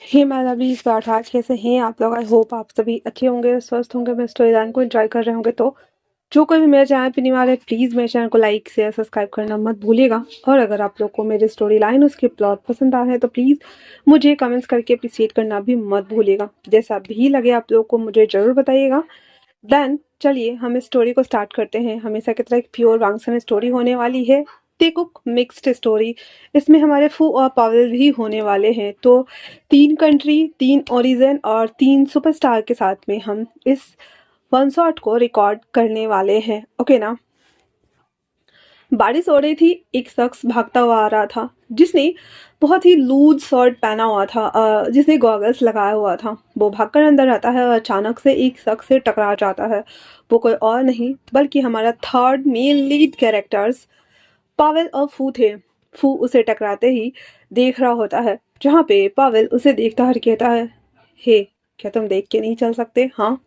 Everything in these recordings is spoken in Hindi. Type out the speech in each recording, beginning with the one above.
हे माय लवलीज़ आज कैसे हैं आप लोग। आई होप आप सभी अच्छे होंगे, स्वस्थ होंगे, मेरे स्टोरी लाइन को एंजॉय कर रहे होंगे। तो जो कोई भी मेरे चैनल पे नहीं आ रहा है, प्लीज़ मेरे चैनल को लाइक शेयर सब्सक्राइब करना मत भूलिएगा। और अगर आप लोग को मेरी स्टोरी लाइन उसके प्लॉट पसंद आ रहे हैं तो प्लीज़ मुझे कमेंट्स करके अप्रिशिएट करना भी मत भूलिएगा। जैसा भी लगे आप लोग को मुझे ज़रूर बताइएगा। देन चलिए हम इस स्टोरी को स्टार्ट करते हैं। हमेशा की तरह एक प्योर वांगसन स्टोरी होने वाली है, कुक मिक्स्ड स्टोरी। इसमें हमारे फू और पावेल भी होने वाले हैं। तो 3 कंट्री, 3 ओरिजिन और 3 सुपरस्टार के साथ में हम इस वन शॉट को रिकॉर्ड करने वाले हैं। ओके ना। बारिश हो रही थी। एक शख्स भागता हुआ आ रहा था जिसने बहुत ही लूज शर्ट पहना हुआ था, जिसने गॉगल्स लगाया हुआ था। वो भागकर अंदर आता है और अचानक से एक शख्स से टकरा जाता है। वो कोई और नहीं बल्कि हमारा third main lead characters Pavel और फू थे। फू उसे टकराते ही देख रहा होता है, जहाँ पे पावेल उसे देखता है कहता है, हे क्या तुम देख के नहीं चल सकते? हाँ।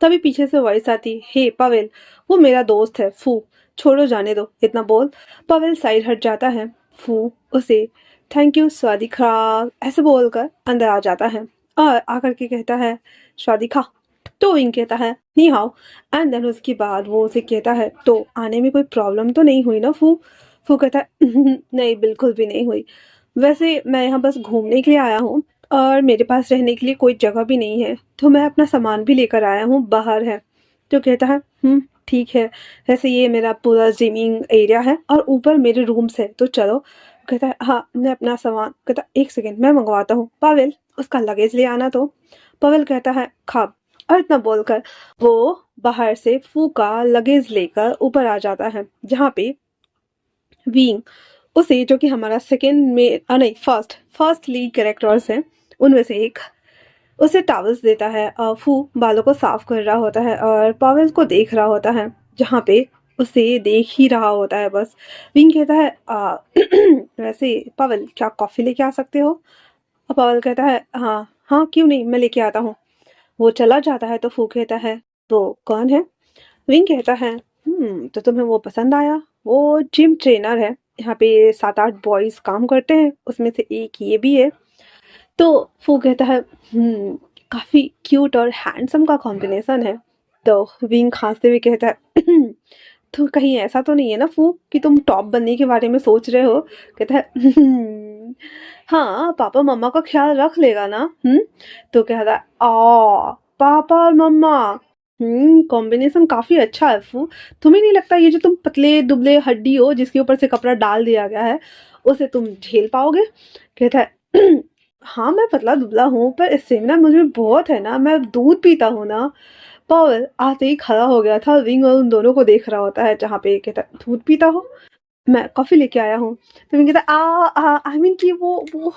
तभी पीछे से वॉइस आती, हे पावेल, वो मेरा दोस्त है फू, छोड़ो जाने दो। इतना बोल पावेल साइड हट जाता है। फू उसे थैंक यू स्वादिखा ऐसे बोलकर अंदर आ जाता है और आकर के कहता है, स्वादिखा। तो विंग कहता है, नी हाउ। एंड देन उसके बाद वो उसे कहता है, तो आने में कोई प्रॉब्लम तो नहीं हुई ना फू? फू कहता है, नहीं बिल्कुल भी नहीं हुई। वैसे मैं यहाँ बस घूमने के लिए आया हूँ और मेरे पास रहने के लिए कोई जगह भी नहीं है, तो मैं अपना सामान भी लेकर आया हूँ, बाहर है। तो कहता है, ठीक है। वैसे ये मेरा पूरा जिमिंग एरिया है और ऊपर मेरे रूम्स है, तो चलो। कहता है, हाँ मैं अपना सामान। कहता, एक सेकेंड मैं मंगवाता हूँ। पावेल उसका लगेज ले आना। तो पावेल कहता है, खाब। और इतना बोलकर वो बाहर से फू का लगेज लेकर ऊपर आ जाता है, जहाँ पे विंग उसे, जो कि हमारा सेकेंड में नहीं फर्स्ट फर्स्ट लीड कैरेक्टर्स हैं उनमें से एक, उसे टॉवल्स देता है और फू बालों को साफ कर रहा होता है और पावेल को देख रहा होता है, जहाँ पे उसे देख ही रहा होता है बस। विंग कहता है, वैसे पावेल क्या कॉफ़ी लेके आ सकते हो? और पावेल कहता है, हाँ हाँ क्यों नहीं, मैं लेके आता हूँ। वो चला जाता है तो फू कहता है, तो कौन है? विंग कहता है, तो तुम्हें वो पसंद आया? वो जिम ट्रेनर है। यहाँ पे 7-8 बॉयज काम करते हैं, उसमें से एक ये भी है। तो वो कहता है, काफ़ी क्यूट और हैंडसम का कॉम्बिनेशन है। तो विंग खांसते हुए कहता है, तो कहीं ऐसा तो नहीं है ना फू कि तुम टॉप बनने के बारे में सोच रहे हो? कहता है, हाँ पापा मम्मा का ख्याल रख लेगा ना। तो कहता है, पापा और मम्मा, कॉम्बिनेशन काफी अच्छा है फू। तुम्हें नहीं लगता ये जो तुम पतले दुबले हड्डी हो जिसके ऊपर से कपड़ा डाल दिया गया है, उसे तुम झेल पाओगे? कहता है, हाँ मैं पतला दुबला हूँ पर स्टेमिना मुझे बहुत है ना, मैं दूध पीता हूँ ना। पावेल आते ही खड़ा हो गया था, विंग और उन दोनों को देख रहा होता है, जहाँ पे कहता है, दूध पीता हो? मैं कॉफी लेके आया हूँ। तो विंग कहता है, आई मीन कि वो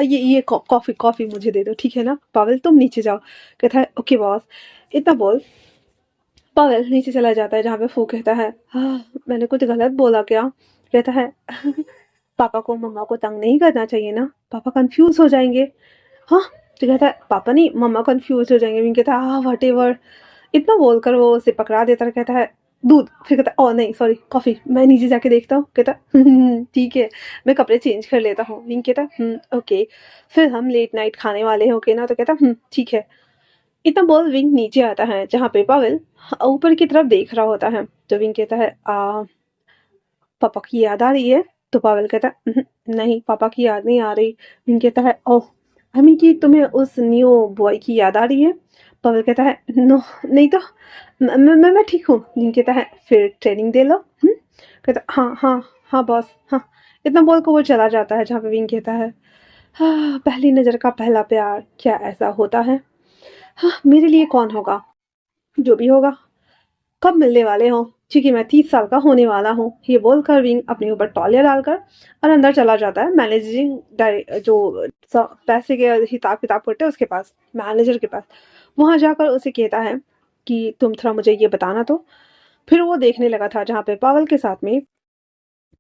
ये कॉफी कॉफी मुझे दे दो, ठीक है ना? पावेल तुम नीचे जाओ। कहता है, ओके बॉस। इतना बोल पावेल नीचे चला जाता है, जहाँ पे फू कहता है, मैंने कुछ गलत बोला क्या? कहता है, पापा को मम्मा को तंग नहीं करना चाहिए ना, पापा कंफ्यूज हो जाएंगे। हाँ। तो कहता है, पापा नहीं मम्मा कंफ्यूज हो जाएंगे। विंग कहता है, हाँ वट एवर। इतना बोलकर वो उसे पकड़ा देता है, कहता है, दूध। फिर कहता है, ओ नहीं सॉरी कॉफी, मैं नीचे जाके देखता हूँ। कहता है, ठीक है, मैं कपड़े चेंज कर लेता हूँ। विंग कहता है, ओके, फिर हम लेट नाइट खाने वाले हैं, ओके ना? तो कहता है, ठीक है। इतना बोल विंग नीचे आता है, जहाँ पे पावेल ऊपर की तरफ देख रहा होता है। तो विंग कहता है, पापा की याद आ रही है? तो पावेल कहता है, नहीं पापा की याद नहीं आ रही। विंग कहता है, ओह आई मीन कि तुम्हें उस न्यू बॉय की याद आ रही है? पावेल कहता है, नो नहीं तो मैं ठीक हूँ। विंग कहता है, फिर ट्रेनिंग दे लो। कहता, हाँ हाँ हाँ बॉस हाँ। इतना बोल कर वो चला जाता है, जहाँ पे विंग कहता है, हाँ पहली नज़र का पहला प्यार, क्या ऐसा होता है? हाँ मेरे लिए कौन होगा? जो भी होगा। कब मिलने वाले हो? क्योंकि मैं 30 साल का होने वाला हूँ। ये बोलकर विंग अपने ऊपर तौलिया डालकर और अंदर चला जाता है मैनेजिंग जो पैसे के हिसाब किताब करते हैं उसके पास, मैनेजर के पास। वहाँ जाकर उसे कहता है कि तुम थोड़ा मुझे ये बताना। तो फिर वो देखने लगा था, जहाँ पे पावल के साथ में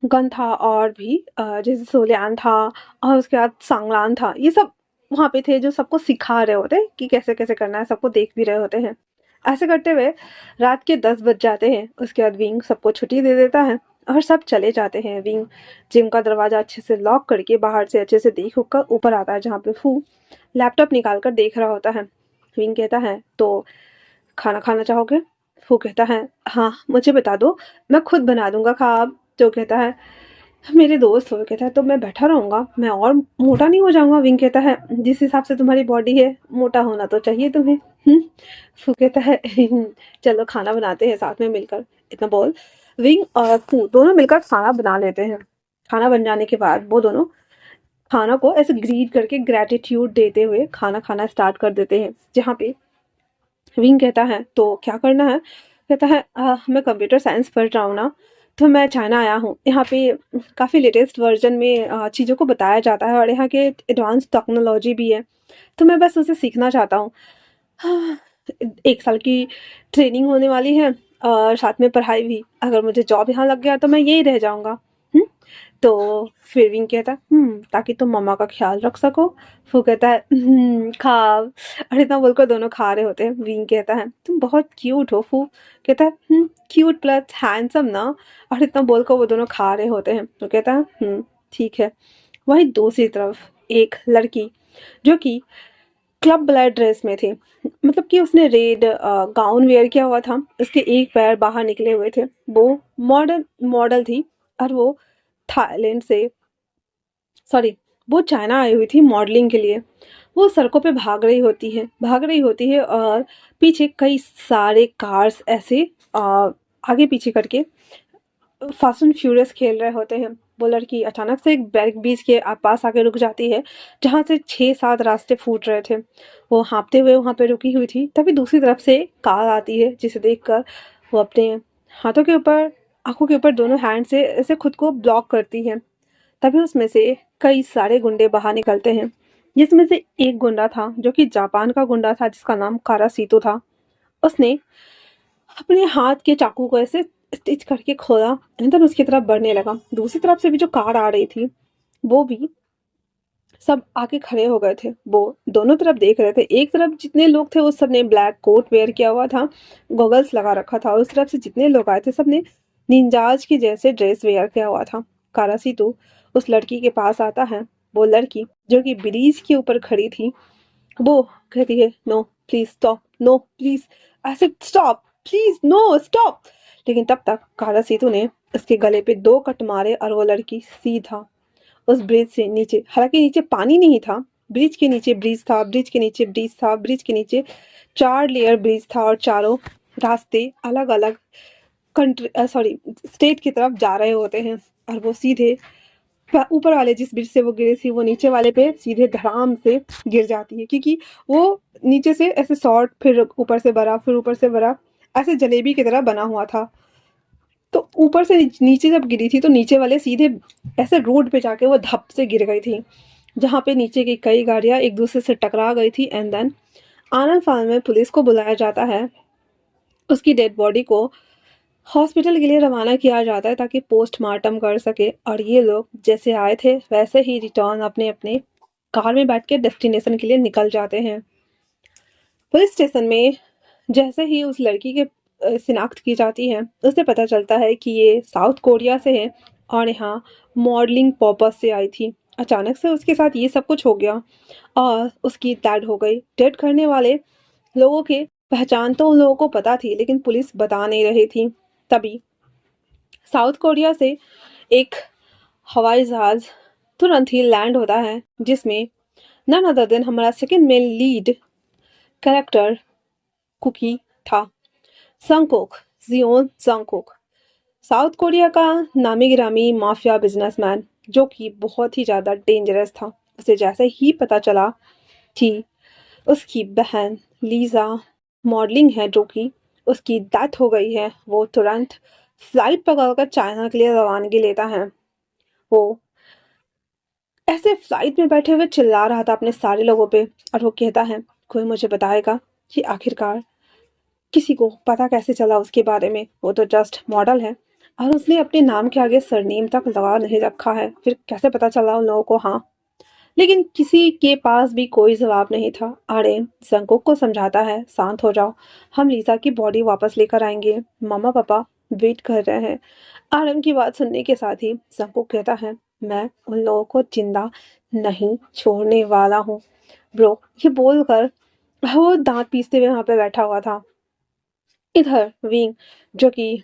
गन था और भी जैसे सोलियान था और उसके बाद सांगलान था, ये सब वहाँ पे थे जो सबको सिखा रहे होते हैं कि कैसे कैसे करना है, सबको देख भी रहे होते हैं। ऐसे करते हुए रात के 10 बज जाते हैं। उसके बाद विंग सबको छुट्टी दे देता है और सब चले जाते हैं। विंग जिम का दरवाज़ा अच्छे से लॉक करके बाहर से अच्छे से देख कर ऊपर आता है, जहाँ पे फू लैपटॉप निकाल कर देख रहा होता है। विंग कहता है, तो खाना खाना चाहोगे? फू कहता है, हाँ मुझे बता दो, मैं खुद बना दूंगा खा आप। जो कहता है, मेरे दोस्त हो। कहता है, तो मैं बैठा रहूंगा, मैं और मोटा नहीं हो जाऊंगा? विंग कहता है, जिस हिसाब से तुम्हारी बॉडी है मोटा होना तो चाहिए तुम्हें। फू कहता है, चलो खाना बनाते हैं साथ में मिलकर। इतना बोल विंग और फू दोनों मिलकर खाना बना लेते हैं। खाना बन जाने के बाद वो दोनों खाना को ऐसे ग्रीट करके ग्रेटिट्यूड देते हुए खाना खाना स्टार्ट कर देते हैं। जहाँ पे विंग कहता है, तो क्या करना है? कहता है, मैं कंप्यूटर साइंस पढ़ रहा हूँ ना, तो मैं चाइना आया हूँ। यहाँ पे काफ़ी लेटेस्ट वर्जन में चीज़ों को बताया जाता है और यहाँ के एडवांस टेक्नोलॉजी भी है, तो मैं बस उसे सीखना चाहता हूँ। हाँ, 1 साल की ट्रेनिंग होने वाली है और साथ में पढ़ाई भी। अगर मुझे जॉब यहाँ लग गया तो मैं यहीं रह जाऊँगा। तो फिर विंग कहता है, ताकि तुम मम्मा का ख्याल रख सको। वो कहता है, खाओ। और इतना बोलकर दोनों खा रहे होते हैं। विंग कहता है, तुम बहुत क्यूट हो फू। कहता है, क्यूट प्लस हैंडसम ना। और इतना बोलकर वो दोनों खा रहे होते हैं। तो कहता है, ठीक है। वहीं दूसरी तरफ एक लड़की जो कि क्लब ब्लैक ड्रेस में थी, मतलब कि उसने रेड गाउन वेयर किया हुआ था, उसके एक पैर बाहर निकले हुए थे। वो मॉडर्न मॉडल थी और वो थाईलैंड से, सॉरी, वो चाइना आई हुई थी मॉडलिंग के लिए। वो सड़कों पे भाग रही होती है और पीछे कई सारे कार्स ऐसे आगे पीछे करके फास्ट एंड फ्यूरियस खेल रहे होते हैं। वो लड़की अचानक से एक बैरिक बीच के पास आके रुक जाती है, जहाँ से 6-7 रास्ते फूट रहे थे। वो हाँफते हुए वहाँ पे रुकी हुई थी, तभी दूसरी तरफ से कार आती है, जिसे देखकर वो अपने हाथों के ऊपर, आंखों के ऊपर दोनों हैंड से ऐसे खुद को ब्लॉक करती है। तभी उसमें से कई सारे गुंडे बाहर निकलते हैं, जिसमें से एक गुंडा था जो कि जापान का गुंडा था, जिसका नाम कारासीतो था। उसने अपने हाथ के चाकू को ऐसे स्टिच करके खोला, एंड उसकी तरफ बढ़ने लगा। दूसरी तरफ से भी जो कार आ रही थी, वो भी सब आके खड़े हो गए थे। वो दोनों तरफ देख रहे थे। एक तरफ जितने लोग थे उस सब ने ब्लैक कोट वेयर किया हुआ था, गॉगल्स लगा रखा था, और उस तरफ से जितने लोग आए थे सब ने निंजाज की जैसे ड्रेस वेयर किया हुआ था। कारासी तो उस लड़की के पास आता है। वो लड़की जो कि ब्रिज के ऊपर खड़ी थी, वो कहती है, no please stop, no please, ऐसे स्टॉप, प्लीज नो स्टॉप। लेकिन तब तक काला सीतू ने उसके गले पे 2 कट मारे और वो लड़की सीधा उस ब्रिज से नीचे, हालांकि नीचे पानी नहीं था, ब्रिज के नीचे ब्रिज था, ब्रिज के नीचे ब्रिज था, ब्रिज के नीचे 4 लेयर ब्रिज था और चारों रास्ते अलग अलग कंट्री, सॉरी, स्टेट की तरफ जा रहे होते हैं। और वो सीधे ऊपर वाले जिस ब्रिज से वो गिरी थी, वो नीचे वाले पे सीधे धड़ाम से गिर जाती है, क्योंकि वो नीचे से ऐसे शॉर्ट, फिर ऊपर से बड़ा, फिर ऊपर से बड़ा, ऐसे जलेबी की तरह बना हुआ था। तो ऊपर से नीचे जब गिरी थी तो नीचे वाले सीधे ऐसे रोड पे जाके वो धप से गिर गई थी, जहाँ पे नीचे की कई गाड़ियाँ एक दूसरे से टकरा गई थी। एंड देन आनंद फान में पुलिस को बुलाया जाता है। उसकी डेड बॉडी को हॉस्पिटल के लिए रवाना किया जाता है ताकि पोस्टमार्टम कर सके। और ये लोग जैसे आए थे वैसे ही रिटर्न अपने अपने कार में बैठ के डेस्टिनेशन के लिए निकल जाते हैं। पुलिस स्टेशन में जैसे ही उस लड़की के शिनाख्त की जाती है, उसे पता चलता है कि ये साउथ कोरिया से है और यहाँ मॉडलिंग पर्पस से आई थी। अचानक से उसके साथ ये सब कुछ हो गया और उसकी डेड हो गई। डेड करने वाले लोगों के पहचान तो उन लोगों को पता थी, लेकिन पुलिस बता नहीं रही थी। तभी साउथ कोरिया से एक हवाई जहाज तुरंत ही लैंड होता है, जिसमें नन अदर देन हमारा second main lead character Cookie था, Sangkok, Jeon Sangkok. South Korea का नामी गिरामी माफिया बिजनेसमैन, जो कि बहुत ही ज़्यादा डेंजरस था। उसे जैसे ही पता चला कि उसकी बहन लीजा मॉडलिंग है, जो कि उसकी डेथ हो गई है, वो तुरंत फ्लाइट पकड़कर चाइना के लिए रवानगी लेता है। वो ऐसे फ्लाइट में बैठे हुए चिल्ला रहा था अपने सारे लोगों पे, और वो कहता है, कोई मुझे बताएगा कि आखिरकार किसी को पता कैसे चला उसके बारे में? वो तो जस्ट मॉडल है और उसने अपने नाम के आगे सरनेम तक लगा नहीं रखा है, फिर कैसे पता चला उन लोगों को? हाँ, लेकिन किसी के पास भी कोई जवाब नहीं था। आर्यन जंगकोक को समझाता है, शांत हो जाओ, हम लीजा की बॉडी वापस लेकर आएंगे, मामा पापा वेट कर रहे हैं। आरएम की बात सुनने के साथ ही जंगकुक कहता है, मैं उन लोगों को जिंदा नहीं छोड़ने वाला हूँ ब्रो। ये बोलकर वो दांत पीसते हुए वहां पे बैठा हुआ था। इधर विंग, जो कि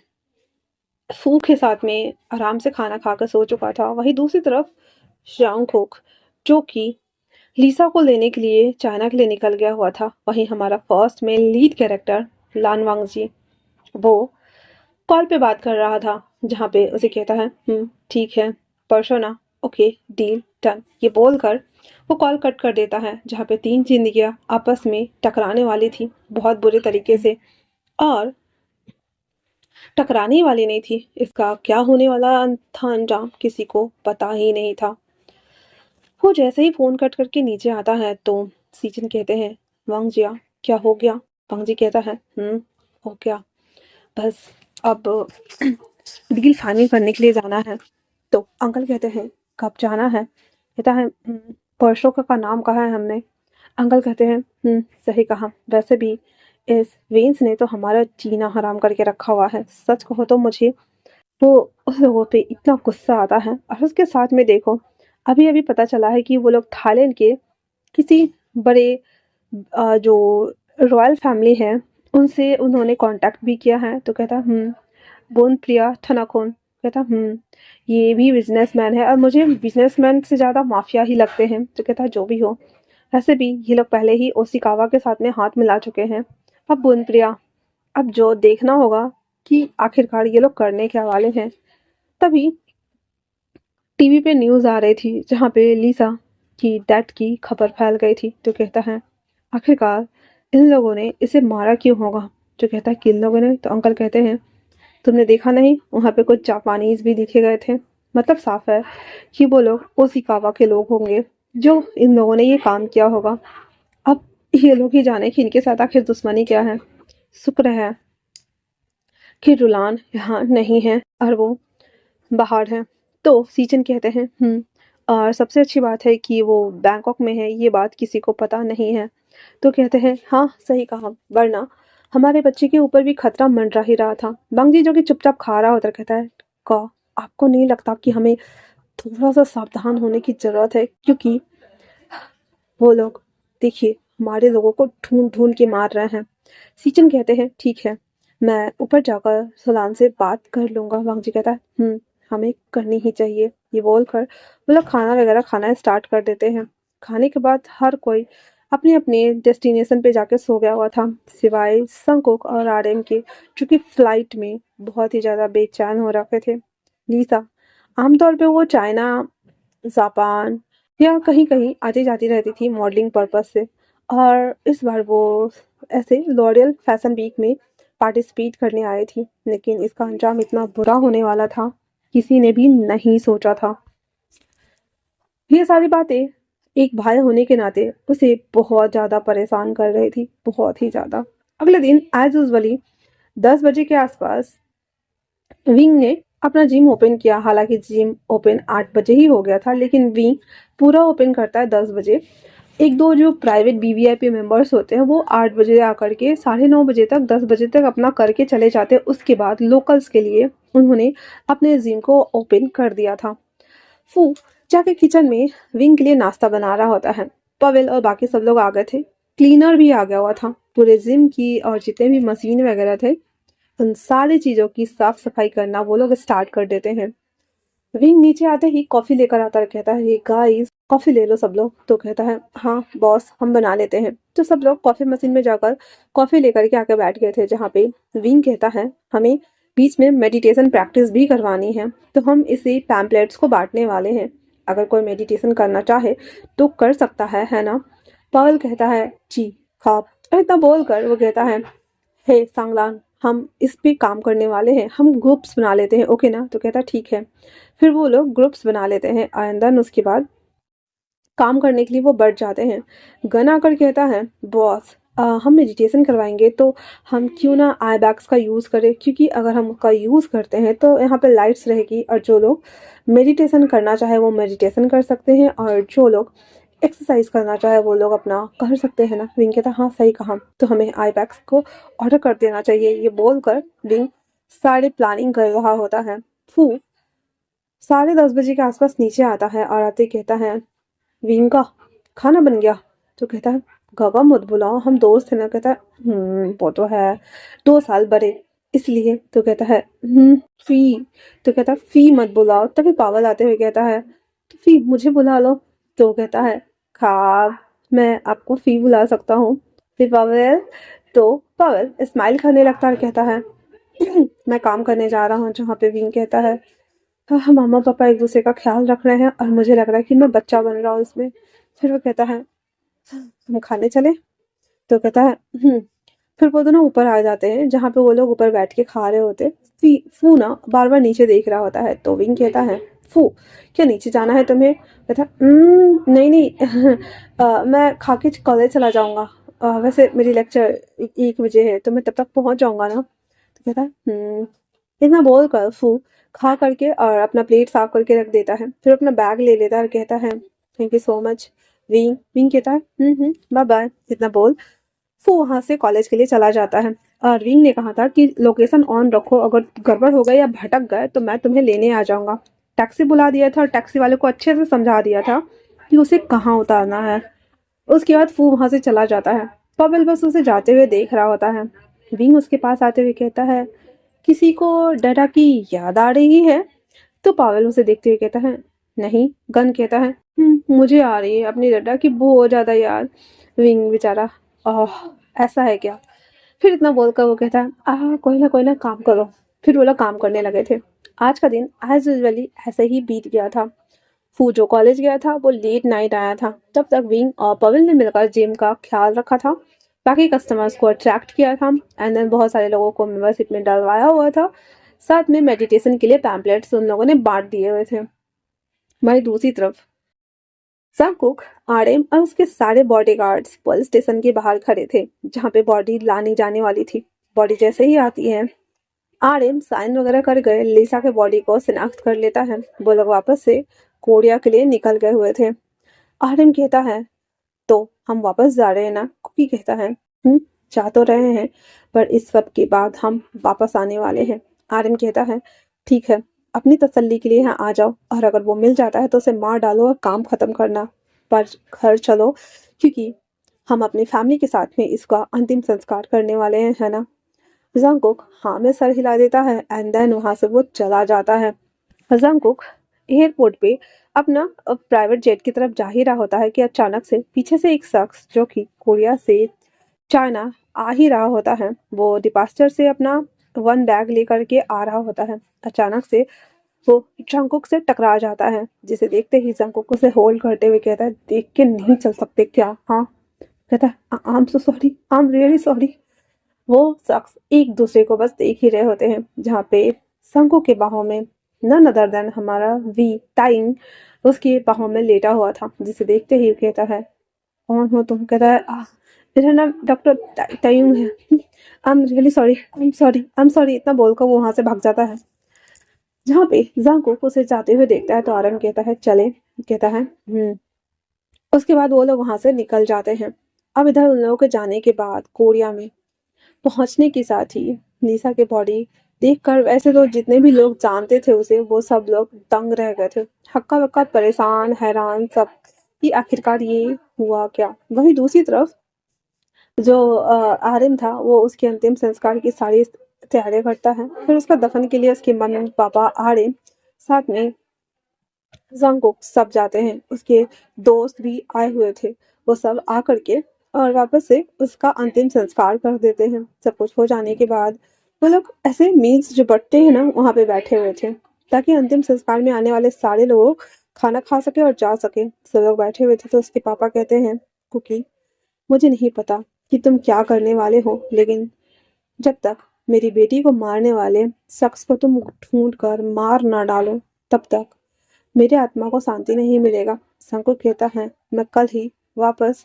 फू के साथ में आराम से खाना खाकर सो चुका था, वहीं दूसरी तरफ जंगकुक, जो कि लीसा को लेने के लिए चाइना के लिए निकल गया हुआ था। वहीं हमारा फर्स्ट में लीड कैरेक्टर लान वांगजी, वो कॉल पे बात कर रहा था, जहाँ पे उसे कहता है, ठीक है, परसों ना, ओके, डील डन। ये बोलकर वो कॉल कट कर देता है, जहाँ पे तीन जिंदगियां आपस में टकराने वाली थी बहुत बुरे तरीके से, और टकराने वाली नहीं थी। इसका क्या होने वाला था अंजाम किसी को पता ही नहीं था। वो जैसे ही फोन कट करके नीचे आता है तो सीजन कहते हैं, वांग जिया क्या हो गया? वांग जी कहता है, हो गया, बस अब डील फाइनल करने के लिए जाना है। तो अंकल कहते हैं, कब जाना है? कहता है, परसों का नाम कहा है हमने। अंकल कहते हैं, सही कहा, वैसे भी इस वेंस ने तो हमारा जीना हराम करके रखा हुआ है। सच कहो तो मुझे वो उस लोगों पे इतना गुस्सा आता है। और उसके साथ में देखो, अभी अभी पता चला है कि वो लोग थाईलैंड के किसी बड़े जो रॉयल फैमिली है उनसे उन्होंने कांटेक्ट भी किया है। तो कहता, बोन प्रिया ठनाकोन। कहता, ये भी बिजनेसमैन है और मुझे बिजनेसमैन से ज़्यादा माफिया ही लगते हैं। तो कहता, जो भी हो, वैसे भी ये लोग पहले ही ओशिकावा के साथ में हाथ मिला चुके हैं। अब बोन प्रिया, अब जो देखना होगा कि आखिरकार ये लोग करने के वाले हैं। तभी टीवी पे न्यूज़ आ रही थी, जहाँ पे लीसा की डेथ की खबर फैल गई थी। तो कहता है, आखिरकार इन लोगों ने इसे मारा क्यों होगा? जो कहता है, किन लोगों ने? तो अंकल कहते हैं, तुमने देखा नहीं, वहाँ पे कुछ जापानीज भी दिखे गए थे। मतलब साफ है कि वो लोग ओशिकावा के लोग होंगे जो इन लोगों ने ये काम किया होगा। अब ये लोग ही जाने कि इनके साथ आखिर दुश्मनी क्या है। शुक्र है कि रुलान यहाँ नहीं है और वो बाहर है। तो सीजन कहते हैं, और सबसे अच्छी बात है कि वो बैंकॉक में है, ये बात किसी को पता नहीं है। तो कहते हैं, हाँ सही कहा, वरना हमारे बच्चे के ऊपर भी खतरा मंडरा ही रहा था। बंगजी, जो कि चुपचाप खा रहा होता, कहता है, का आपको नहीं लगता कि हमें थोड़ा सा सावधान होने की जरूरत है? क्योंकि वो लोग, देखिए, हमारे लोगों को ढूंढ ढूंढ के मार रहे हैं। सीचन कहते हैं, ठीक है, मैं ऊपर जाकर सोलान से बात कर लूंगा। वांगजी कहता है, हमें करनी ही चाहिए। ये बोलकर वो लोग खाना वगैरह खाना स्टार्ट कर देते हैं। खाने के बाद हर कोई अपने अपने डेस्टिनेशन पे जाके सो गया हुआ था, सिवाय संकुक और आरएम के, जो कि फ्लाइट में बहुत ही ज़्यादा बेचैन हो रखे थे। लीसा, आमतौर पे वो चाइना, जापान या कहीं कहीं आती जाती रहती थी मॉडलिंग पर्पस से, और इस बार वो ऐसे लॉरियल फैशन वीक में पार्टिसिपेट करने आई थी। लेकिन इसका अंजाम इतना बुरा होने वाला था, किसी ने भी नहीं सोचा था। ये सारी बातें एक भाई होने के नाते उसे बहुत ज़्यादा परेशान कर रही थी, बहुत ही ज़्यादा। अगले दिन एज यूजली 10 बजे के आसपास विंग ने अपना जिम ओपन किया। हालांकि जिम ओपन 8 बजे ही हो गया था, लेकिन विंग पूरा ओपन करता है 10 बजे। एक दो जो प्राइवेट वीवीआईपी मेंबर्स होते हैं वो 8 बजे आकर के 9:30 बजे तक, 10 बजे तक अपना करके चले जाते हैं। उसके बाद लोकल्स के लिए उन्होंने अपने जिम को ओपन कर दिया था। फू जाके किचन में विंग के लिए नाश्ता बना रहा होता है। पवेल और बाकी सब लोग आ गए थे। क्लीनर भी आ गया हुआ था। पूरे जिम की और जितने भी मशीन वगैरह थे, उन सारी चीज़ों की साफ सफाई करना वो लोग स्टार्ट कर देते हैं। विंग नीचे आते ही कॉफ़ी लेकर आता है, कहता है, गाइस कॉफ़ी ले लो सब लोग। तो कहता है, हाँ बॉस, हम बना लेते हैं। तो सब लोग कॉफ़ी मशीन में जाकर कॉफ़ी लेकर के आके बैठ गए थे, जहाँ पे विंग कहता है, हमें बीच में मेडिटेशन प्रैक्टिस भी करवानी है, तो हम इसी पैम्पलेट्स को बांटने वाले हैं। अगर कोई मेडिटेशन करना चाहे तो कर सकता है ना? पावल कहता है, जी खाप। और इतना बोलकर वो कहता है, हे सांगलान, हम इस पे काम करने वाले हैं, हम ग्रुप्स बना लेते हैं, ओके ना? तो कहता है, ठीक है। फिर वो लोग ग्रुप्स बना लेते हैं एंड देन उसके बाद काम करने के लिए वो बढ़ जाते हैं। गन आकर कहता है, बॉस, हम मेडिटेशन करवाएंगे तो हम क्यों ना आई बैग्स का यूज़ करें, क्योंकि अगर हम उसका यूज़ करते हैं तो यहाँ पे लाइट्स रहेगी और जो लोग मेडिटेशन करना चाहे वो मेडिटेशन कर सकते हैं, और जो लोग एक्सरसाइज करना चाहे वो लोग अपना कर सकते हैं ना? विंग कहता, हाँ सही कहा, तो हमें आई बैग्स को ऑर्डर कर देना चाहिए। ये बोलकर विंग सारे प्लानिंग कर रहा होता है। फू 10:30 बजे के आसपास नीचे आता है और आते ही कहता है, विंग का खाना बन गया? तो कहता है, गागा मत बुलाओ, हम दोस्त हैं ना। कहता है, वो तो है, 2 साल बड़े, इसलिए। तो कहता है, फी। तो कहता है, फी मत बुलाओ। तभी पावल आते हुए कहता है, तो फी मुझे बुला लो। तो कहता है, खा, मैं आपको फी बुला सकता हूँ। फिर पावल, तो पावल स्माइल करने लगता है और कहता है, मैं काम करने जा रहा हूँ। जहाँ पे विंग कहता है, हाँ, मामा पापा एक दूसरे का ख्याल रख रहे हैं और मुझे लग रहा है कि मैं बच्चा बन रहा हूँ इसमें। फिर वो कहता है, हम खाने चले? तो कहता है, फिर वो दोनों ऊपर आ जाते हैं जहाँ पे वो लोग ऊपर बैठ के खा रहे होते। फू ना बार बार नीचे देख रहा होता है। तो विंग कहता है, फू क्या नीचे जाना है तुम्हें? कहता है, नहीं नहीं, मैं खा के कॉलेज चला जाऊंगा। वैसे मेरी लेक्चर 1 बजे है, तो मैं तब तक पहुंच जाऊंगा ना। तो कहता है, इतना बोल कर फू खा करके और अपना प्लेट साफ करके रख देता है। फिर अपना बैग ले लेता है और कहता है, thank you so much wing. Wing कहता है, बाय बाय। इतना बोल वो वहाँ से कॉलेज के लिए चला जाता है। और विंग ने कहा था कि लोकेशन ऑन रखो, अगर गड़बड़ हो गई या भटक गए तो मैं तुम्हें लेने आ जाऊंगा। टैक्सी बुला दिया था और टैक्सी वाले को अच्छे से समझा दिया था कि उसे कहाँ उतारना है। उसके बाद फू वहाँ से चला जाता है। पवेल बस उसे जाते हुए देख रहा होता है। विंग उसके पास आते हुए कहता है, किसी को डरा की याद आ रही है? तो पावेल उसे देखते हुए कहता है, नहीं। गन कहता है, मुझे आ रही है अपनी डडा की बहुत ज्यादा याद। विंग बेचारा, आह, ऐसा है क्या? फिर इतना बोलकर वो कहता है, कोई ना काम करो। फिर वो लोग काम करने लगे थे। आज का दिन एज यूजुअली ऐसे ही बीत गया था। फू जो कॉलेज गया था वो लेट नाइट आया था। तब तक विंग और पवेल ने मिलकर जिम का ख्याल रखा था, बाकी कस्टमर्स को अट्रैक्ट किया था एंड देन बहुत सारे लोगों को मेंबरशिप में डलवाया हुआ था। साथ में मेडिटेशन के लिए पैम्पलेट्स उन लोगों ने बांट दिए हुए थे। वहीं दूसरी तरफ जंगकुक, आरएम और उसके सारे बॉडीगार्ड्स पुलिस स्टेशन के बाहर खड़े थे जहाँ पे बॉडी लानी जाने वाली थी। बॉडी जैसे ही आती है, आरएम साइन वगैरह कर गए, लिसा के बॉडी को शिनाख्त कर लेता है। वो लोग वापस से कोरिया के लिए निकल गए हुए थे। आरएम कहता है, तो हम वापस जा रहे हैं ना? कुकी कहता है, जा तो रहे हैं, पर इस सब के बाद हम वापस आने वाले हैं। आरएम कहता है, ठीक है, अपनी तसल्ली के लिए यहाँ आ जाओ और अगर वो मिल जाता है तो उसे मार डालो और काम खत्म करना, पर घर चलो, क्योंकि हम अपनी फैमिली के साथ में इसका अंतिम संस्कार करने वाले हैं, है ना? जंगकुक हाँ में सर हिला देता है एंड देन वहां से वो चला जाता है। जंगकुक एयरपोर्ट पे अपना प्राइवेट जेट की तरफ जा ही रहा होता है कि अचानक से पीछे से एक शख्स जो कि कोरिया से चाइना आ ही रहा होता है, वो डिपास्टर से अपना वन बैग लेकर के आ रहा होता है। अचानक से वो जंगकुक से टकरा जाता है, जिसे देखते ही जंगकुक उसे होल्ड करते हुए कहता है, देख के नहीं चल सकते क्या? हाँ। कहता है, I am so sorry, I am really sorry. वो शख्स एक दूसरे को बस देख ही रहे होते हैं जहाँ पे शंकु के बाहों में नन अदर देन हमारा वी टाइंग उसकी बाहों में लेटा हुआ था, जिसे देखते ही कहता है, कौन हो तुम? कहता है, मेरा नाम डॉक्टर तायुंग है, I am really sorry, I am sorry, I am sorry. इतना बोलकर वो वहां से भाग जाता है। जहाँ पे जांग उसे जाते हुए देखता है तो आरम कहता है, चले। कहता है, उसके बाद वो लोग वहां से निकल जाते हैं। अब इधर उन लोगों के जाने के बाद कोरिया में पहुंचने के साथ ही लिसा की बॉडी देखकर वैसे तो जितने भी लोग जानते थे उसे, वो सब लोग दंग रह गए थे, हक्का बक्का परेशान हैरान सब कि आखिरकार ये हुआ क्या। वहीं दूसरी तरफ जो आरिम था वो उसके अंतिम संस्कार की सारी तैयारियां करता है। फिर उसका दफन के लिए उसके मम्मी पापा आरिम साथ में जंगकुक सब जाते हैं। उसके दोस्त भी आए हुए थे, वो सब आ करके और वापस से उसका अंतिम संस्कार कर देते हैं। सब कुछ हो जाने के बाद वो लोग ऐसे मील्स जो बंटते हैं ना वहाँ पे बैठे हुए थे, ताकि अंतिम संस्कार में आने वाले सारे लोग खाना खा सके और जा सके। सब लोग बैठे हुए थे तो उसके पापा कहते हैं, कुकी मुझे नहीं पता कि तुम क्या करने वाले हो, लेकिन जब तक मेरी बेटी को मारने वाले शख्स को तुम ढूंढ कर मार ना डालो तब तक मेरे आत्मा को शांति नहीं मिलेगा। शंकर कहता है, मैं कल ही वापस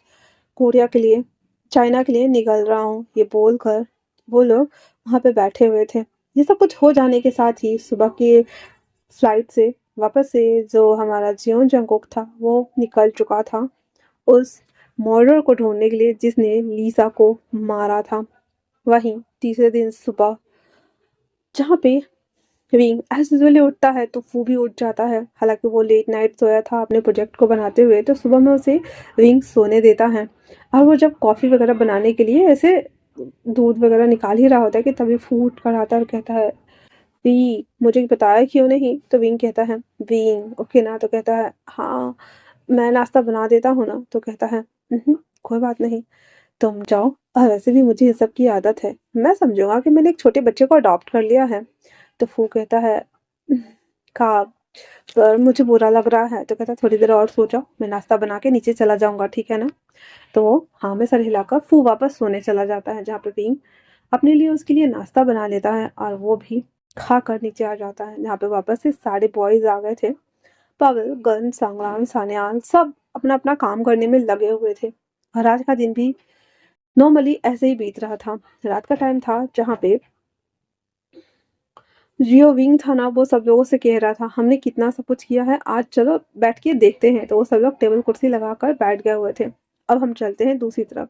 कोरिया के लिए चाइना के लिए निकल रहा हूँ। ये बोलकर वो लोग वहाँ पे बैठे हुए थे। ये सब कुछ हो जाने के साथ ही सुबह की फ्लाइट से वापस से जो हमारा जियोन जंगकुक था वो निकल चुका था उस मर्डर को ढूंढने के लिए जिसने लीसा को मारा था। वहीं तीसरे दिन सुबह जहाँ पे विंग एज यूजुअली उठता है तो फू भी उठ जाता है। हालांकि वो लेट नाइट सोया था अपने प्रोजेक्ट को बनाते हुए, तो सुबह में उसे विंग सोने देता है। और वो जब कॉफ़ी वगैरह बनाने के लिए ऐसे दूध वगैरह निकाल ही रहा होता है कि तभी फू उठ कर आता है और कहता है, वी मुझे बताया क्यों नहीं? तो विंग कहता है, विंग ओके ना? तो कहता है, हाँ मैं नाश्ता बना देता हूँ ना। तो कहता है, कोई बात नहीं, तुम जाओ, और वैसे भी मुझे ये सब की आदत है, मैं समझूंगा कि मैंने एक छोटे बच्चे को अडॉप्ट कर लिया है। तो फू कहता है, का पर मुझे बुरा लग रहा है। तो कहता है, थोड़ी देर और सो जाओ, मैं नाश्ता बना के नीचे चला जाऊंगा, ठीक है ना? तो वो हाँ में सर हिलाकर फू वापस सोने चला जाता है, जहाँ पे विंग अपने लिए उसके लिए नाश्ता बना लेता है और वो भी खा कर नीचे आ जाता है, जहाँ पे वापस से सारे बॉयज आ गए थे। पावेल, गन, सांगवान, सान्याल सब अपना अपना काम करने में लगे हुए थे। और आज का दिन भी नॉर्मली ऐसे ही बीत रहा था। रात का टाइम था, जहाँ पे जियो विंग था ना, वो सब लोगों से कह रहा था, हमने कितना सब कुछ किया है, आज चलो बैठ के देखते हैं। तो वो सब लोग टेबल कुर्सी लगाकर बैठ गए हुए थे। अब हम चलते हैं दूसरी तरफ,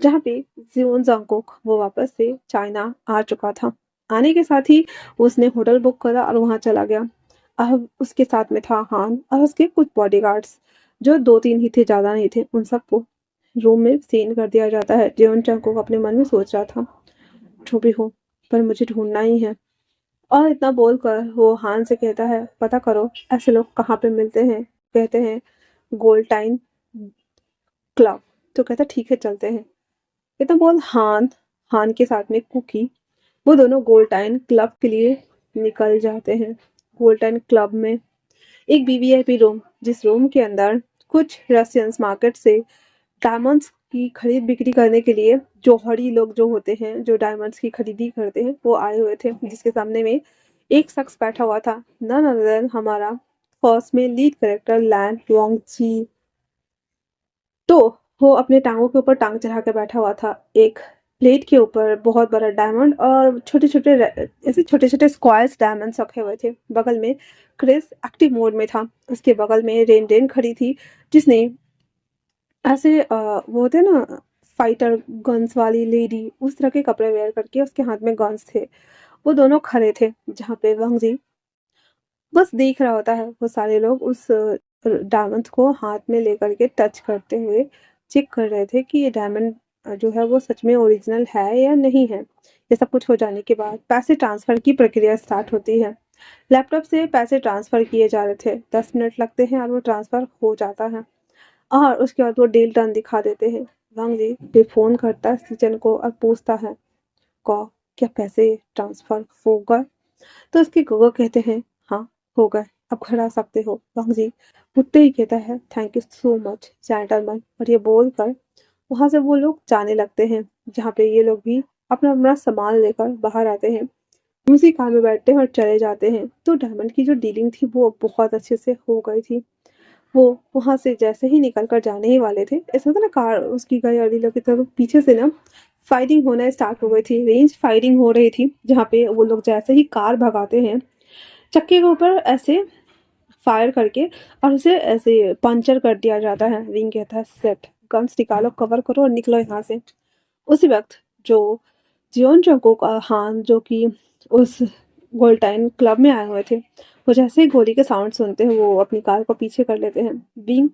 जहाँ पे जियोन जंगकुक वो वापस से चाइना आ चुका था। आने के साथ ही उसने होटल बुक करा और वहाँ चला गया। अब उसके साथ में था हान और उसके कुछ बॉडीगार्ड्स, जो 2-3 ही थे, ज़्यादा नहीं थे। उन सबको रूम में सीन कर दिया जाता है। जियोन जंगकुक अपने मन में सोच रहा था, जो भी हो, पर मुझे ढूंढना ही है। और इतना बोलकर वो हान से कहता है, पता करो ऐसे लोग कहाँ पे मिलते हैं। कहते हैं गोल्ड टाइन क्लब। तो कहता ठीक है चलते हैं। इतना बोल हान हान के साथ में कुकी, वो दोनों गोल्टाइन क्लब के लिए निकल जाते हैं। गोल्टाइन क्लब में एक वीवीआईपी रूम, जिस रूम के अंदर कुछ रशियंस मार्केट से डायमंड्स की खरीद बिक्री करने के लिए जौहरी लोग जो होते हैं, जो डायमंड्स की खरीदी करते हैं, वो आए हुए थे। जिसके सामने में एक शख्स बैठा हुआ था, नन अदर देन हमारा फर्स्ट में लीड कैरेक्टर लैन वांगजी। तो वो अपने टांगों के ऊपर टांग चढ़ा के बैठा हुआ था। एक प्लेट के ऊपर बहुत बड़ा डायमंड और छोटे छोटे ऐसे छोटे छोटे स्क्वायर्स डायमंड्स रखे हुए थे। बगल में क्रिस एक्टिव मोड में था। उसके बगल में रेन रेन खड़ी थी, जिसने ऐसे वो होते हैं ना फाइटर गन्स वाली लेडी, उस तरह के कपड़े वेयर करके उसके हाथ में गन्स थे। वो दोनों खड़े थे, जहाँ पे वंग जी बस देख रहा होता है। वो सारे लोग उस डायमंड को हाथ में लेकर के टच करते हुए चेक कर रहे थे कि ये डायमंड जो है वो सच में ओरिजिनल है या नहीं है। ये सब कुछ हो जाने के बाद पैसे ट्रांसफ़र की प्रक्रिया स्टार्ट होती है। लैपटॉप से पैसे ट्रांसफ़र किए जा रहे थे। 10 मिनट लगते हैं और वो ट्रांसफ़र हो जाता है। और उसके बाद वो डील डन दिखा देते हैं। वांग जी फिर फ़ोन करता है सीजन को और पूछता है, कौ क्या पैसे ट्रांसफ़र हो गए? तो उसके गोगो कहते हैं, हाँ हो गए, अब घर आ सकते हो। वांग जी उठते ही कहता है, thank you so much gentleman. और ये बोलकर वहाँ से वो लोग जाने लगते हैं, जहाँ पे ये लोग भी अपना अपना सामान लेकर बाहर आते हैं। उसी कार में बैठते हैं और चले जाते हैं। तो डायमंड की जो डीलिंग थी वो बहुत अच्छे से हो गई थी। वो वहाँ से जैसे ही निकल कर जाने ही वाले थे, ऐसा था ना, कार उसकी गई और लोग की तरफ पीछे से ना फायरिंग होना स्टार्ट हो गई थी। रेंज फायरिंग हो रही थी, जहाँ पे वो लोग जैसे ही कार भगाते हैं, चक्के के ऊपर ऐसे फायर करके और उसे ऐसे पंचर कर दिया जाता है। विंग कहता है, सेट गन्स निकालो, कवर करो और निकलो यहाँ से। उसी वक्त जो जियोन जंगकुक और हान, जो कि उस गोल्टाइन क्लब में आए हुए थे, वो जैसे ही गोली के साउंड सुनते हैं, वो अपनी कार को पीछे कर लेते हैं। विंग,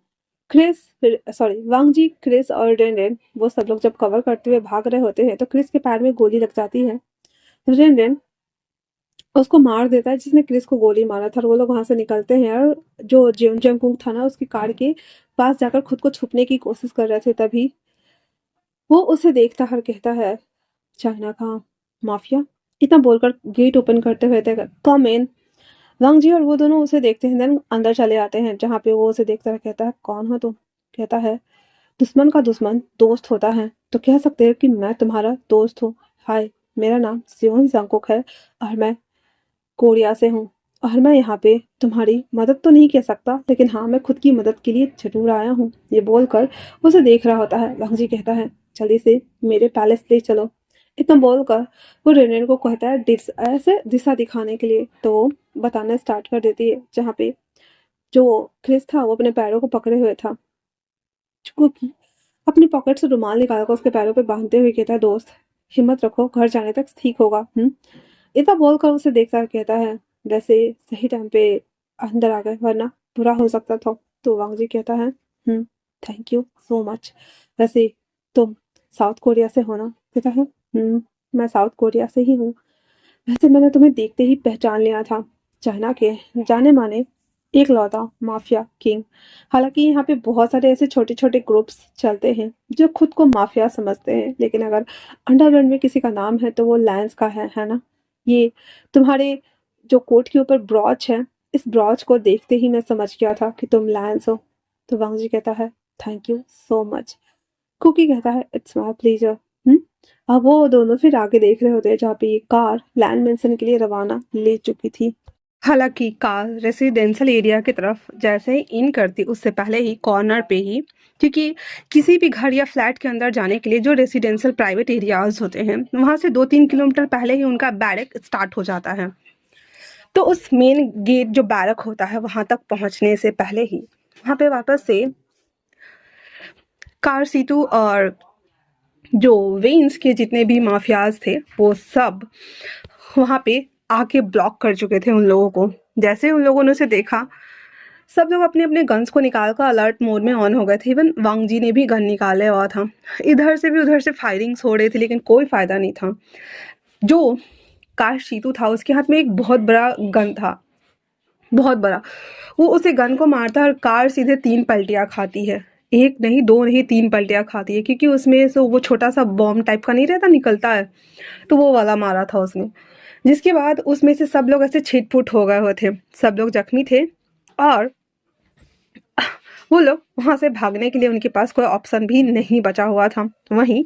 क्रिस, फिर सॉरी वांग जी, क्रिस और रेन रेन वो सब लोग जब कवर करते हुए भाग रहे होते हैं, तो क्रिस के पैर में गोली लग जाती है। रेन रेन उसको मार देता है जिसने क्रिस को गोली मारा था, और वो लोग वहाँ से निकलते हैं। और जो जियोन जंगकुक था ना, उसकी कार के पास जाकर खुद को छुपने की कोशिश कर रहे थे, तभी वो उसे देखता है और कहता है, चाइना का माफिया। इतना बोलकर गेट ओपन करते हुए थे, कम इन। वांग जी और वो दोनों उसे देखते हैं, देन अंदर चले आते हैं, जहाँ पे वो उसे देखता है, कहता है, कौन हो तुम? कहता है, दुश्मन का दुश्मन दोस्त होता है, तो कह सकते हैं कि मैं तुम्हारा दोस्त हूँ। हाय, मेरा नाम सियोन जंगकुक है और मैं कोरिया से हूँ। और मैं यहाँ पे तुम्हारी मदद तो नहीं कह सकता, लेकिन हाँ मैं खुद की मदद के लिए जरूर आया हूँ। ये बोलकर उसे देख रहा होता है। वांग जी कहता है, जल्दी से मेरे पैलेस ले चलो। इतना बोलकर वो रेनेन को कहता है ऐसे दिशा दिखाने के लिए, तो वो बताना स्टार्ट कर देती है, जहाँ पे जो क्रिस था वो अपने पैरों को पकड़े हुए था, क्योंकि अपनी पॉकेट से रुमाल निकालकर उसके पैरों पे बांधते हुए कहता है, दोस्त हिम्मत रखो, घर जाने तक ठीक होगा। इतना बोलकर उसे देखकर कहता है, वैसे सही टाइम पे अंदर आ गए, वरना बुरा हो सकता था। तो वांग जी कहता है, थैंक यू सो मच। वैसे तुम साउथ कोरिया से हो ना? कहता है, मैं साउथ कोरिया से ही हूँ। वैसे मैंने तुम्हें देखते ही पहचान लिया था, चाइना के जाने माने एकलौता माफिया किंग। हालांकि यहाँ पे बहुत सारे ऐसे छोटे छोटे ग्रुप्स चलते हैं जो खुद को माफिया समझते हैं, लेकिन अगर अंडरवर्ल्ड में किसी का नाम है तो वो लैंस का है ना? ये तुम्हारे जो कोट के ऊपर ब्रॉच है, इस ब्रॉच को देखते ही मैं समझ गया था कि तुम लैंस हो। तो वांग जी कहता है, thank you so much. Cookie कहता है, इट्स माय प्लेजर। अब वो दोनों फिर आगे देख रहे होते हैं जहाँ पे ये कार लैंड मेंशन के लिए रवाना ले चुकी थी। हालांकि कार रेसिडेंशियल एरिया की तरफ जैसे ही इन करती, उससे पहले ही कॉर्नर पे ही, क्योंकि किसी भी घर या फ्लैट के अंदर जाने के लिए जो रेसिडेंशियल प्राइवेट एरियाज होते हैं वहाँ से 2-3 किलोमीटर पहले ही उनका बैरक स्टार्ट हो जाता है। तो उस मेन गेट जो बैरक होता है वहाँ तक पहुँचने से पहले ही वहाँ पे वापस से कार सीतू और जो वेन्स के जितने भी माफियाज थे वो सब वहाँ पे आके ब्लॉक कर चुके थे उन लोगों को। जैसे उन लोगों ने उसे देखा, सब लोग अपने अपने गन्स को निकाल कर अलर्ट मोड में ऑन हो गए थे। इवन वांग जी ने भी गन निकाले हुआ था। इधर से भी उधर से फायरिंग्स हो रहे थे, लेकिन कोई फायदा नहीं था। जो काश शीतू था उसके हाथ में एक बहुत बड़ा गन था, बहुत बड़ा। वो उसे गन को मारता है और कार सीधे 3 पलटियाँ खाती है। एक नहीं, दो नहीं, 3 पलटियाँ खाती है, क्योंकि उसमें से वो छोटा सा बॉम्ब टाइप का नहीं रहता, निकलता है, तो वो वाला मारा था उसने। जिसके बाद उसमें से सब लोग ऐसे छिट-फुट हो गए हुए थे, सब लोग जख्मी थे और वो लोग वहाँ से भागने के लिए उनके पास कोई ऑप्शन भी नहीं बचा हुआ था। वहीं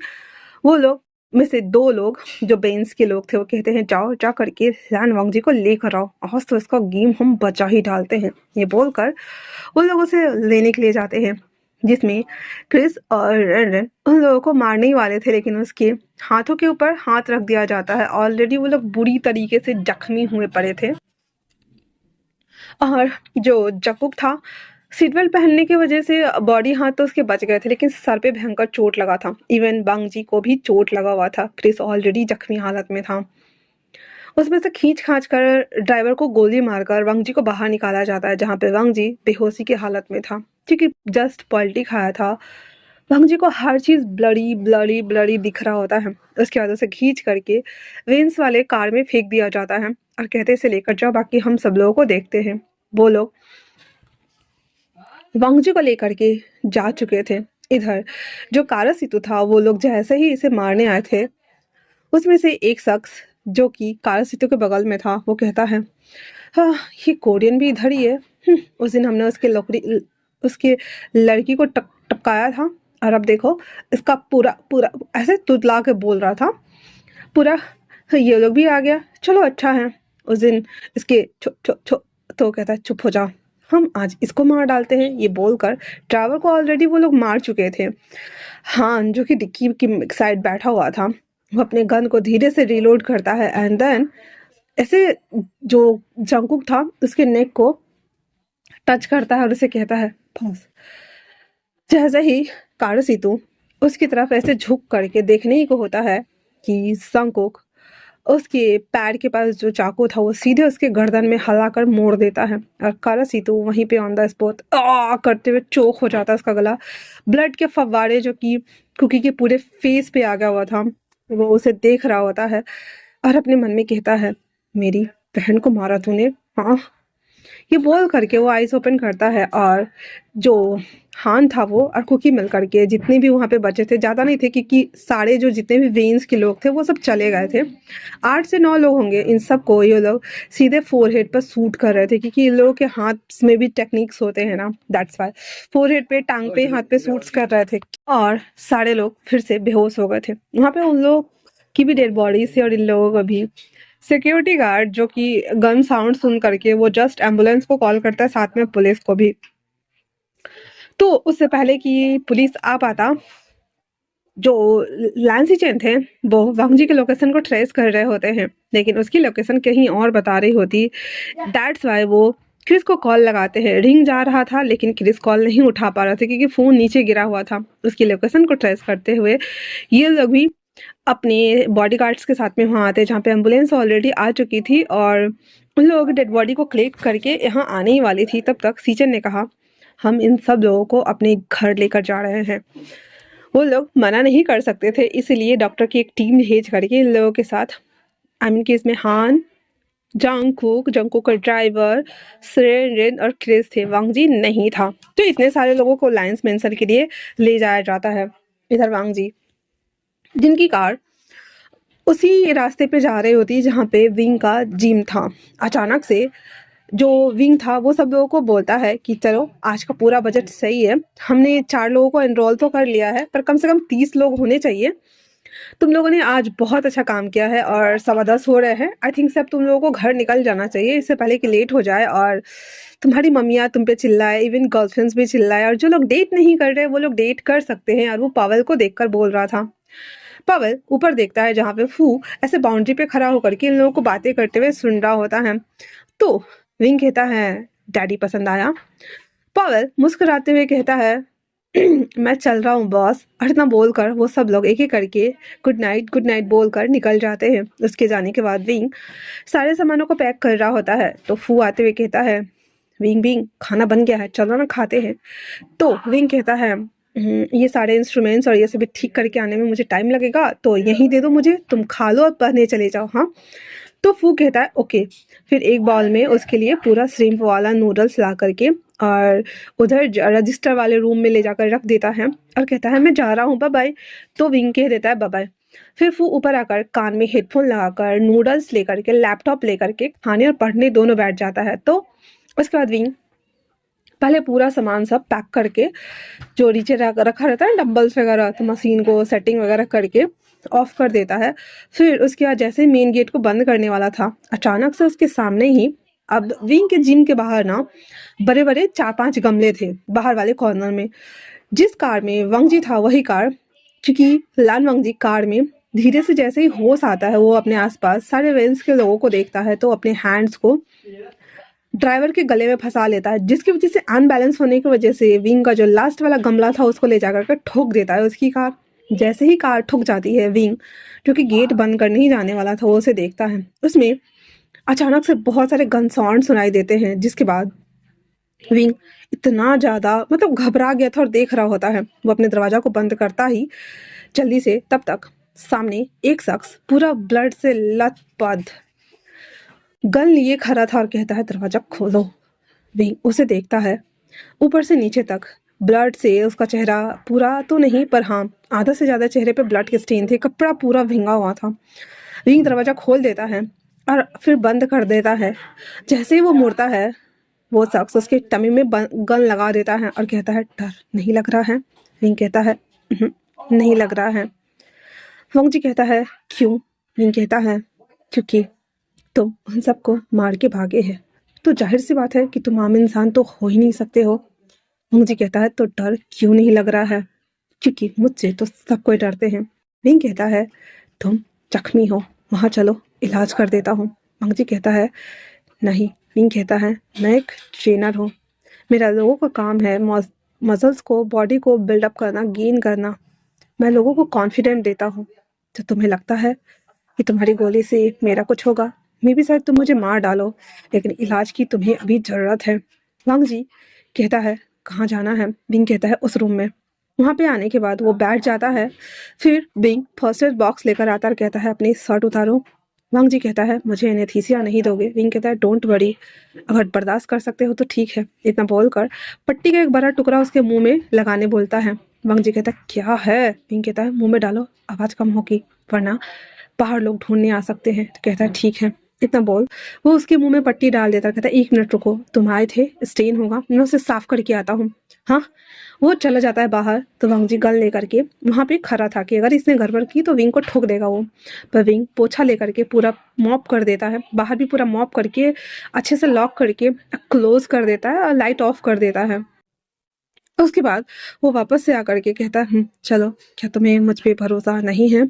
वो लोग में से 2 लोग जो बेंस के लोग थे वो कहते हैं, जाओ जा करके लैन वांग जी को लेकर आओ, आज तो इसका गेम हम बचा ही डालते हैं। ये बोलकर वो लोग उसे लेने के लिए जाते हैं, जिसमें क्रिस और रेन उन लोगों को मारने ही वाले थे, लेकिन उसके हाथों के ऊपर हाथ रख दिया जाता है। ऑलरेडी वो लोग बुरी तरीके से जख्मी हुए पड़े थे और जो जकूक था, सीट बेल्ट पहनने की वजह से बॉडी हाथ तो उसके बच गए थे, लेकिन सर पे भयंकर चोट लगा था। इवन बांग जी को भी चोट लगा हुआ था। क्रिस ऑलरेडी जख्मी हालत में था। उसमें से खींच खांच कर ड्राइवर को गोली मारकर वांग जी को बाहर निकाला जाता है, जहाँ पे वांग जी बेहोशी की हालत में था, क्योंकि जस्ट पलटी खाया था। वांग जी को हर चीज़ ब्लडी ब्लडी ब्लडी दिख रहा होता है। उसके बाद उसे खींच करके वेंस वाले कार में फेंक दिया जाता है और कहते इसे लेकर जाओ, बाकी हम सब लोगों को देखते हैं। वो लोग वांग जी को लेकर के जा चुके थे। इधर जो कारसितु था, वो लोग जैसे ही इसे मारने आए थे, उसमें से एक शख्स जो कि कारसितु के बगल में था, वो कहता है, हाँ, ये कोरियन भी इधर ही है। उस दिन हमने उसके लड़की को टपकाया था और अब देखो इसका पूरा पूरा ऐसे तुतला के बोल रहा था पूरा, ये लोग भी आ गया, चलो अच्छा है। उस दिन इसके छो छो छो तो कहता है, चुप हो जाओ, हम आज इसको मार डालते हैं। ये बोलकर ड्राइवर को ऑलरेडी वो लोग मार चुके थे। हान जो कि डिक्की की साइड बैठा हुआ था, वो अपने गन को धीरे से रीलोड करता है एंड देन ऐसे जो जंकुक था उसके नेक को टच करता है और उसे कहता है, पॉज। जैसे ही कारुसितु उसकी तरफ ऐसे झुक करके देखने ही को होता है कि जंकुक उसके पैर के पास जो चाकू था वो सीधे उसके गर्दन में हलाकर मोड़ देता है और कारासीतु वहीं पे ऑन द स्पॉट आ करते हुए चोक हो जाता है उसका गला। ब्लड के फव्वारे जो कि कुकी के पूरे फेस पे आ गया हुआ था, वो उसे देख रहा होता है और अपने मन में कहता है, मेरी बहन को मारा तूने, हाँ? ये बोल करके वो आइज ओपन करता है और जो हान था वो और कुकी मिल करके जितने भी वहाँ पे बचे थे, ज़्यादा नहीं थे क्योंकि सारे जो जितने भी वेन्स के लोग थे वो सब चले गए थे। 8 से 9 लोग होंगे। इन सब को ये लोग सीधे फोरहेड पर शूट कर रहे थे, क्योंकि इन लोगों के हाथ में भी टेक्निक्स होते हैं ना, दैट्स वाई फोरहेड पे, टांग पे, हाथ पे शूट्स कर रहे थे और सारे लोग फिर से बेहोश हो गए थे। वहाँ पे उन लोग की भी डेड बॉडीज थी और इन लोगों को भी। सिक्योरिटी गार्ड जो कि गन साउंड सुन करके वो जस्ट एम्बुलेंस को कॉल करता है, साथ में पुलिस को भी। तो उससे पहले कि पुलिस आ पाता, जो लैंसी चेन थे वो वांग जी के लोकेशन को ट्रेस कर रहे होते हैं, लेकिन उसकी लोकेशन कहीं और बता रही होती। दैट्स वाई वो क्रिस को कॉल लगाते हैं। रिंग जा रहा था लेकिन क्रिस कॉल नहीं उठा पा रहा था क्योंकि फ़ोन नीचे गिरा हुआ था। उसकी लोकेशन को ट्रेस करते हुए ये लोग भी अपने बॉडीगार्ड्स के साथ में वहाँ आते हैं, जहाँ पे एम्बुलेंस ऑलरेडी आ चुकी थी और उन लोगों की डेड बॉडी को कलेक्ट करके यहाँ आने ही वाली थी। तब तक सीजन ने कहा, हम इन सब लोगों को अपने घर लेकर जा रहे हैं। वो लोग मना नहीं कर सकते थे, इसलिए डॉक्टर की एक टीम भेज करके इन लोगों के साथ, आई मीन कि इसमें हान, जंगकुक का ड्राइवर, सेरेन और क्रिस थे, वांग जी नहीं था। तो इतने सारे लोगों को लायंस मेंशन के लिए ले जाया जाता है। इधर वांग जी, जिनकी कार उसी रास्ते पे जा रही होती जहाँ पे विंग का जिम था, अचानक से जो विंग था वो सब लोगों को बोलता है कि चलो आज का पूरा बजट सही है, हमने 4 लोगों को एनरोल तो कर लिया है पर कम से कम 30 लोग होने चाहिए। तुम लोगों ने आज बहुत अच्छा काम किया है और 10:15 हो रहे हैं। आई थिंक से अब तुम लोगों को घर निकल जाना चाहिए इससे पहले कि लेट हो जाए और तुम्हारी मम्मियाँ तुम पे चिल्लाए, इवन गर्लफ्रेंड्स भी चिल्लाए, और जो लोग डेट नहीं कर रहे वो लोग डेट कर सकते हैं। और वो पावेल को देखकर बोल रहा था। पावेल ऊपर देखता है जहाँ पे फू ऐसे बाउंड्री पे खड़ा होकर के इन लोगों को बातें करते हुए सुन रहा होता है। तो विंग कहता है, डैडी पसंद आया। पावेल मुस्कुराते हुए कहता है, मैं चल रहा हूँ बॉस। और इतना बोलकर वो सब लोग एक एक करके गुड नाइट बोलकर निकल जाते हैं। उसके जाने के बाद विंग सारे सामानों को पैक कर रहा होता है। तो फू आते हुए कहता है, विंग खाना बन गया है, चलो ना खाते हैं। तो विंग कहता है, ये सारे इंस्ट्रूमेंट्स और ये सभी ठीक करके आने में मुझे टाइम लगेगा, तो यहीं दे दो मुझे, तुम खा लो और पढ़ने चले जाओ। हाँ, तो फू कहता है ओके। फिर एक बाउल में उसके लिए पूरा श्रिम्प वाला नूडल्स ला करके और उधर रजिस्टर वाले रूम में ले जाकर रख देता है और कहता है मैं जा रहा हूँ, बाय बाय। तो विंग कह देता है बाय बाय। फिर फू ऊपर आकर कान में हेडफोन लगाकर नूडल्स लेकर के लैपटॉप लेकर के खाने और पढ़ने दोनों बैठ जाता है। तो उसके बाद विंग पहले पूरा सामान सब पैक करके जो नीचे रखा रहता है डंबल्स वगैरह, तो मशीन को सेटिंग वगैरह करके ऑफ कर देता है। फिर उसके बाद जैसे मेन गेट को बंद करने वाला था, अचानक से उसके सामने ही, अब विंग के जिम के बाहर ना बड़े बड़े 4-5 गमले थे बाहर वाले कॉर्नर में। जिस कार में वंगजी था वही कार, क्योंकि लान वंगजी कार में धीरे से जैसे ही होश आता है वो अपने आसपास सारे वेंस के लोगों को देखता है, तो अपने हैंड्स को ड्राइवर के गले में फंसा लेता है, जिसकी वजह से अनबैलेंस होने की वजह से विंग का जो लास्ट वाला गमला था उसको ले जाकर के ठोक देता है उसकी कार। जैसे ही कार ठुक जाती है, विंग जो कि गेट बंद करने ही जाने वाला था वो उसे देखता है। उसमें अचानक से बहुत सारे गन साउंड सुनाई देते हैं, जिसके बाद विंग इतना ज़्यादा मतलब घबरा गया था और देख रहा होता है। वो अपने दरवाज़ा को बंद करता ही जल्दी से, तब तक सामने एक शख्स पूरा ब्लड से लथपथ गन लिए खड़ा था और कहता है दरवाज़ा खोलो। विंग उसे देखता है, ऊपर से नीचे तक ब्लड से उसका चेहरा पूरा तो नहीं पर हाँ आधा से ज़्यादा चेहरे पे ब्लड के स्टेन थे, कपड़ा पूरा भींगा हुआ था। विंग दरवाज़ा खोल देता है और फिर बंद कर देता है। जैसे ही वो मुड़ता है, वो शख्स उसके टमी में गन लगा देता है और कहता है डर नहीं लग रहा है। विंग कहता है नहीं लग रहा है। वंग जी कहता है क्यों? विंग कहता है क्योंकि तुम उन सबको मार के भागे हैं, तो जाहिर सी बात है कि तुम आम इंसान तो हो ही नहीं सकते हो। मुझे कहता है तो डर क्यों नहीं लग रहा है? क्योंकि मुझसे तो सब कोई डरते हैं। विंग कहता है तुम जख्मी हो, वहाँ चलो इलाज कर देता हूँ। मंगजी कहता है नहीं। विंग कहता है मैं एक ट्रेनर हूँ, मेरा लोगों का काम है मसल्स को, बॉडी को बिल्डअप करना, गेन करना। मैं लोगों को कॉन्फिडेंट देता हूँ। तो तुम्हें लगता है कि तुम्हारी गोली से मेरा कुछ होगा? मे भी शायद तुम मुझे मार डालो, लेकिन इलाज की तुम्हें अभी ज़रूरत है। वांग जी कहता है कहाँ जाना है? बिंग कहता है उस रूम में। वहाँ पे आने के बाद वो बैठ जाता है। फिर बिंग फर्स्ट एड बॉक्स लेकर आता और कहता है अपनी शर्ट उतारो। वांग जी कहता है मुझे एनेस्थीसिया नहीं दोगे? विंग कहता है डोंट वरी, अगर बर्दाश्त कर सकते हो तो ठीक है। इतना बोलकर पट्टी का एक बड़ा टुकड़ा उसके मुंह में लगाने बोलता है। वांग जी कहता है क्या है? विंग कहता है मुंह में डालो, आवाज़ कम होगी, वरना बाहर लोग ढूंढने आ सकते हैं। तो कहता है ठीक है। इतना बोल वो उसके मुंह में पट्टी डाल देता, कहता है 1 मिनट रुको, तुम आए थे, स्टेन होगा, मैं उसे साफ करके आता हूँ। हाँ, वो चला जाता है बाहर। तो वांग जी गन लेकर के वहाँ पे खड़ा था कि अगर इसने गड़बड़ की तो विंग को ठोक देगा वो। पर विंग पोछा लेकर के पूरा मॉप कर देता है, बाहर भी पूरा मॉप करके अच्छे से लॉक करके क्लोज कर देता है और लाइट ऑफ कर देता है। उसके बाद वो वापस से आकर के कहता है चलो, क्या तुम्हें मुझ पे भरोसा नहीं है?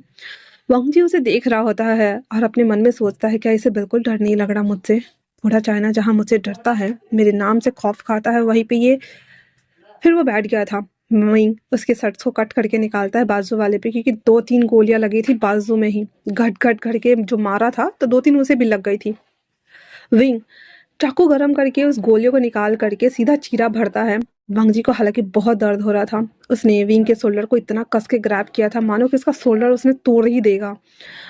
वांग जी उसे देख रहा होता है और अपने मन में सोचता है क्या इसे बिल्कुल डर नहीं लग रहा मुझसे? बूढ़ा चाइना जहाँ मुझसे डरता है, मेरे नाम से खौफ खाता है, वहीं पे ये। फिर वो बैठ गया था वहीं उसके शर्ट्स को कट करके निकालता है बाजू वाले पे, क्योंकि 2-3 गोलियां लगी थी बाजू में ही, घट घट करके जो मारा था तो 2-3 उसे भी लग गई थी। विंग चाकू गरम करके उस गोलियों को निकाल करके सीधा चीरा भरता है। वांग जी को हालांकि बहुत दर्द हो रहा था। उसने विंग के शोल्डर को इतना कस के ग्रैब किया था मानो कि उसका शोल्डर उसने तोड़ ही देगा।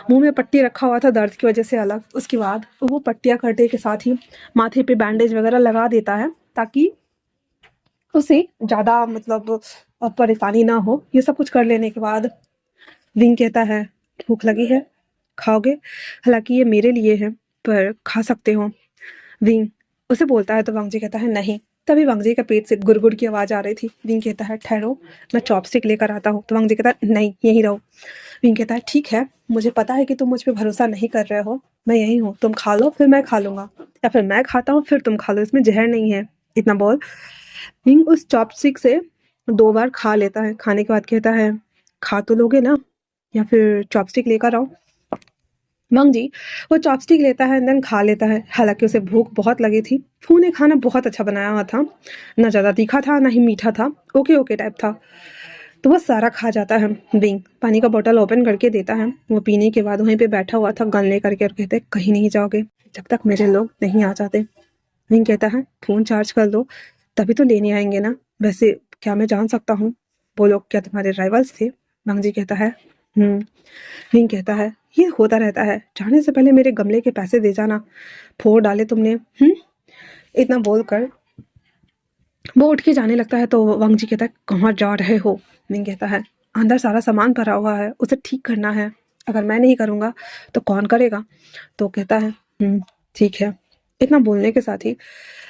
मुंह में पट्टी रखा हुआ था दर्द की वजह से अलग। उसके बाद वो पट्टियां करने के साथ ही माथे पे बैंडेज वगैरह लगा देता है ताकि उसे ज़्यादा मतलब परेशानी ना हो। ये सब कुछ कर लेने के बाद विंग कहता है, भूख लगी है, खाओगे? हालांकि ये मेरे लिए है पर खा सकते हो। विंग उसे बोलता है तो वांग जी कहता है नहीं। तभी वांग जी का पेट से गुड़गुड़ की आवाज़ आ रही थी। विंग कहता है ठहरो, मैं चॉपस्टिक लेकर आता हूँ। तो वांग जी कहता है नहीं, यहीं रहो। विंग कहता है ठीक है, मुझे पता है कि तुम मुझ पे भरोसा नहीं कर रहे हो, मैं यहीं हूँ, तुम खा लो फिर मैं खा लूँगा, या फिर मैं खाता हूँ फिर तुम खा लो, इसमें जहर नहीं है। इतना बोल विंग उस चॉपस्टिक से 2 बार खा लेता है। खाने के बाद कहता है खा तो लोगे ना, या फिर चॉपस्टिक लेकर आओ? वांग जी वो चॉपस्टिक लेता है एंड देन खा लेता है। हालांकि उसे भूख बहुत लगी थी। फू ने खाना बहुत अच्छा बनाया हुआ था, ना ज़्यादा तीखा था ना ही मीठा था, ओके ओके टाइप था। तो वो सारा खा जाता है। विंग पानी का बोतल ओपन करके देता है। वो पीने के बाद वहीं पे बैठा हुआ था गन लेकर के और कहते कहीं नहीं जाओगे जब तक मेरे लोग नहीं आ जाते। विंग कहता है फ़ोन चार्ज कर लो तभी तो लेने आएंगे ना, वैसे क्या मैं जान सकता हूँ वो लोग क्या तुम्हारे राइवल्स थे? वांग जी कहता है विंग कहता है ये होता रहता है, जाने से पहले मेरे गमले के पैसे दे जाना, फोड़ डाले तुमने। इतना बोलकर वो उठ के जाने लगता है। तो वांग जी कहता है कहाँ जा रहे हो? विंग कहता है अंदर सारा सामान भरा हुआ है, उसे ठीक करना है, अगर मैं नहीं करूँगा तो कौन करेगा? तो कहता है ठीक है। इतना बोलने के साथ ही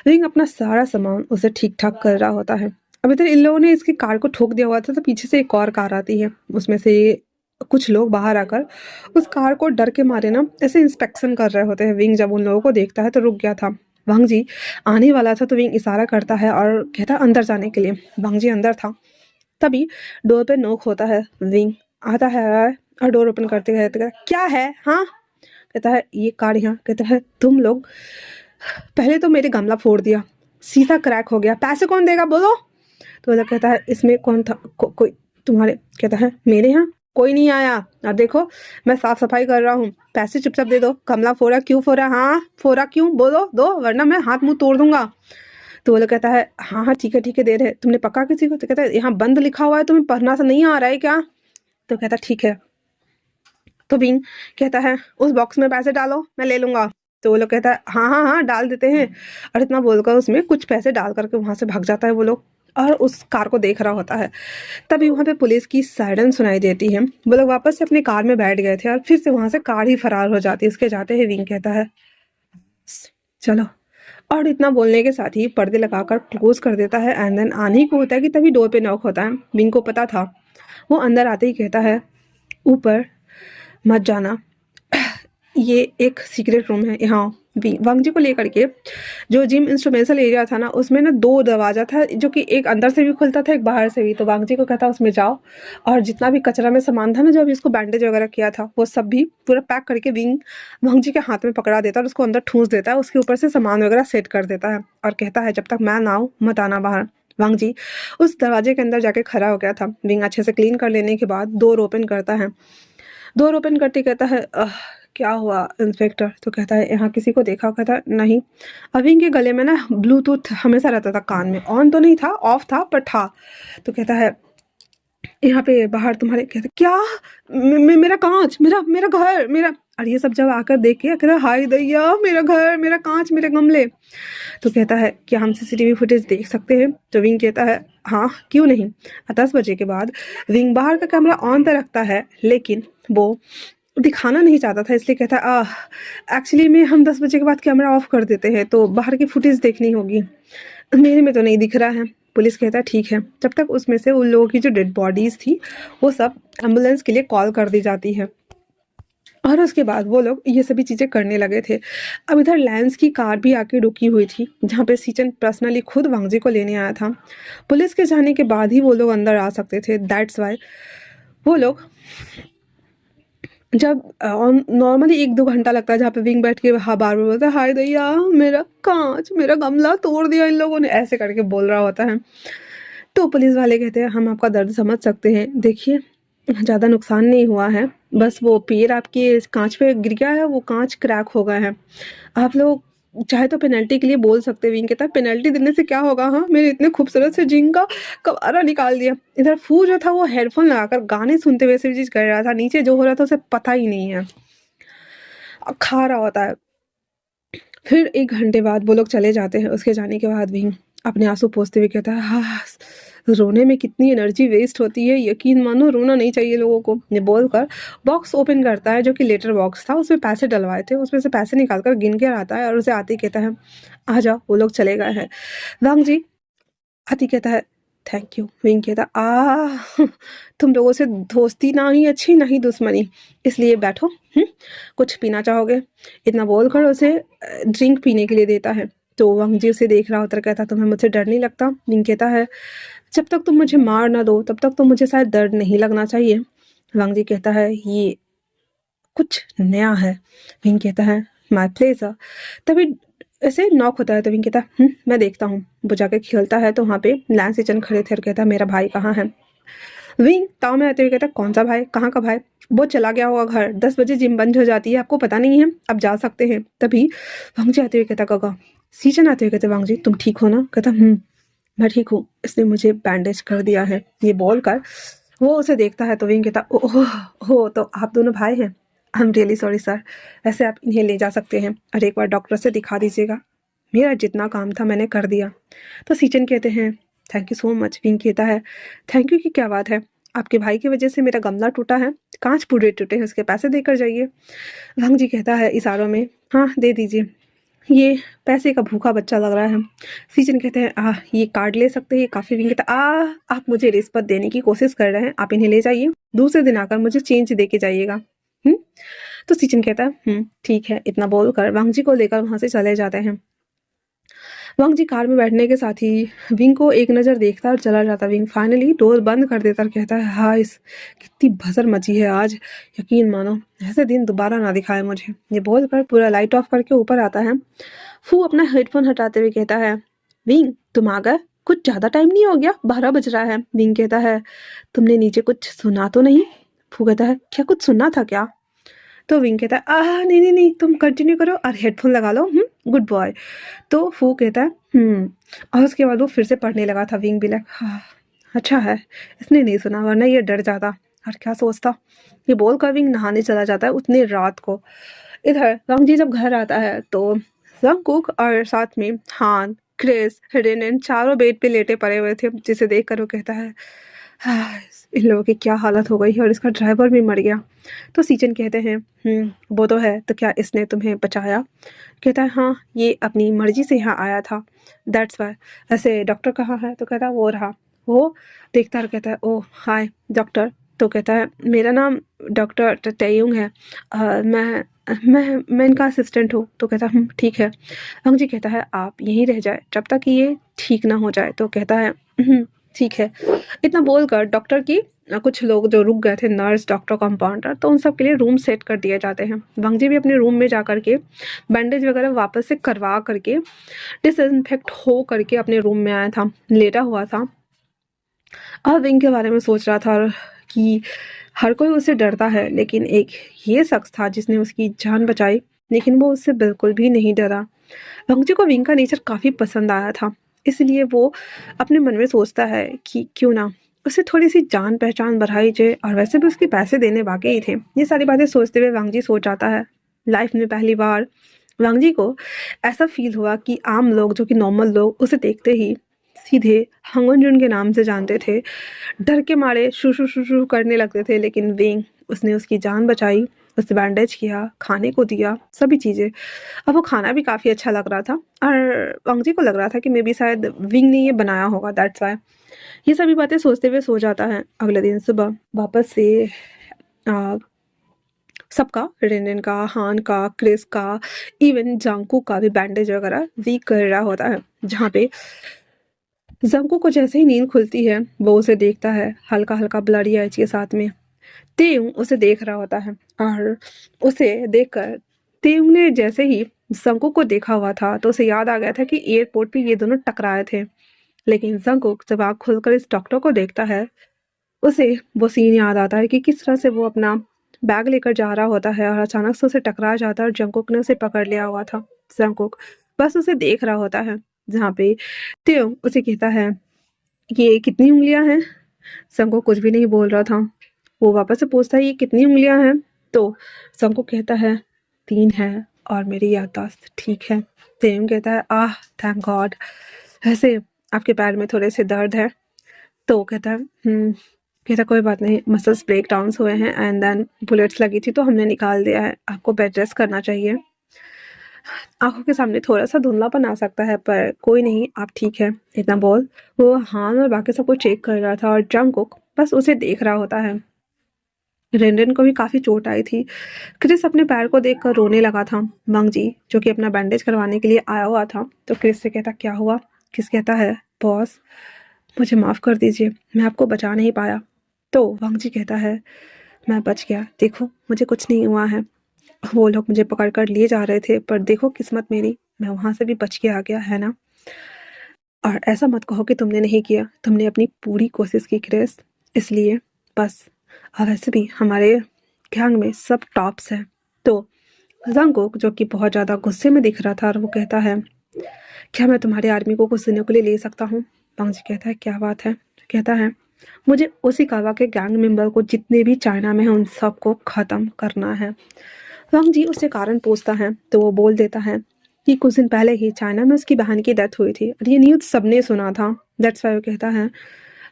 विंग अपना सारा सामान उसे ठीक ठाक कर रहा होता है। अब इधर इन लोगों ने इसकी कार को ठोक दिया हुआ था तो पीछे से एक और कार आती है। उसमें से कुछ लोग बाहर आकर उस कार को डर के मारे ना ऐसे इंस्पेक्शन कर रहे होते हैं। विंग जब उन लोगों को देखता है तो रुक गया था। वांग जी आने वाला था तो विंग इशारा करता है और कहता है अंदर जाने के लिए। वांग जी अंदर था। तभी डोर पे नोक होता है। विंग आता है और डोर ओपन करते कहता है क्या है? हाँ कहता है ये कार यहाँ। कहता है तुम लोग पहले तो मेरे गमला फोड़ दिया, शीशा क्रैक हो गया, पैसे कौन देगा बोलो? तो वो कहता है इसमें कौन था? कोई तुम्हारे? कहता है मेरे यहाँ कोई नहीं आया, और देखो मैं साफ सफाई कर रहा हूँ, पैसे चुपचाप दे दो। गमला फोड़ा क्यों फोड़ा? हाँ फोड़ा क्यों बोलो, दो वरना मैं हाथ मुंह तोड़ दूंगा। तो वो लोग कहता है हाँ हाँ ठीक है दे रहे। तुमने पक्का किसी को? तो कहता है यहाँ बंद लिखा हुआ है, तुम्हें पढ़ना से नहीं आ रहा है क्या? तो कहता ठीक है। तो विंग कहता है उस बॉक्स में पैसे डालो मैं ले लूंगा। तो वो लोग कहता है हाँ हाँ हाँ डाल देते हैं। और इतना बोलकर उसमें कुछ पैसे डाल करके वहां से भाग जाता है वो लोग, और उस कार को देख रहा होता है। तभी वहां पे पुलिस की सायरन सुनाई देती है। वो लोग वापस से अपनी कार में बैठ गए थे और फिर से वहां से कार ही फरार हो जाती है। उसके जाते ही विंग कहता है चलो, और इतना बोलने के साथ ही पर्दे लगाकर क्लोज कर देता है। एंड देन आने ही को होता है कि तभी डोर पे नॉक होता है। विंग को पता था। वो अंदर आते ही कहता है ऊपर मत जाना, ये एक सीक्रेट रूम है यहाँ। वांग जी को लेकर के जो जिम इंस्ट्रूमेंटल एरिया था ना उसमें ना 2 दरवाजा था, जो कि एक अंदर से भी खुलता था एक बाहर से भी। तो वांग जी को कहता उसमें जाओ और जितना भी कचरा में सामान था ना जो अभी इसको बैंडेज वगैरह किया था वो सब भी पूरा पैक करके विंग वांग जी के हाथ में पकड़ा देता है और उसको अंदर ठूंस देता है। उसके ऊपर से सामान वगैरह सेट कर देता है और कहता है जब तक मैं ना आऊँ मत आना बाहर। वांग जी उस दरवाजे के अंदर जाके खड़ा हो गया था। विंग अच्छे से क्लीन कर लेने के बाद डोर ओपन करता है। डोर ओपन करते कहता है क्या हुआ इंस्पेक्टर? तो कहता है यहाँ किसी को देखा? कहता नहीं। अविंग के गले में ना ब्लूटूथ हमेशा रहता था कान में, ऑन तो नहीं था ऑफ था पर था। तो कहता है यहाँ पे बाहर तुम्हारे? कहते क्या मेरा कांच, मेरा मेरा घर, मेरा। और ये सब जब आकर देख के कहता हाय दैया, मेरा घर, मेरा कांच, मेरे गमले। तो कहता है क्या हम सीसीटीवी फुटेज देख सकते हैं? तो विंग कहता है हाँ क्यों नहीं। 10 बजे के बाद विंग बाहर का कैमरा ऑन तो रखता है लेकिन वो दिखाना नहीं चाहता था, इसलिए कहता है एक्चुअली में हम 10 बजे के बाद कैमरा ऑफ कर देते हैं तो बाहर की फुटेज देखनी होगी, मेरे में तो नहीं दिख रहा है। पुलिस कहता है ठीक है। जब तक उसमें से उन लोगों की जो डेड बॉडीज थी वो सब एम्बुलेंस के लिए कॉल कर दी जाती है और उसके बाद वो लोग ये सभी चीज़ें करने लगे थे। अब इधर लैंस की कार भी आके रुकी हुई थी जहाँ पे सीचन पर्सनली खुद वांग जी को लेने आया था। पुलिस के जाने के बाद ही वो लोग अंदर आ सकते थे, दैट्स वाई वो लोग जब नॉर्मली 1-2 घंटा लगता है जहाँ पे विंग बैठ के हाँ बार बार बोलता है हाय दैया मेरा कांच, मेरा गमला तोड़ दिया इन लोगों ने, ऐसे करके बोल रहा होता है। तो पुलिस वाले कहते हैं हम आपका दर्द समझ सकते हैं, देखिए ज़्यादा नुकसान नहीं हुआ है, बस वो पैर आपके कांच पे गिर गया है, वो कांच क्रैक हो गए हैं। आप लोग चाहे तो पेनल्टी के लिए बोल सकते हैं। विंग कहता है पेनल्टी देने से क्या होगा, हाँ मेरे इतने खूबसूरत से जिंग का कबारा निकाल दिया। इधर फू जो था वो हेडफोन लगाकर गाने सुनते हुए चीज कर रहा था, नीचे जो हो रहा था उसे पता ही नहीं है, खा रहा होता है। फिर 1 घंटे बाद वो लोग चले जाते हैं। उसके जाने के बाद विंग अपने आंसू पोंछते हुए कहता है हाँ, रोने में कितनी एनर्जी वेस्ट होती है, यकीन मानो रोना नहीं चाहिए लोगों को। ये बोलकर बॉक्स ओपन करता है जो कि लेटर बॉक्स था, उसमें पैसे डलवाए थे, उसमें से पैसे निकालकर गिन के आता है और उसे आते ही कहता है आ जाओ, वो लोग चले गए हैं। वांग जी आती कहता है थैंक यू। विंग कहता तुम लोगों से दोस्ती ना ही अच्छी ना ही दुश्मनी, इसलिए बैठो, कुछ पीना चाहोगे? इतना बोलकर उसे ड्रिंक पीने के लिए देता है। तो वांग जी उसे देख रहा होता कहता तुम्हें मुझसे डर नहीं लगता? विंग कहता है जब तक तुम मुझे मार ना दो तब तक तो मुझे शायद दर्द नहीं लगना चाहिए। वांग जी कहता है ये कुछ नया है। विंग कहता है माय प्लेजर। तभी ऐसे नॉक होता है तो विंग कहता है मैं देखता हूँ। वो जाके खेलता है तो वहाँ पे लैंस एचन खड़े थे और कहता है मेरा भाई कहाँ है? विंग ताव में आते हुए कहता कौन सा भाई, कहाँ का भाई? वो चला गया होगा घर, 10 बजे जिम बंद हो जाती है, आपको पता नहीं है, अब जा सकते हैं। तभी वांग जी आते हुए कहता काका। सीजन आते हुए कहते वांग जी तुम ठीक हो ना? कहता मैं ठीक हूँ, इसने मुझे बैंडेज कर दिया है। ये बोलकर वो उसे देखता है तो विंग कहता ओह हो तो आप दोनों भाई हैं, I am really sorry sir, ऐसे आप इन्हें ले जा सकते हैं और एक बार डॉक्टर से दिखा दीजिएगा, मेरा जितना काम था मैंने कर दिया। तो सीचन कहते हैं thank you so much. Wing कहता है थैंक यू की क्या बात है, आपके भाई की वजह से मेरा गमला टूटा है, कांच पूरे टूटे हैं, उसके पैसे देकर जाइए। वांग जी कहता है इशारों में हाँ दे दीजिए, ये पैसे का भूखा बच्चा लग रहा है। सीजन कहते हैं ये कार्ड ले सकते हैं, ये काफ़ी। विंग कहता आप मुझे रिश्वत देने की कोशिश कर रहे हैं, आप इन्हें ले जाइए, दूसरे दिन आकर मुझे चेंज दे के जाइएगा। तो सीजन कहता है ठीक है। इतना बोलकर वांग जी को लेकर वहाँ से चले जाते हैं। वांग जी कार में बैठने के साथ ही विंग को एक नज़र देखता और चला जाता। विंग फाइनली डोर बंद कर देता और कहता है हाँ इस कितनी भसर मची है आज, यकीन मानो ऐसे दिन दोबारा ना दिखाए मुझे। ये बोलकर पूरा लाइट ऑफ करके ऊपर आता है। फू अपना हेडफोन हटाते हुए कहता है विंग तुम आ गए, कुछ ज़्यादा टाइम नहीं हो गया, 12 बज रहा है। विंग कहता है तुमने नीचे कुछ सुना तो नहीं? फू कहता है क्या कुछ सुनना था क्या? तो विंग कहता है नहीं नहीं नहीं तुम कंटिन्यू करो और हेडफोन लगा लो, गुड बॉय। तो फू कहता है और उसके बाद वो फिर से पढ़ने लगा था। विंग भी लगा हाँ अच्छा है इसने नहीं सुना, वरना ये डर जाता और क्या सोचता। ये बोल कर विंग नहाने चला जाता है उतनी रात को। इधर वांग जी जब घर आता है तो जंगकुक और साथ में हान, क्रिस, रेनेन चारों बेड पे लेटे पड़े हुए थे, जिसे देखकर वो कहता है हाँ, इन लोगों की क्या हालत हो गई है और इसका ड्राइवर भी मर गया। तो सीजन कहते हैं वो तो है, तो क्या इसने तुम्हें बचाया? कहता है हाँ ये अपनी मर्जी से यहाँ आया था, दैट्स वाई। ऐसे डॉक्टर कहाँ है? तो कहता है वो रहा। वो देखता है कहता है ओह हाय डॉक्टर। तो कहता है मेरा नाम डॉक्टर टैयुंग है, मैं इनका असिस्टेंट हूँ। तो कहता है ठीक है। अंग जी कहता है आप यहीं रह जाए जब तक ये ठीक ना हो जाए। तो कहता है ठीक है। इतना बोलकर डॉक्टर की कुछ लोग जो रुक गए थे, नर्स, डॉक्टर, कंपाउंडर, तो उन सब के लिए रूम सेट कर दिए जाते हैं। वांग जी भी अपने रूम में जा करके बैंडेज वगैरह वापस से करवा करके डिसइंफेक्ट हो करके अपने रूम में आया था, लेटा हुआ था और विंग के बारे में सोच रहा था कि हर कोई उससे डरता है, लेकिन एक ये शख्स था जिसने उसकी जान बचाई, लेकिन वो उससे बिल्कुल भी नहीं डरा। वांग जी को विंग का नेचर काफ़ी पसंद आया था, इसलिए वो अपने मन में सोचता है कि क्यों ना उसे थोड़ी सी जान पहचान बढ़ाई जाए, और वैसे भी उसके पैसे देने बाकी ही थे। ये सारी बातें सोचते हुए वांग जी सो जाता है। लाइफ में पहली बार वांग जी को ऐसा फील हुआ कि आम लोग, जो कि नॉर्मल लोग, उसे देखते ही सीधे हंगन जुन के नाम से जानते थे, डर के मारे शू शू शू शू करने लगते थे, लेकिन विंग उसने उसकी जान बचाई, उसे बैंडेज किया, खाने को दिया, सभी चीज़ें। अब वो खाना भी काफ़ी अच्छा लग रहा था और वांग जी को लग रहा था कि मे बी शायद विंग ने ये बनाया होगा, दैट्स वाई। ये सभी बातें सोचते हुए सो जाता है। अगले दिन सुबह वापस से आ, सबका, रेनेन का, हान का, क्रिस का, इवन जांकू का भी बैंडेज वगैरह वीक कर रहा होता है। जहाँ पे जंकू को जैसे ही नींद खुलती है वो उसे देखता है हल्का हल्का ब्लडी आइज के साथ में। तेयूं उसे देख रहा होता है और उसे देखकर तेयूं ने जैसे ही जंकू को देखा हुआ था तो उसे याद आ गया था कि एयरपोर्ट पे ये दोनों टकराए थे लेकिन जंगकुक जब आँख खोलकर इस डॉक्टर को देखता है, उसे वो सीन याद आता है कि किस तरह से वो अपना बैग लेकर जा रहा होता है और अचानक से उसे टकरा जाता है और जंगकुक ने उसे पकड़ लिया हुआ था। जंगकुक बस उसे देख रहा होता है, जहाँ पे त्यो उसे कहता है, ये कितनी उंगलियां हैं? जंगकुक कुछ भी नहीं बोल रहा था। वो वापस से पूछता है, ये कितनी उंगलियां हैं? तो जंगकुक कहता है, 3 है और मेरी याददाश्त ठीक है। त्यो कहता है, आह थैंक गॉड, ऐसे आपके पैर में थोड़े से दर्द है? तो कहता है, कहता कोई बात नहीं, मसल्स ब्रेक डाउन हुए हैं एंड देन बुलेट्स लगी थी तो हमने निकाल दिया है, आपको बेड रेस्ट करना चाहिए। आंखों के सामने थोड़ा सा धुंधलापन आ सकता है पर कोई नहीं, आप ठीक है, इतना बोल वो हान और बाकी सबको चेक कर रहा था और जंगकुक बस उसे देख रहा होता है। रेनरेन को भी काफी चोट आई थी। क्रिस अपने पैर को देखकर रोने लगा था। मंग जी जो कि अपना बैंडेज करवाने के लिए आया हुआ था, तो क्रिस से कहता, क्या हुआ? क्रिस कहता है, बॉस मुझे माफ़ कर दीजिए, मैं आपको बचा नहीं पाया। तो वांग जी कहता है, मैं बच गया, देखो मुझे कुछ नहीं हुआ है। वो लोग मुझे पकड़ कर लिए जा रहे थे पर देखो किस्मत मेरी, मैं वहाँ से भी बच के आ गया, है ना? और ऐसा मत कहो कि तुमने नहीं किया, तुमने अपनी पूरी कोशिश की क्रिस, इसलिए बस। और वैसे भी हमारे गैंग में सब टॉप्स हैं। तो जंगकुक जो कि बहुत ज़्यादा गुस्से में दिख रहा था और वो कहता है, क्या मैं तुम्हारी आर्मी को कुछ दिनों के लिए ले सकता हूँ? वांग जी कहता है, क्या बात है? कहता है, मुझे ओशिकावा के गैंग मेंबर को जितने भी चाइना में हैं उन सबको ख़त्म करना है। वांग जी उससे कारण पूछता है तो वो बोल देता है कि कुछ दिन पहले ही चाइना में उसकी बहन की डेथ हुई थी और ये न्यूज़ सबने सुना था। दैट्स वाई वो कहता है,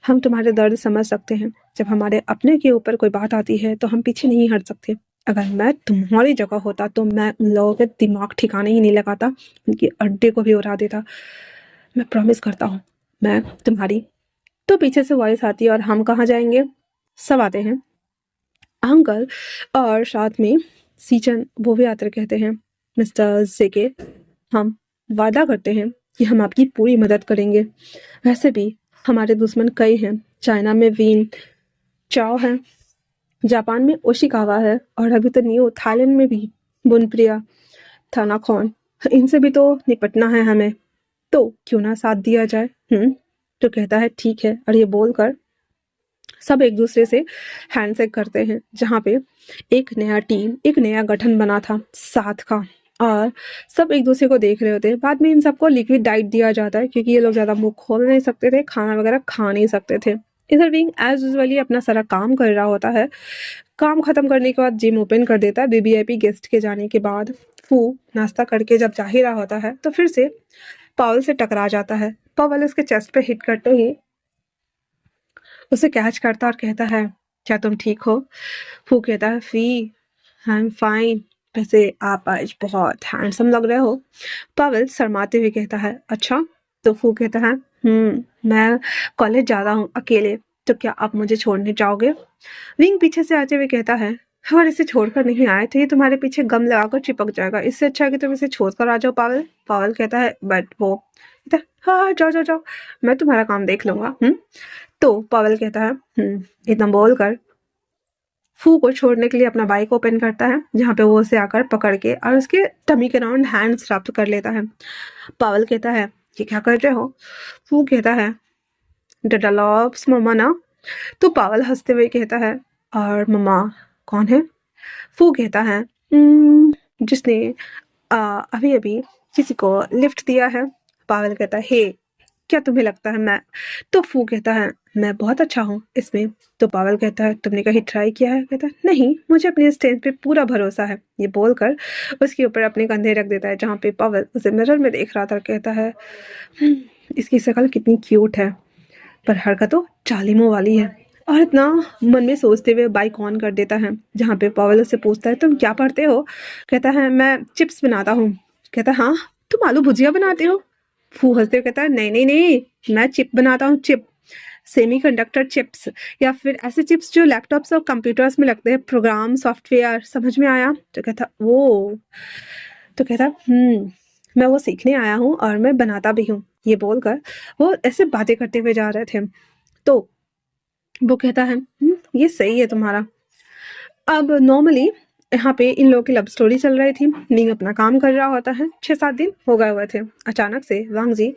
हम तुम्हारे दर्द समझ सकते हैं, जब हमारे अपने के ऊपर कोई बात आती है तो हम पीछे नहीं हट सकते। अगर मैं तुम्हारी जगह होता तो मैं उन लोगों के दिमाग ठिकाने ही नहीं लगाता, उनकी अड्डे को भी उड़ा देता, मैं प्रॉमिस करता हूँ मैं तुम्हारी। तो पीछे से वॉइस आती है, और हम कहाँ जाएंगे? सब आते हैं अंकल और साथ में सीचन वो भी आकर कहते हैं, मिस्टर जेके हम वादा करते हैं कि हम आपकी पूरी मदद करेंगे। वैसे भी हमारे दुश्मन कई हैं, चाइना में वीन चाओ है, जापान में ओशिकावा है और अभी तो न्यू थाईलैंड में भी बुनप्रिया थानाखॉन, इनसे भी तो निपटना है हमें, तो क्यों ना साथ दिया जाए। तो कहता है ठीक है, और ये बोलकर सब एक दूसरे से हैंडशेक करते हैं, जहाँ पे एक नया टीम, एक नया गठन बना था साथ का, और सब एक दूसरे को देख रहे होते हैं। बाद में इन सबको लिक्विड डाइट दिया जाता है क्योंकि ये लोग ज़्यादा मुंह खोल नहीं सकते थे, खाना वगैरह खा नहीं सकते थे। इधर विंग एज यूजुअली अपना सारा काम कर रहा होता है। काम खत्म करने के बाद जिम ओपन कर देता है। बीबीआईपी गेस्ट के जाने के बाद फू नाश्ता करके जब जा ही रहा होता है तो फिर से पावल से टकरा जाता है। पावल उसके चेस्ट पे हिट करते ही उसे कैच करता और कहता है, क्या तुम ठीक हो? फू कहता है, फी आई एम फाइन, वैसे आप आज बहुत हैंडसम लग रहे हो। पावल शर्माते हुए कहता है, अच्छा? तो फू कहता है, मैं कॉलेज जा रहा हूँ अकेले, तो क्या आप मुझे छोड़ने जाओगे? विंग पीछे से आते हुए कहता है, और इसे छोड़कर नहीं आए थे, ये तुम्हारे पीछे गम लगाकर चिपक जाएगा, इससे अच्छा है कि तुम इसे छोड़कर आ जाओ। पावल पावल कहता है, बट वो कहता है, हाँ जाओ जाओ जाओ, मैं तुम्हारा काम देख लूंगा। तो पावल कहता है, इतना बोलकर फू को छोड़ने के लिए अपना बाइक ओपन करता है, जहाँ पे वो उसे आकर पकड़ के और उसके टमी के राउंड हैंड्स प्राप्त कर लेता है। पावल कहता है, ये क्या कर रहे हो? फू कहता है, डडलॉप्स मम्मा ना। तो पावल हंसते हुए कहता है, और मम्मा कौन है? फू कहता है, जिसने अभी अभी किसी को लिफ्ट दिया है। पावल कहता है, हे क्या तुम्हें लगता है मैं? तो फू कहता है, मैं बहुत अच्छा हूँ इसमें। तो पावल कहता है, तुमने कहीं ट्राई किया है? कहता है, नहीं, मुझे अपने स्टेज पे पूरा भरोसा है। ये बोलकर उसके ऊपर अपने कंधे रख देता है, जहाँ पे पावल उसे मिरर में देख रहा था और कहता है, इसकी शक्ल कितनी क्यूट है पर हरकतों जालिमों वाली है। और इतना मन में सोचते हुए बाइक ऑन कर देता है, जहाँ पे पावल उससे पूछता है, तुम क्या पढ़ते हो? कहता है, मैं चिप्स बनाता हूँ। कहता है, हाँ तुम आलू भुजिया बनाते हो? फू हंसते हुए कहता है, नहीं नहीं नहीं, मैं चिप बनाता हूँ, चिप, सेमीकंडक्टर चिप्स, या फिर ऐसे चिप्स जो लैपटॉप्स और कंप्यूटर्स में लगते हैं, प्रोग्राम सॉफ्टवेयर, समझ में आया? तो कहता, वो तो कहता, मैं वो सीखने आया हूँ और मैं बनाता भी हूँ। ये बोलकर वो ऐसे बातें करते हुए जा रहे थे। तो वो कहता है, ये सही है तुम्हारा। अब नॉर्मली यहाँ पे इन लोगों की लव स्टोरी चल रही थी। निंग अपना काम कर रहा होता है। 6-7 दिन हो गए हुए थे। अचानक से वांग जी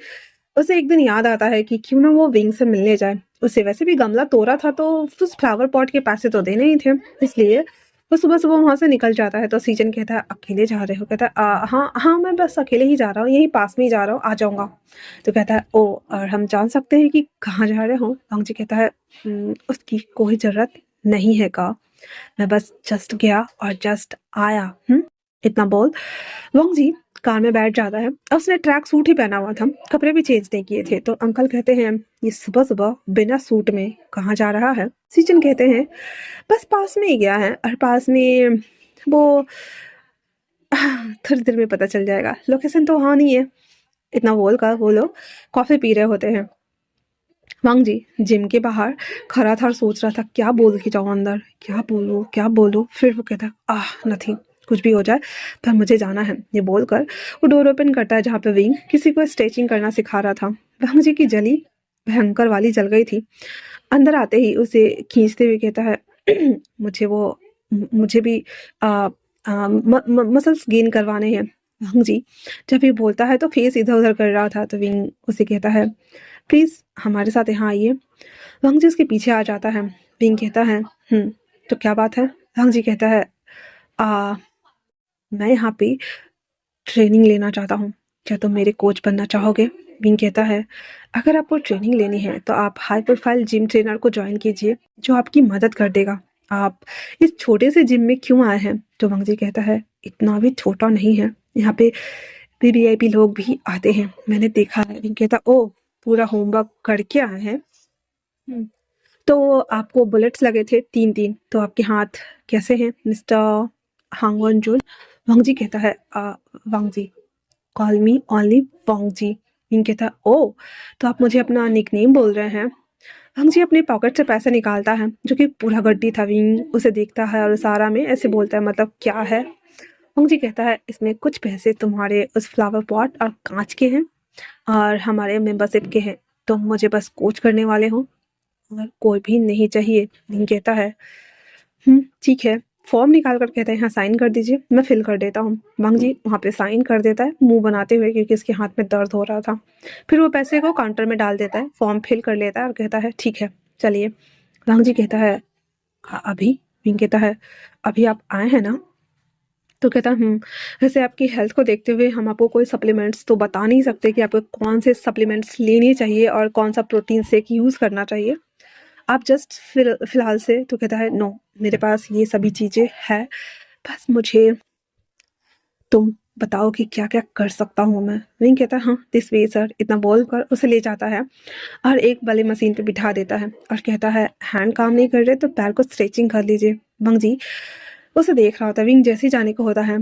उसे एक दिन याद आता है कि क्यों ना वो विंग से मिलने जाए। उसे वैसे भी गमला तोड़ा था तो उस फ्लावर पॉट के पैसे तो देने ही थे, इसलिए वो सुबह-सुबह वहाँ से निकल जाता है। तो सीजन कहता है, "अकेले जा रहे हो?" कहता है, हाँ, हाँ, मैं बस अकेले ही जा रहा हूँ, यहीं पास में ही जा रहा हूँ, आ जाऊँगा।" तो कहता है, "ओह! और हम जान सकते हैं कि कहाँ जा रहे हो?" वांग जी कहता है, उसकी कोई ज़रूरत नहीं है का, मैं बस जस्ट गया और जस्ट आया। इतना बोल वांग जी कार में बैठ जाता है और उसने ट्रैक सूट ही पहना हुआ था, कपड़े भी चेंज नहीं किए थे। तो अंकल कहते हैं, ये सुबह सुबह बिना सूट में कहाँ जा रहा है? सीजन कहते हैं, बस पास में ही गया है, और पास में वो थोड़ी देर में पता चल जाएगा, लोकेशन तो वहाँ नहीं है। इतना बोल कर वो लोग कॉफी पी रहे होते हैं। वांग जी जिम के बाहर खड़ा था और सोच रहा था क्या बोल के जाऊं अंदर, क्या बोलूं। फिर वो कहता नथिंग, कुछ भी हो जाए पर मुझे जाना है, ये बोलकर वो डोर ओपन करता है जहाँ पे विंग किसी को स्ट्रेचिंग करना सिखा रहा था। वांग जी की जली भयंकर वाली जल गई थी। अंदर आते ही उसे खींचते हुए कहता है, मुझे भी मसल्स गेन करवाने हैं। वांग जी जब ये बोलता है तो फेस इधर उधर कर रहा था। तो विंग उसे कहता है, प्लीज़ हमारे साथ यहाँ आइए। वांग जी उसके पीछे आ जाता है। विंग कहता है, तो क्या बात है? वांग जी कहता है, आ, मैं यहाँ पे ट्रेनिंग लेना चाहता हूँ, क्या तुम मेरे कोच बनना चाहोगे? विंग कहता है, अगर आपको ट्रेनिंग लेनी है तो आप हाई प्रोफाइल जिम ट्रेनर को ज्वाइन कीजिए जो आपकी मदद कर देगा। आप इस छोटे से जिम में क्यों आए हैं? तो वांग जी कहता है, इतना भी छोटा नहीं है, यहाँ पे वीवीआईपी लोग भी आते हैं, मैंने देखा है। विंग कहता, ओ पूरा होमवर्क करके आए हैं। हम्म, तो आपको बुलेट्स लगे थे 3-3, तो आपके हाथ कैसे हैं मिस्टर हांगवन जून? वांग जी कहता है, वांग जी कॉल मी ओनली वांग जी। विंग कहता है, ओ तो आप मुझे अपना निकनेम बोल रहे हैं? वांग जी अपने पॉकेट से पैसे निकालता है जो कि पूरा गड्डी था। विंग उसे देखता है और सारा में ऐसे बोलता है, मतलब क्या है? वांग जी कहता है, इसमें कुछ पैसे तुम्हारे उस फ्लावर पॉट और कांच के हैं और हमारे मेंबरशिप के हैं। तुम मुझे बस कोच करने वाले हो और कोई भी नहीं चाहिए। विंग कहता है, ठीक है। फॉर्म निकाल कर कहते हैं, हाँ साइन कर दीजिए, मैं फिल कर देता हूँ। वांग जी वहाँ पे साइन कर देता है मुंह बनाते हुए, क्योंकि उसके हाथ में दर्द हो रहा था। फिर वो पैसे को काउंटर में डाल देता है, फॉर्म फिल कर लेता है और कहता है, ठीक है चलिए। वांग जी कहता है, अभी?" विंग कहता है, अभी आप आए हैं ना? तो कहता है, वैसे आपकी हेल्थ को देखते हुए हम आपको कोई सप्लीमेंट्स तो बता नहीं सकते कि आपको कौन से सप्लीमेंट्स लेने चाहिए और कौन सा प्रोटीन शेक यूज़ करना चाहिए। आप जस्ट फ़िलहाल से। तो कहता है, नो मेरे पास ये सभी चीज़ें हैं, बस मुझे तुम बताओ कि क्या-क्या कर सकता हूँ मैं? विंग कहता है, हाँ दिस वे सर। इतना बोलकर उसे ले जाता है और एक वाली मशीन पे बिठा देता है और कहता है, हैंड काम नहीं कर रहे तो पैर को स्ट्रेचिंग कर लीजिए। वांग जी उसे देख रहा होता है। विंग जैसे ही जाने को होता है,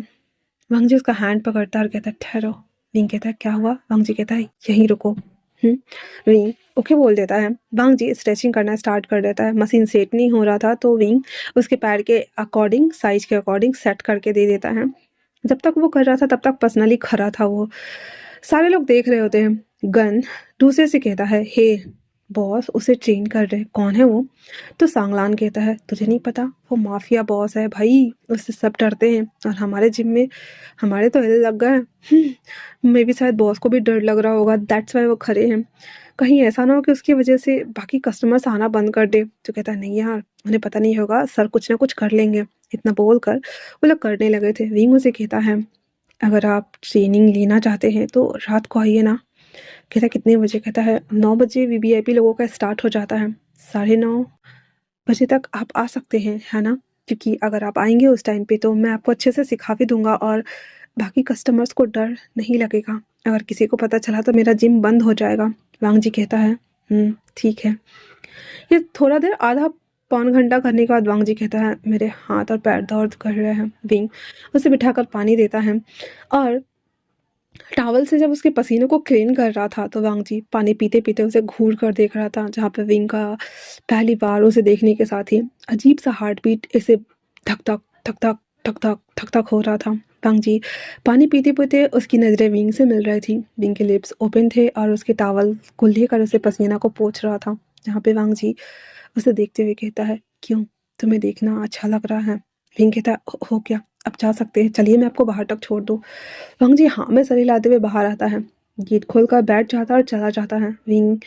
वांग जी उसका हैंड पकड़ता है और कहता है, ठहरो। विंग कहता है, क्या हुआ? वांग जी कहता है, यहीं रुको। विंग ओके बोल देता है। वांग जी स्ट्रेचिंग करना स्टार्ट कर देता है। मशीन सेट नहीं हो रहा था तो विंग उसके पैर के अकॉर्डिंग, साइज के अकॉर्डिंग सेट करके दे देता है। जब तक वो कर रहा था तब तक पर्सनली खड़ा था वो। सारे लोग देख रहे होते हैं। गन दूसरे से कहता है, हे बॉस उसे ट्रेन कर रहे, कौन है वो? तो सांगलान कहता है, तुझे नहीं पता, वो माफिया बॉस है भाई, उससे सब डरते हैं और हमारे जिम में हमारे तो हिल लग गए। मे भी शायद बॉस को भी डर लग रहा होगा, दैट्स वाई वो खड़े हैं, कहीं ऐसा ना हो कि उसकी वजह से बाकी कस्टमर्स आना बंद कर दे। तो कहता है, नहीं यार उन्हें पता नहीं होगा, सर कुछ ना कुछ कर लेंगे। इतना बोल कर वो लोग करने लगे थे। विंग उसे कहता है, अगर आप ट्रेनिंग लेना चाहते हैं तो रात को आइए ना। कहता है, कितने बजे? कहता है, 9 बजे वीवीआईपी लोगों का स्टार्ट हो जाता है, 9:30 बजे तक आप आ सकते हैं, है ना? क्योंकि अगर आप आएंगे उस टाइम पे तो मैं आपको अच्छे से सिखा भी दूंगा और बाकी कस्टमर्स को डर नहीं लगेगा। अगर किसी को पता चला तो मेरा जिम बंद हो जाएगा। वांग जी कहता है, ठीक है। ये थोड़ा देर, आधा पौन घंटा करने के बाद वांग जी कहता है, मेरे हाथ और पैर दर्द कर रहे हैं। विंग उसे बिठाकर पानी देता है और टॉवल से जब उसके पसीने को क्लीन कर रहा था तो वांग जी पानी पीते पीते उसे घूर कर देख रहा था, जहाँ पे विंग का पहली बार उसे देखने के साथ ही अजीब सा हार्ट बीट ऐसे धक धक धक धक धक धक धक धक हो रहा था। वांग जी पानी पीते पीते उसकी नज़रें विंग से मिल रही थी। विंग के लिप्स ओपन थे और उसके टॉवल को लेकर उसे पसीना को पोंछ रहा था, जहाँ पे वांग जी उसे देखते हुए कहता है, क्यों तुम्हें देखना अच्छा लग रहा है? विंग कहता है, हो गया अब जा सकते हैं, चलिए मैं आपको बाहर तक छोड़ दूँ। वांग जी हाँ में सर हिलाते हुए बाहर आता है। गेट खोलकर बैठ जाता है और चला जाता है। विंग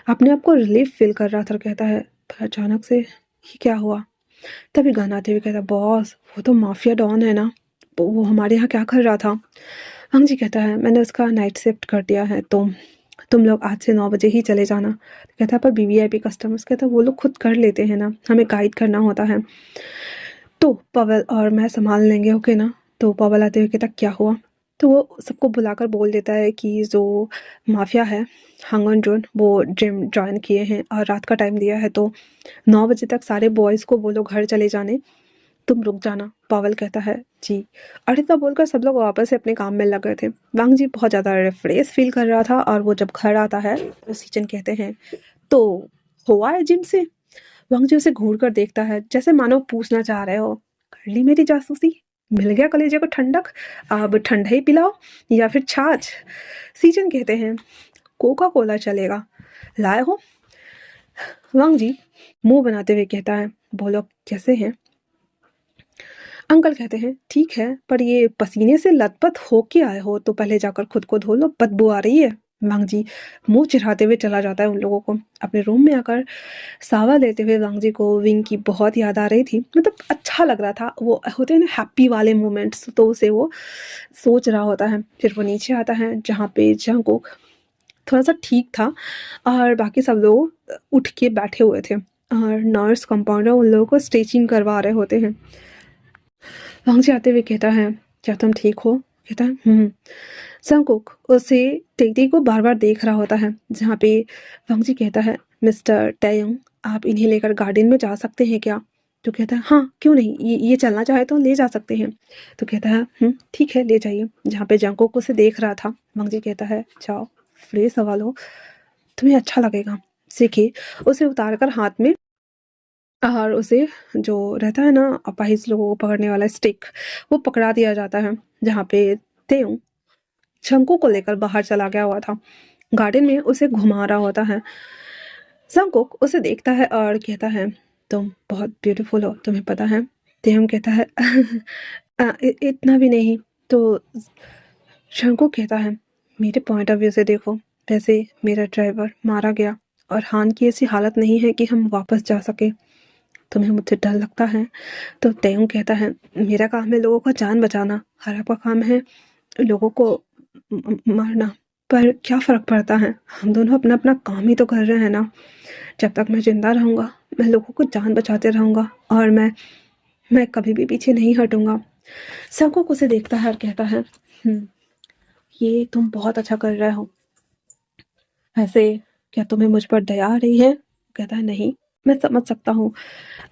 अपने आप को रिलीफ फील कर रहा था और कहता है, पर अचानक से ये क्या हुआ? तभी गन आते हुए कहता है, बॉस वो तो माफिया डॉन है ना, वो हमारे यहाँ क्या कर रहा था? वांग जी कहता है, मैंने उसका नाइट शिफ्ट कर दिया है, तो तुम लोग आज से 9 बजे ही चले जाना। कहता है, पर वीवीआईपी कस्टमर्स? कहता है, वो लोग खुद कर लेते हैं ना, हमें गाइड करना होता है, तो पवल और मैं संभाल लेंगे, ओके ना? तो पवल आते हुए कहता, क्या हुआ? तो वो सबको बुलाकर बोल देता है कि जो माफिया है हांगन जोन, वो जिम ज्वाइन किए हैं और रात का टाइम दिया है, तो 9 बजे तक सारे बॉयज़ को बोलो घर चले जाने, तुम रुक जाना। पावल कहता है, जी। और इतना बोलकर सब लोग वापस से अपने काम में लग गए थे। वांग जी बहुत ज़्यादा रिफ्रेश फील कर रहा था और वो जब घर आता है तो सीचन कहते हैं, तो हुआ है जिम से? वांग जी उसे घूर कर देखता है, जैसे मानो पूछना चाह रहे हो, कर ली मेरी जासूसी? मिल गया कलेजे को ठंडक? अब ठंडा ही पिलाओ या फिर छाछ? सीचन कहते हैं, कोका कोला चलेगा, लाए हो? वांग जी मुंह बनाते हुए कहता है, बोलो कैसे हैं? अंकल कहते हैं, ठीक है, पर ये पसीने से लथपथ हो के आए हो तो पहले जाकर खुद को धो लो, बदबू आ रही है। वांग जी मुंह चिढ़ाते हुए चला जाता है उन लोगों को। अपने रूम में आकर सावा लेते हुए वांग जी को विंग की बहुत याद आ रही थी। मतलब अच्छा लग रहा था, वो होते हैं ना हैप्पी वाले मोमेंट्स, तो उसे वो सोच रहा होता है। फिर वो नीचे आता है जहाँ पे जंगकोक थोड़ा सा ठीक था और बाकी सब लोग उठ के बैठे हुए थे और नर्स कंपाउंडर उन लोगों को स्टिचिंग करवा रहे होते हैं। वांग जी आते हुए कहता है, क्या तुम ठीक हो? कहता है, जंगकुक उसे टेटी को बार बार देख रहा होता है, जहाँ पे वांग जी कहता है, मिस्टर टैयोंग आप इन्हें लेकर गार्डन में जा सकते हैं क्या? तो कहता है, हाँ क्यों नहीं, ये चलना चाहे तो ले जा सकते हैं। तो कहता है, ठीक है ले जाइए। जहाँ पे जंगकुक उसे देख रहा था, वांग जी कहता है, जाओ फ्रेश हवा लो, तुम्हें अच्छा लगेगा। सीखिए उसे उतार कर हाथ में, और उसे जो रहता है ना अपाहिज लोगों को पकड़ने वाला स्टिक, वो पकड़ा दिया जाता है। जहाँ पे तेऊ शंकु को लेकर बाहर चला गया हुआ था, गार्डन में उसे घुमा रहा होता है। जंगकुक उसे देखता है और कहता है, तुम बहुत ब्यूटीफुल हो, तुम्हें पता है? तेयम कहता है, इतना भी नहीं। तो शंकु कहता है, मेरे पॉइंट ऑफ व्यू से देखो, वैसे मेरा ड्राइवर मारा गया और हान की ऐसी हालत नहीं है कि हम वापस जा सके। तुम्हें मुझसे डर लगता है? तो तेयू कहता है, मेरा काम है लोगों को जान बचाना और आपका काम है लोगों को मारना। पर क्या फ़र्क पड़ता है, हम दोनों अपना अपना काम ही तो कर रहे हैं ना। जब तक मैं जिंदा रहूँगा मैं लोगों को जान बचाते रहूँगा और मैं कभी भी पीछे नहीं हटूँगा। सबको उसे देखता है और कहता है, ये तुम बहुत अच्छा कर रहे हो। वैसे क्या तुम्हें मुझ पर दया आ रही है? कहता है, नहीं, मैं समझ सकता हूँ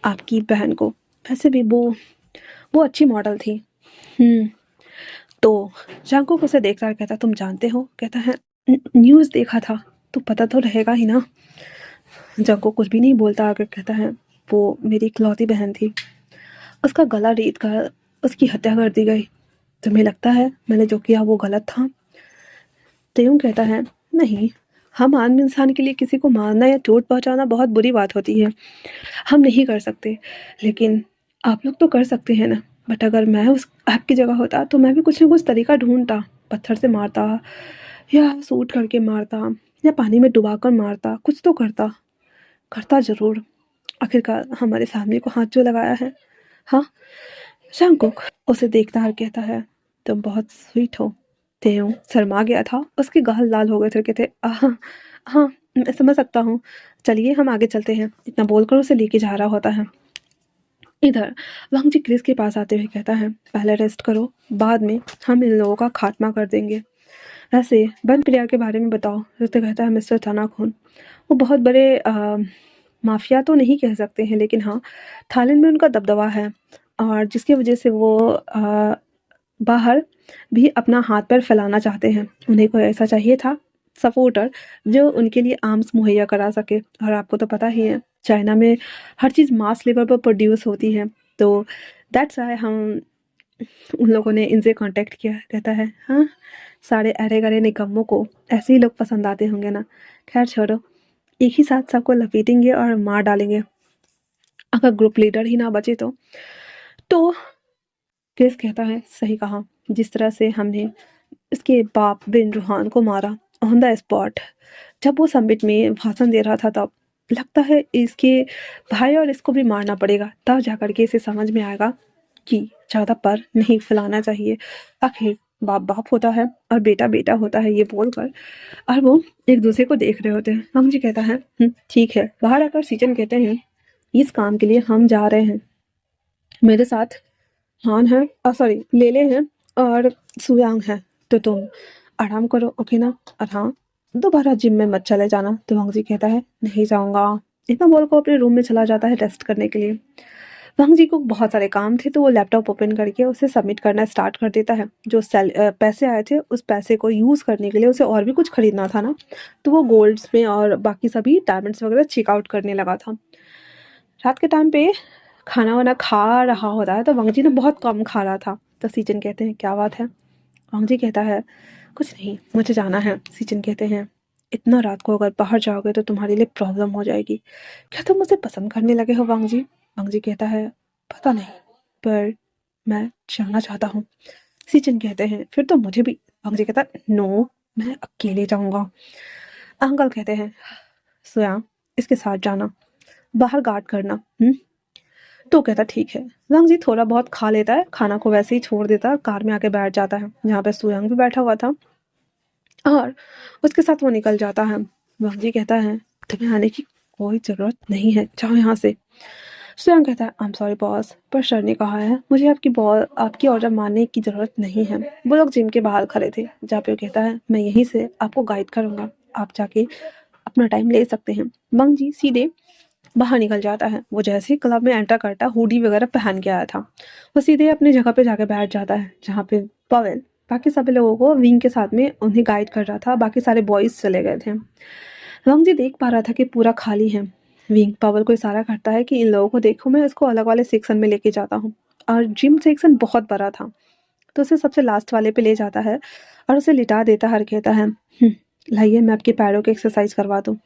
आपकी बहन को, वैसे भी वो अच्छी मॉडल थी। तो जांगकुक उसे देखता है, कहता, तुम जानते हो? कहता है, न्यूज़ देखा था, तो पता तो रहेगा ही ना। जांगकुक कुछ भी नहीं बोलता, आगे कहता है, वो मेरी इकलौती बहन थी, उसका गला रेत कर उसकी हत्या कर दी गई। तुम्हें लगता है मैंने जो किया वो गलत था? तेयूं कहता है, नहीं, हम आम इंसान के लिए किसी को मारना या चोट पहुंचाना बहुत बुरी बात होती है, हम नहीं कर सकते, लेकिन आप लोग तो कर सकते हैं ना। बट अगर मैं उस आपकी जगह होता तो मैं भी कुछ ना कुछ तरीका ढूंढता, पत्थर से मारता या सूट करके मारता या पानी में डुबा कर मारता, कुछ तो करता, करता ज़रूर। आखिरकार हमारे फैमिली को हाथ जो लगाया है। हाँ, शंकुक उसे देखता है और कहता है, तुम बहुत स्वीट हो। तेयूं शर्मा गया था, उसके गाल लाल हो गए थे, कहते, हाँ मैं समझ सकता हूँ, चलिए हम आगे चलते हैं। इतना बोलकर उसे लेके जा रहा होता है। इधर वांग जी क्रिस के पास आते हुए कहता है, पहले रेस्ट करो, बाद में हम इन लोगों का खात्मा कर देंगे। वैसे बन प्रिया के बारे में बताओ। तो कहता है, मिस्टर थानाखून वो बहुत बड़े माफिया तो नहीं कह सकते हैं, लेकिन हाँ थाईलैंड में उनका दबदबा है और जिसकी वजह से वो बाहर भी अपना हाथ पैर फैलाना चाहते हैं। उन्हें कोई ऐसा चाहिए था सपोर्टर जो उनके लिए आर्म्स मुहैया करा सके, और आपको तो पता ही है चाइना में हर चीज़ मास लेवल पर प्रोड्यूस होती है, तो दैट्स वाई हम उन लोगों ने इनसे कांटेक्ट किया। कहता है, हाँ सारे अरे गरे निकम्मों को ऐसे ही लोग पसंद आते होंगे ना। खैर छोड़ो, एक ही साथ सबको लपेटेंगे और मार डालेंगे, अगर ग्रुप लीडर ही ना बचे तो क्रिस कहता है, सही कहा, जिस तरह से हमने इसके बाप बिन रूहान को मारा, ऑन द स्पॉट। जब वो समिट में भाषण दे रहा था तब लगता है इसके भाई और इसको भी मारना पड़ेगा, तब जा कर के इसे समझ में आएगा कि ज़्यादा पर नहीं फैलाना चाहिए। आखिर बाप बाप होता है और बेटा बेटा होता है, ये बोलकर और वो एक दूसरे को देख रहे होते हैं। वांग जी कहता है ठीक है। बाहर आकर सीचन कहते हैं इस काम के लिए हम जा रहे हैं, मेरे साथ हान है सॉरी लेले हैं और सुयांग है, तो तुम आराम करो ओके ना। और हाँ, दोबारा जिम में मत चले जाना। तो वांग जी कहता है नहीं जाऊंगा। इतना बोल को अपने रूम में चला जाता है रेस्ट करने के लिए। वांग जी को बहुत सारे काम थे तो वो लैपटॉप ओपन करके उसे सबमिट करना स्टार्ट कर देता है। जो पैसे आए थे उस पैसे को यूज़ करने के लिए उसे और भी कुछ खरीदना था ना, तो वो गोल्ड्स में और बाकी सभी डायमंड्स वगैरह चेकआउट करने लगा था। रात के टाइम पे खाना वाना खा रहा होता है तो वांग जी ने बहुत कम खा रहा था। तो सीचन कहते हैं क्या बात है। वांग जी कहता है कुछ नहीं, मुझे जाना है। सीचन कहते हैं इतना रात को अगर बाहर जाओगे तो तुम्हारे लिए प्रॉब्लम हो जाएगी। क्या तुम मुझे पसंद करने लगे हो वांग जी। वांग जी कहता है पता नहीं, पर मैं जाना चाहता हूँ। सीचन कहते हैं फिर तो मुझे भी। वांग जी कहता है नो, मैं अकेले जाऊंगा। अंकल कहते हैं स्वयं इसके साथ जाना, बाहर गार्ड करना। तो कहता ठीक है। वांग जी थोड़ा बहुत खा लेता है, खाना को वैसे ही छोड़ देता है, कार में आके बैठ जाता है जहाँ पे सुयांग भी बैठा हुआ था और उसके साथ वो निकल जाता है। वांग जी कहता है तुम्हें आने की कोई ज़रूरत नहीं है, जाओ यहाँ से। सुयांग कहता है आई एम सॉरी बॉस, पर सर ने कहा है मुझे आपकी ऑर्डर मानने की ज़रूरत नहीं है। वो लोग जिम के बाहर खड़े थे जहाँ पे वो कहता है मैं यहीं से आपको गाइड करूँगा, आप जाके अपना टाइम ले सकते हैं। वांग जी सीधे बाहर निकल जाता है। वो जैसे ही क्लब में एंटर करता हुडी वगैरह पहन के आया था, वो सीधे अपनी जगह पे जाके बैठ जाता है जहाँ पे पवेल बाकी सभी लोगों को विंग के साथ में उन्हें गाइड कर रहा था। बाकी सारे बॉयज़ चले गए थे। वांग जी देख पा रहा था कि पूरा खाली है। विंग पवेल को इशारा करता है कि इन लोगों को देखो, मैं इसको अलग वाले सेक्शन में लेके जाता हूँ। और जिम सेक्शन बहुत बड़ा था तो उसे सबसे लास्ट वाले पे ले जाता है और उसे लिटा देता है और कहता है लाइए मैं आपके पैरों की एक्सरसाइज करवा दूँ।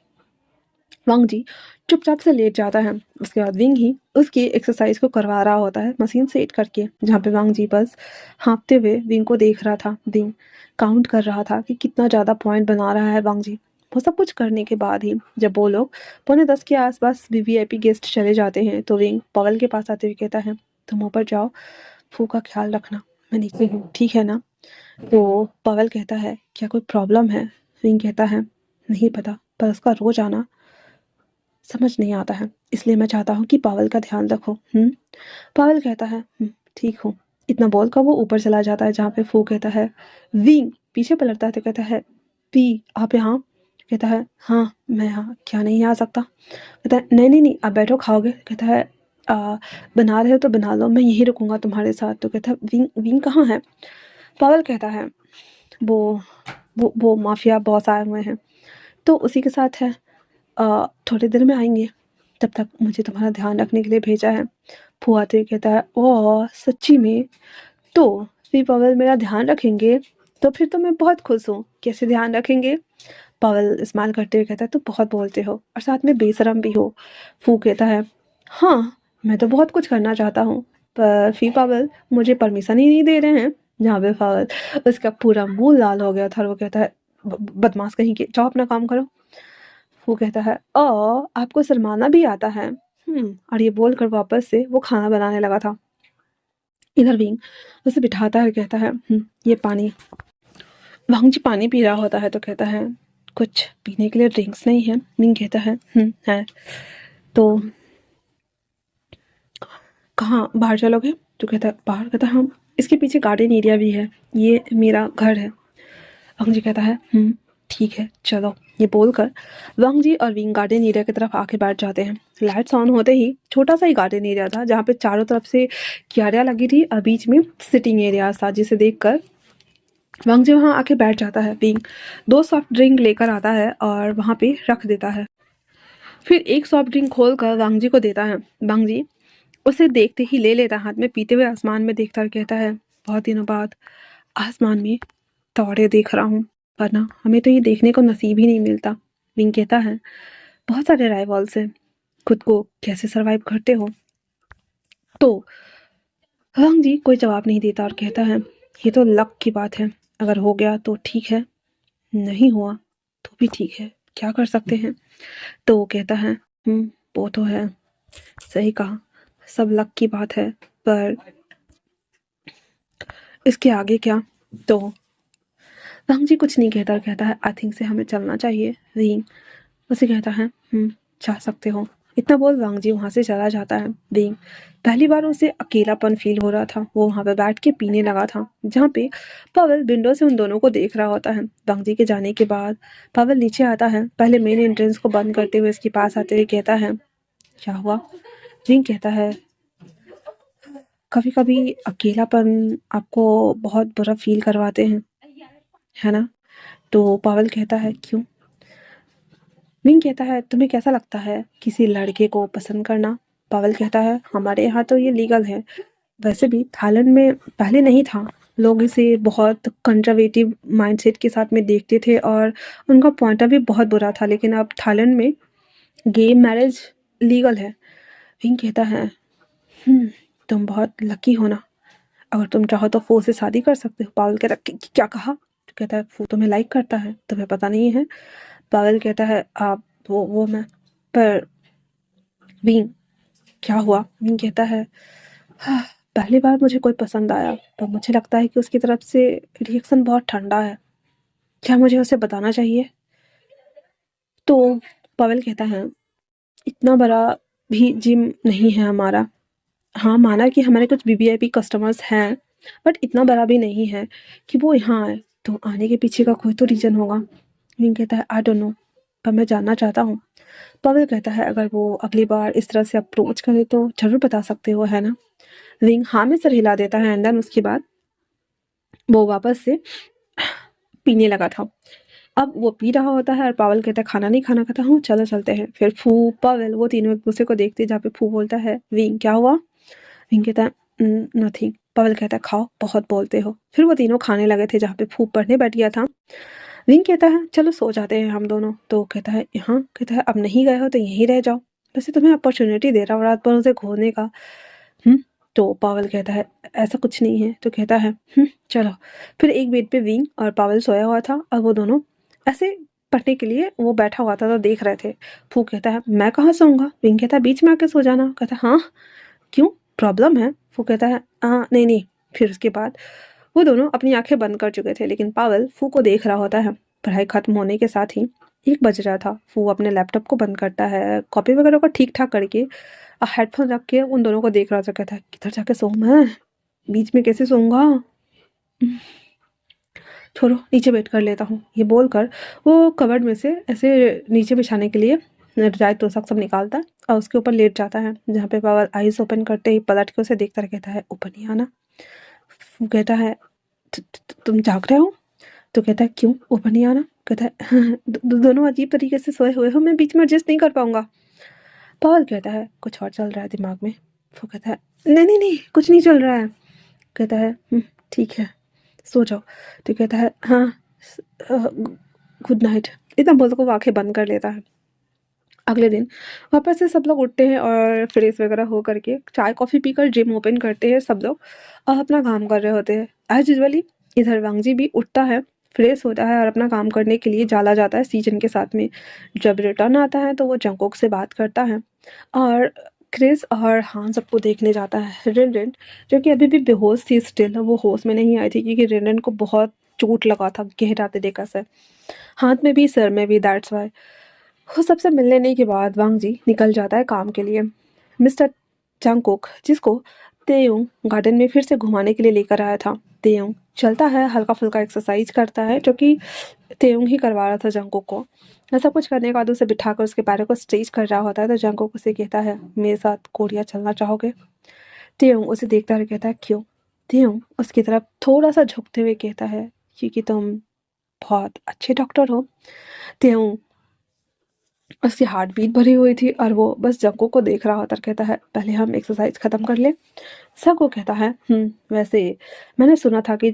वांग जी चुपचाप से लेट जाता है। उसके बाद विंग ही उसकी एक्सरसाइज को करवा रहा होता है मशीन सेट करके, जहाँ पे वांग जी बस हाँफते हुए विंग को देख रहा था। विंग काउंट कर रहा था कि कितना ज़्यादा पॉइंट बना रहा है वांग जी। वो सब कुछ करने के बाद ही जब वो लोग 9:45 के आसपास वीवीआईपी गेस्ट चले जाते हैं तो विंग पवल के पास आते हुए कहता है तुम ऊपर जाओ, फू का ख्याल रखना, मैं नीचे हूँ ठीक है ना। तो पवल कहता है क्या कोई प्रॉब्लम है। विंग कहता है नहीं पता, पर उसका रोज आना समझ नहीं आता है, इसलिए मैं चाहता हूँ कि पावल का ध्यान रखो। पावल कहता है ठीक हूँ। इतना बोलकर वो ऊपर चला जाता है जहाँ पे फू कहता है विंग पीछे पलटता है तो कहता है पी आप यहाँ। कहता है हाँ मैं यहाँ, क्या नहीं आ सकता। कहता है नहीं नहीं नहीं आप बैठो खाओगे। कहता है बना रहे हो तो बना लो, मैं यहीं रुकूंगा तुम्हारे साथ। तो कहता है विंग विंग कहाँ है। पावल कहता है वो वो माफिया बॉस आए हुए हैं तो उसी के साथ है, थोड़ी देर में आएंगे, तब तक मुझे तुम्हारा ध्यान रखने के लिए भेजा है। फुआ तो कहता है ओह सच्ची में, तो फिर पवल मेरा ध्यान रखेंगे, तो फिर तो मैं बहुत खुश हूँ। कैसे ध्यान रखेंगे। पवल इस्तेमाल करते हुए कहता है तो बहुत बोलते हो और साथ में बेशरम भी हो। फू कहता है हाँ मैं तो बहुत कुछ करना चाहता हूँ, पर फिर पवल मुझे परमिशन ही नहीं दे रहे हैं। जहाँ पे पवल उसका पूरा मुंह लाल हो गया था और वो कहता है बदमाश कहीं के, जाओ अपना काम करो। वो कहता है आपको शर्माना भी आता है। और ये बोलकर वापस से वो खाना बनाने लगा था। इधर विंग उसे बिठाता है, कहता है ये पानी। वांग जी पानी पी रहा होता है तो कहता है कुछ पीने के लिए ड्रिंक्स नहीं है। विंग कहता है है तो कहाँ बाहर चलोगे। तो कहता है बाहर। कहता है हम इसके पीछे गार्डन एरिया भी है, ये मेरा घर है। वांग जी कहता है ठीक है चलो। ये बोलकर वांग जी और विंग गार्डन एरिया की तरफ आके बैठ जाते हैं। लाइट्स ऑन होते ही छोटा सा ही गार्डन एरिया था जहाँ पे चारों तरफ से क्यारियाँ लगी थी और बीच में सिटिंग एरिया था, जिसे देखकर वांग जी वहाँ आके बैठ जाता है। विंग 2 सॉफ्ट ड्रिंक लेकर आता है और वहाँ पे रख देता है। फिर एक सॉफ्ट ड्रिंक खोल कर वांग जी को देता है। वांग जी उसे देखते ही ले लेता हाथ में, पीते हुए आसमान में देखता और कहता है बहुत दिनों बाद आसमान में तारे देख रहा हूँ, वरना हमें तो ये देखने को नसीब ही नहीं मिलता। विंग कहता है बहुत सारे राइवल्स हैं, खुद को कैसे सरवाइव करते हो। तो वांग जी कोई जवाब नहीं देता और कहता है ये तो लक की बात है, अगर हो गया तो ठीक है, नहीं हुआ तो भी ठीक है, क्या कर सकते हैं। तो वो कहता है वो तो है, सही कहा, सब लक की बात है, पर इसके आगे क्या। तो वांग जी कुछ नहीं कहता और कहता है आई थिंक से हमें चलना चाहिए। विंग उसे कहता है जा सकते हो। इतना बोल वांग जी वहाँ से चला जाता है। विंग पहली बार उसे अकेलापन फील हो रहा था। वो वहाँ पे बैठ के पीने लगा था, जहाँ पे पावेल विंडो से उन दोनों को देख रहा होता है। वांग जी के जाने के बाद पावेल नीचे आता है, पहले मेन एंट्रेंस को बंद करते हुए इसके पास आते हुए कहता है क्या हुआ। विंग कहता है कभी कभी अकेलापन आपको बहुत बुरा फील करवाते हैं, है ना। तो पावेल कहता है क्यों। विंग कहता है तुम्हें कैसा लगता है किसी लड़के को पसंद करना। पावेल कहता है हमारे यहाँ तो ये लीगल है, वैसे भी थाईलैंड में पहले नहीं था। लोग इसे बहुत कंजर्वेटिव माइंडसेट के साथ में देखते थे और उनका पॉइंट ऑफ व्यू बहुत बुरा था, लेकिन अब थाईलैंड में गे मैरिज लीगल है। विंग कहता है तुम बहुत लकी हो ना, अगर तुम चाहो तो फू से शादी कर सकते हो। पावेल कहता है क्या कहा। तो कहता है फू तुम्हें लाइक करता है, तुम्हें पता नहीं है। पावेल कहता है आप वो मैं पर विंग क्या हुआ। विंग कहता है हाँ, पहली बार मुझे कोई पसंद आया, पर मुझे लगता है कि उसकी तरफ से रिएक्शन बहुत ठंडा है, क्या मुझे उसे बताना चाहिए। तो पावेल कहता है इतना बड़ा भी जिम नहीं है हमारा। हाँ माना कि हमारे कुछ वीवीआईपी कस्टमर्स हैं, बट इतना बड़ा भी नहीं है कि वो यहाँ आए। तो आने के पीछे का कोई तो रीज़न होगा। विंग कहता है आई डोंट नो, पर मैं जानना चाहता हूँ। पावेल कहता है अगर वो अगली बार इस तरह से अप्रोच करे तो ज़रूर बता सकते हो, है ना। विंग हाँ में सर हिला देता है एंड देन उसके बाद वो वापस से पीने लगा था। अब वो पी रहा होता है और पावेल कहता है खाना नहीं खाना। कहता हूँ चलो चलते हैं। फिर फू पावेल वो तीनों एक दूसरे को देखते, जहाँ पे फू बोलता है विंग क्या हुआ। विंग कहता है नथिंग। पावेल कहता है खाओ बहुत बोलते हो। फिर वो तीनों खाने लगे थे जहाँ पे फू पढ़ने बैठ गया था। विंग कहता है चलो सो जाते हैं हम दोनों। तो कहता है हाँ। कहता है अब नहीं गए हो तो यहीं रह जाओ, वैसे तुम्हें अपॉर्चुनिटी दे रहा हूँ रात भर उसे घूरने का। तो पावेल कहता है ऐसा कुछ नहीं है। तो कहता है चलो। फिर एक बेड पे विंग और पावेल सोया हुआ था और वो दोनों ऐसे पढ़ने के लिए वो बैठा हुआ था तो देख रहे थे। फू कहता है मैं कहाँ सोऊंगा। विंग कहता है बीच में आके सो जाना। कहता है हाँ क्यों प्रॉब्लम है। फू कहता है नहीं नहीं। फिर उसके बाद वो दोनों अपनी आंखें बंद कर चुके थे, लेकिन पावेल फू को देख रहा होता है। पढ़ाई खत्म होने के साथ ही 1 बज रहा था। फू अपने लैपटॉप को बंद करता है, कॉपी वगैरह को ठीक ठाक करके हेडफोन रख के उन दोनों को देख रहा था। कहता है किधर जाके सोऊं मैं, बीच में कैसे सोऊंगा, छोड़ो नीचे बैठ कर लेता हूँ। ये बोलकर वो कबर्ड में से ऐसे नीचे बिछाने के लिए रजाई तोशक सब निकालता है और उसके ऊपर लेट जाता है, जहाँ पे पावेल आईज ओपन करते ही पलट के उसे देखता रह कहता है ऊपर नहीं आना। वो कहता है तुम जाग रहे हो। तो कहता है क्यों ऊपर नहीं आना। कहता है दोनों अजीब तरीके से सोए हुए हो, मैं बीच में एडजस्ट नहीं कर पाऊंगा। पावेल कहता है कुछ और चल रहा है दिमाग में। वो कहता है नहीं नहीं नहीं कुछ नहीं चल रहा है। कहता है ठीक है सो जाओ। तो कहता है हाँ गुड नाइट। इतना बोलते को वो आंखें बंद कर लेता है। अगले दिन वापस से सब लोग उठते हैं और फ्रेश वगैरह हो करके चाय कॉफ़ी पीकर जिम ओपन करते हैं सब लोग और अपना काम कर रहे होते हैं एज यूजुअली। इधर वांगजी भी उठता है, फ्रेश होता है और अपना काम करने के लिए जाला जाता है सीजन के साथ में। जब रिटर्न आता है तो वो जंगकोक से बात करता है और क्रिस और हान सबको देखने जाता है। रिन रिन जो कि अभी भी बेहोश थी, स्टिल वो होश में नहीं आई थी क्योंकि रिन रिन को बहुत चोट लगा था गहरा तरीका से, हाथ में भी सर में भी, दैट्स वाई। वो सबसे मिलने के बाद वांग जी निकल जाता है काम के लिए। मिस्टर जंगकोक जिसको तेयुंग गार्डन में फिर से घुमाने के लिए लेकर आया था। तेयुंग चलता है, हल्का फुल्का एक्सरसाइज करता है जो कि तेयुंग ही करवा रहा था जंगकोक को। ऐसा कुछ करने के बाद उसे बिठाकर उसके पैरों को स्ट्रेच कर रहा होता है तो जंगकोक उसे कहता है मेरे साथ कोरिया चलना चाहोगे। तेयुंग उसे देखता है कहता है क्यों। तेयुंग उसकी तरफ थोड़ा सा झुकते हुए कहता है क्योंकि तुम बहुत अच्छे डॉक्टर हो। तेयुंग उसकी हार्ट बीट भरी हुई थी और वो बस जंको को देख रहा होता कहता है पहले हम एक्सरसाइज ख़त्म कर ले। सबको कहता है वैसे मैंने सुना था कि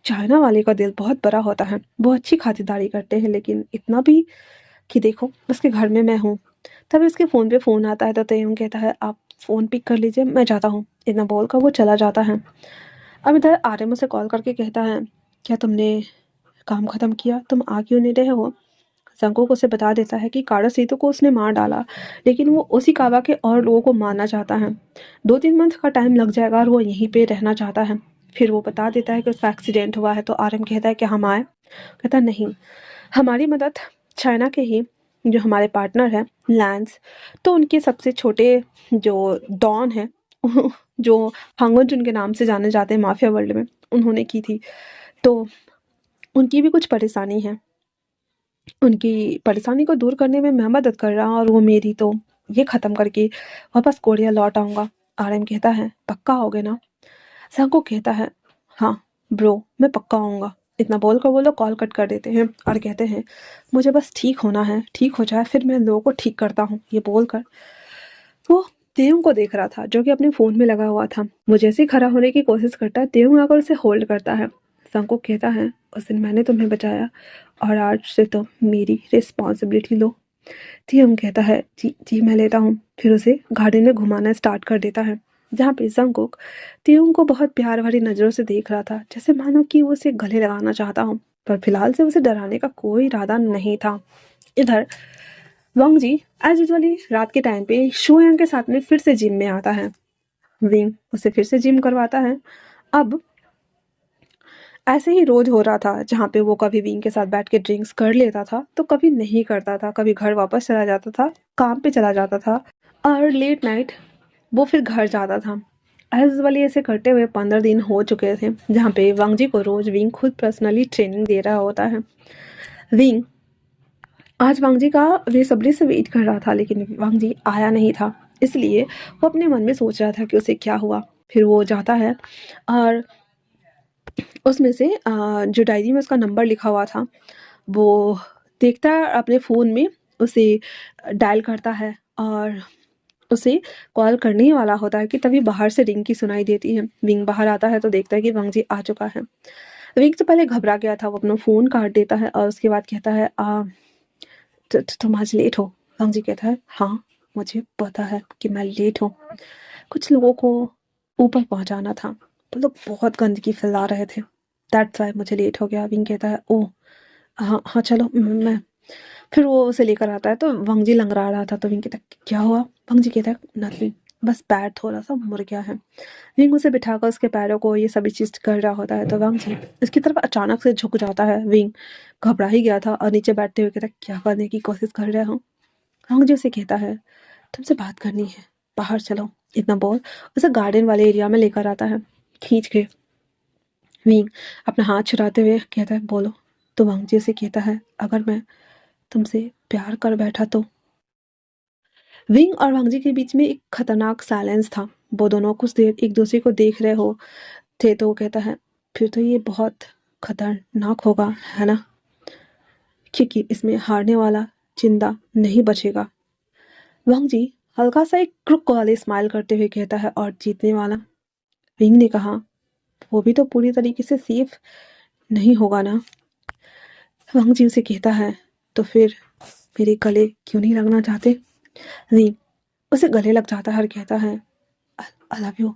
चाइना वाले का दिल बहुत बड़ा होता है, वो अच्छी खातिरदारी करते हैं, लेकिन इतना भी कि देखो उसके घर में मैं हूँ। तब इसके फ़ोन पे फ़ोन आता है तो तेयूं कहता है आप फ़ोन पिक कर लीजिए मैं जाता हूँ। इतना बोल कर वो चला जाता है। अब इधर आर्यम उसे कॉल करके कहता है क्या तुमने काम ख़त्म किया, तुम आ क्यों नहीं रहे हो। जंगकुक उसे बता देता है कि कारा सेतु को उसने मार डाला, लेकिन वो उसी कावा के और लोगों को मारना चाहता है। 2-3 मंथ का टाइम लग जाएगा और वो यहीं पे रहना चाहता है। फिर वो बता देता है कि उसका एक्सीडेंट हुआ है, तो आर्यन कहता है कि हम आए? कहता है नहीं, हमारी मदद चाइना के ही जो हमारे पार्टनर हैं लैंस, तो उनके सबसे छोटे जो डॉन हैं जो हांगोन जुन के नाम से जाने जाते हैं माफिया वर्ल्ड में, उन्होंने की थी। तो उनकी भी कुछ परेशानी है, उनकी परेशानी को दूर करने में मैं मदद कर रहा हूँ और वो मेरी, तो ये ख़त्म करके वापस कोरिया लौट आऊँगा। आर्यन कहता है पक्का होगे ना? सांको कहता है हाँ ब्रो, मैं पक्का आऊँगा। इतना बोल कर वो लोग कॉल कट कर देते हैं और कहते हैं मुझे बस ठीक होना है, ठीक हो जाए फिर मैं लोगों को ठीक करता हूँ। ये बोलकर वो तेयुंग को देख रहा था जो कि अपने फ़ोन में लगा हुआ था। वो जैसे ही खड़ा होने की कोशिश करता है, तेयुंग आकर उसे होल्ड करता है। सांको कहता है उस दिन मैंने तुम्हें बचाया और आज से तो मेरी रिस्पॉन्सिबिलिटी लो। तेयुंग कहता है जी जी मैं लेता हूँ। फिर उसे गार्डन में घुमाना स्टार्ट कर देता है, जहाँ पे जंगकुक तेयुंग को बहुत प्यार भरी नज़रों से देख रहा था, जैसे मानो कि वो उसे गले लगाना चाहता हो, पर फिलहाल से उसे डराने का कोई इरादा नहीं था। इधर वांग जी एज यूजुअली रात के टाइम पे शोयांग के साथ में फिर से जिम में आता है। विंग उसे फिर से जिम करवाता है। अब ऐसे ही रोज हो रहा था, जहाँ पे वो कभी विंग के साथ बैठ के ड्रिंक्स कर लेता था तो कभी नहीं करता था, कभी घर वापस चला जाता था, काम पे चला जाता था और लेट नाइट वो फिर घर जाता था। एज वाली ऐसे करते हुए 15 दिन हो चुके थे, जहाँ पे वांग जी को रोज विंग खुद पर्सनली ट्रेनिंग दे रहा होता है। विंग आज वांग जी का बेसब्री से वेट कर रहा था, लेकिन वांग जी आया नहीं था, इसलिए वो अपने मन में सोच रहा था कि उसे क्या हुआ। फिर वो जाता है और उसमें से जो डायरी में उसका नंबर लिखा हुआ था वो देखता है अपने फ़ोन में, उसे डायल करता है और उसे कॉल करने ही वाला होता है कि तभी बाहर से रिंग की सुनाई देती है। विंग बाहर आता है तो देखता है कि वांग जी आ चुका है। विंग तो पहले घबरा गया था, वो अपना फ़ोन काट देता है और उसके बाद कहता है तुम आज लेट हो? वांग जी कहता है हाँ मुझे पता है कि मैं लेट हूँ, कुछ लोगों को ऊपर पहुँचाना था, वो लोग बहुत गंदगी फैला रहे थे, दैट्स वाई मुझे लेट हो गया। विंग कहता है ओह हाँ हाँ चलो मैं। फिर वो उसे लेकर आता है तो वांग जी लंगड़ा रहा था, तो विंग कहता है क्या हुआ? वांग जी कहता है नथिंग, बस पैर थोड़ा सा मुड़ गया है। विंग उसे बिठाकर उसके पैरों को ये सभी चीज़ कर रहा होता है, तो वांग जी उसकी तरफ अचानक से झुक जाता है। विंग घबरा ही गया था और नीचे बैठते हुए कहता है क्या करने की कोशिश कर रहे हो? वांग जी उसे कहता है तुमसे बात करनी है, बाहर चलो। इतना बोल उसे गार्डन वाले एरिया में लेकर आता है खींच के। विंग अपना हाथ छुड़ाते हुए कहता है बोलो। तो वांग जी उसे कहता है अगर मैं तुमसे प्यार कर बैठा तो? विंग और वांग जी के बीच में एक खतरनाक साइलेंस था। वो दोनों कुछ देर एक दूसरे को देख रहे हो थे, तो वो कहता है फिर तो ये बहुत खतरनाक होगा है ना, क्योंकि इसमें हारने वाला जिंदा नहीं बचेगा। वांग जी हल्का सा एक क्रुक वाले स्माइल करते हुए कहता है और जीतने वाला? विंग ने कहा वो भी तो पूरी तरीके से सेफ नहीं होगा ना। वांग जी उसे कहता है तो फिर मेरे गले क्यों नहीं लगना चाहते? विंग उसे गले लग जाता है और कहता है आई लव यू।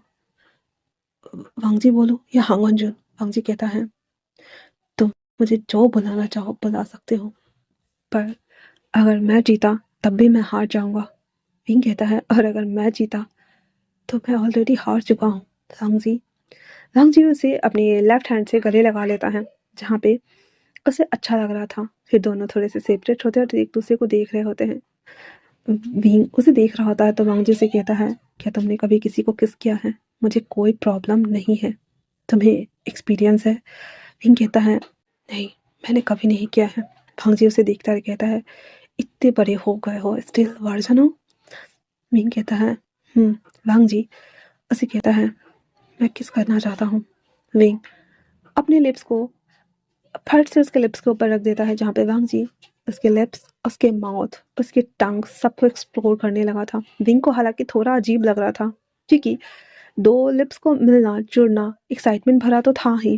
वांग जी बोलो या हांगन जुन? वांग जी कहता है तुम मुझे जो बुलाना चाहो बुला सकते हो, पर अगर मैं जीता तब भी मैं हार जाऊंगा। विंग कहता है और अगर मैं जीता तो मैं ऑलरेडी हार चुका हूँ। वांग जी उसे अपनी लेफ्ट हैंड से गले लगा लेता है, जहाँ पे उसे अच्छा लग रहा था। फिर दोनों थोड़े से सेपरेट होते हैं और एक दूसरे को देख रहे होते हैं। विंग उसे देख रहा होता है तो वांग जी से कहता है क्या तुमने कभी किसी को किस किया है? मुझे कोई प्रॉब्लम नहीं है, तुम्हें एक्सपीरियंस है? विंग कहता है नहीं मैंने कभी नहीं किया है। वांग जी उसे देखता है कहता है इतने बड़े हो गए हो स्टिल वर्जन हो? विंग कहता है वांग जी उसे कहता है मैं किस करना चाहता हूँ। विंग अपने लिप्स को फट से उसके लिप्स के ऊपर रख देता है, जहाँ पे वांग जी उसके लिप्स, उसके माउथ, उसके टंग सबको एक्सप्लोर करने लगा था। विंग को हालांकि थोड़ा अजीब लग रहा था, क्योंकि दो लिप्स को मिलना जुड़ना एक्साइटमेंट भरा तो था ही,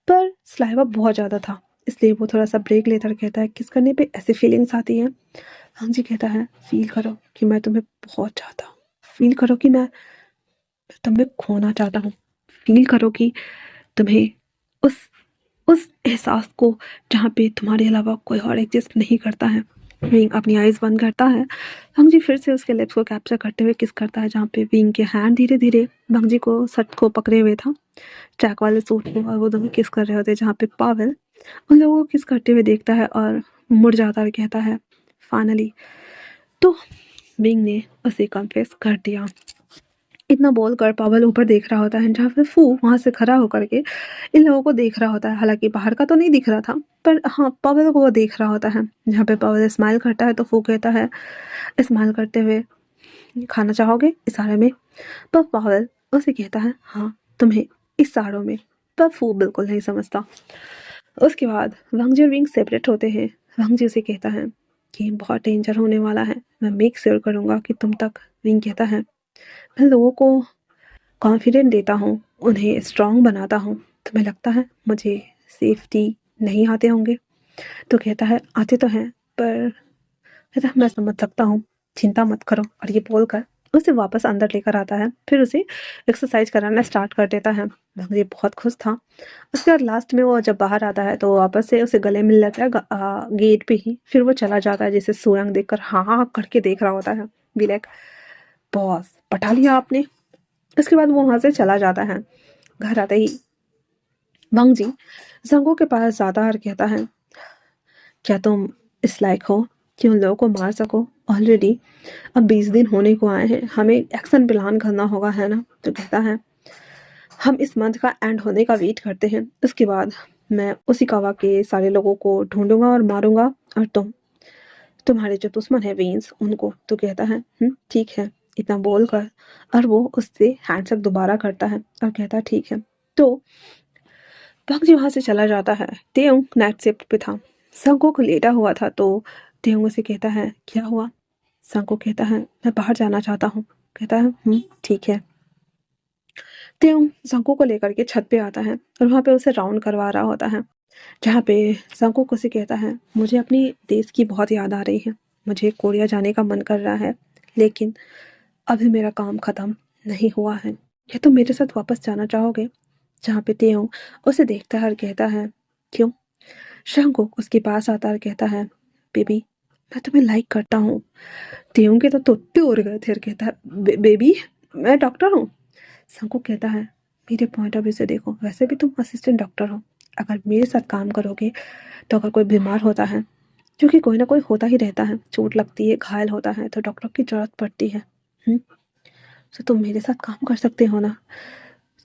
पर सलाइवा बहुत ज़्यादा था, इसलिए वो थोड़ा सा ब्रेक लेता कहता है किस करने पे ऐसी फीलिंग्स आती हैं? वांग जी कहता है फील करो कि मैं तुम्हें बहुत चाहता हूँ, फील करो कि मैं तुम्हें खोना चाहता हूँ, फील करो कि तुम्हें उस उस एहसास को जहाँ पे तुम्हारे अलावा कोई और एग्जिस्ट नहीं करता है। विंग अपनी आइज़ बंद करता है। भंगजी फिर से उसके लिप्स को कैप्चर करते हुए किस करता है, जहाँ पे विंग के हैंड धीरे धीरे भंगजी को सट को पकड़े हुए था, ट्रैक वाले सूट को, और वो दोनों किस कर रहे होते, जहाँ पे पावेल उन लोगों को किस करते हुए देखता है और मुड़ जाता और कहता है फाइनली। तो विंग ने उसे कन्फेस कर दिया। इतना बोलकर पावेल ऊपर देख रहा होता है, जहाँ पे फू वहाँ से खड़ा होकर के इन लोगों को देख रहा होता है। हालांकि बाहर का तो नहीं दिख रहा था, पर हाँ पावेल को वो देख रहा होता है। जहाँ पे पावेल स्माइल करता है तो फू कहता है स्माइल करते हुए, खाना चाहोगे इशारे में। पर पावेल उसे कहता है हाँ तुम्हें इशारों में। पर फू बिल्कुल नहीं समझता। उसके बाद वांगजी और विंग सेपरेट होते हैं। वांगजी उसे कहता है कि बहुत डेंजर होने वाला है, मैं मेक श्योर करूँगा कि तुम तक। विंग कहता है मैं लोगों को कॉन्फिडेंट देता हूँ, उन्हें स्ट्रांग बनाता हूँ। तुम्हें लगता है मुझे सेफ्टी नहीं आते होंगे? तो कहता है आते तो हैं, पर कहता है मैं समझ सकता हूँ, चिंता मत करो। और ये बोलकर उसे वापस अंदर लेकर आता है। फिर उसे एक्सरसाइज कराना स्टार्ट कर देता है। ये बहुत खुश था। उसके बाद लास्ट में वो जब बाहर आता है तो वापस से उसे गले मिल लेता है गेट पे ही। फिर वो चला जाता है, जैसे सोयंग देखकर हाँ हाँ करके देख रहा होता है। विलेक बॉस पटा लिया आपने। उसके बाद वो वहाँ से चला जाता है। घर आते ही वांगजी जंगो के पास जाता है और कहता है क्या तुम इस लायक हो कि उन लोगों को मार सको? ऑलरेडी अब 20 दिन होने को आए हैं, हमें एक्शन प्लान करना होगा, है ना? तो कहता है हम इस मंथ का एंड होने का वेट करते हैं, उसके बाद मैं उसी कावा के सारे लोगों को ढूंढूंगा और मारूंगा, और तुम्हारे जो दुश्मन है वेन्स उनको। तो कहता है ठीक है। इतना बोलकर और वो उससे हैंडशेक दोबारा करता है और कहता है ठीक है। तो जी वहाँ से चला जाता है। तेउंग नाइट शिफ्ट पे था। संको को लेटा हुआ था। तो तेउंग उसे कहता है क्या हुआ? संको कहता है मैं बाहर जाना चाहता हूँ। कहता है ठीक है। तेउंग संको को लेकर के छत पे आता है और वहाँ पे उसे राउंड करवा रहा होता है, जहाँ पे संको को उसे कहता है मुझे अपनी देश की बहुत याद आ रही है, मुझे कोरिया जाने का मन कर रहा है, लेकिन अभी मेरा काम ख़त्म नहीं हुआ है। क्या तुम मेरे साथ वापस जाना चाहोगे? जहाँ पे तेउंग उसे देखता है और कहता है क्यों? शंकुक उसके पास आता और कहता है बेबी मैं तुम्हें लाइक करता हूँ। तेउंग के तो तोत्ते उड़ गए थे और कहता है बेबी मैं डॉक्टर हूँ। शंकुक कहता है मेरे पॉइंट ऑफ व्यू से देखो, वैसे भी तुम असिस्टेंट डॉक्टर हो, अगर मेरे साथ काम करोगे तो अगर कोई बीमार होता है, क्योंकि कोई ना कोई होता ही रहता है, चोट लगती है, घायल होता है, तो डॉक्टर की जरूरत पड़ती है। तो तुम मेरे साथ काम कर सकते हो ना?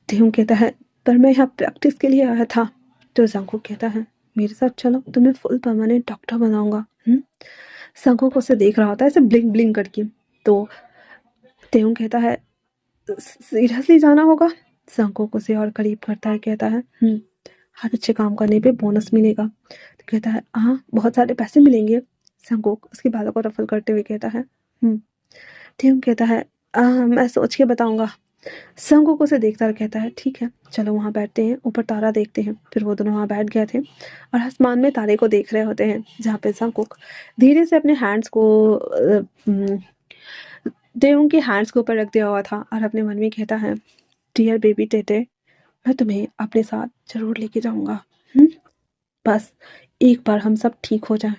तेहुं कहता है पर मैं यहाँ प्रैक्टिस के लिए आया था। तो जंगकुक कहता है मेरे साथ चलो, तुम्हें फुल परमानेंट डॉक्टर बनाऊंगा। जंगकुक उसे देख रहा होता है ऐसे ब्लिंक ब्लिंक करके। तो तेहुं कहता है सीरियसली जाना होगा? जंगकुक उसे और करीब करता है, कहता है हर अच्छे काम करने पे बोनस मिलेगा। तो कहता है हाँ बहुत सारे पैसे मिलेंगे। जंगकुक उसके बालों को रफल करते हुए कहता है तेहुं कहता है मैं सोच के बताऊंगा। संगुक उसे देखता और कहता है ठीक है चलो वहाँ बैठते हैं, ऊपर तारा देखते हैं। फिर वो दोनों वहाँ बैठ गए थे और आसमान में तारे को देख रहे होते हैं, जहाँ पे संगुक धीरे से अपने हैंड्स को देवों के हैंड्स के ऊपर रख दिया हुआ था और अपने मन में कहता है डियर बेबी टेटे मैं तुम्हें अपने साथ जरूर लेके जाऊंगा, बस एक बार हम सब ठीक हो जाए।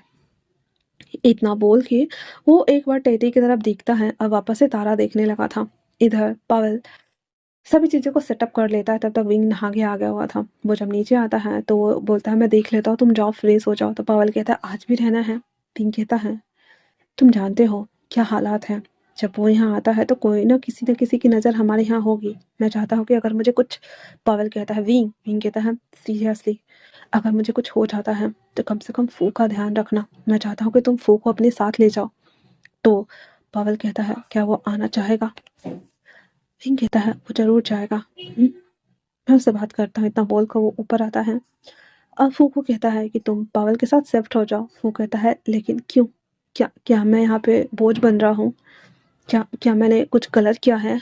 इतना बोल के वो एक बार टेटे की तरफ देखता है और वापस से तारा देखने लगा था। इधर पावेल सभी चीज़ों को सेटअप कर लेता है। तब तक विंग नहा के आ गया हुआ था। वो जब नीचे आता है तो वो बोलता है मैं देख लेता हूँ, तुम जाओ फ्रेश हो जाओ। तो पावेल कहता है आज भी रहना है? विंग कहता है तुम जानते हो क्या हालात हैं, जब वो यहाँ आता है तो कोई ना किसी की नज़र हमारे यहाँ होगी। मैं चाहता हूँ कि अगर मुझे कुछ, पावेल कहता है विंग, विंग कहता है सीरियसली अगर मुझे कुछ हो जाता है तो कम से कम फू का ध्यान रखना। मैं चाहता हूँ कि तुम फू को अपने साथ ले जाओ। तो पावेल कहता है क्या वो आना चाहेगा? विंग कहता है वो जरूर जाएगा, मैं उससे बात करता हूँ। इतना बोल कर वो ऊपर आता है और फू को कहता है कि तुम पावेल के साथ शिफ्ट हो जाओ। फू कहता है लेकिन क्यों? क्या क्या मैं यहाँ पे बोझ बन रहा हूँ? क्या क्या मैंने कुछ गलत किया है?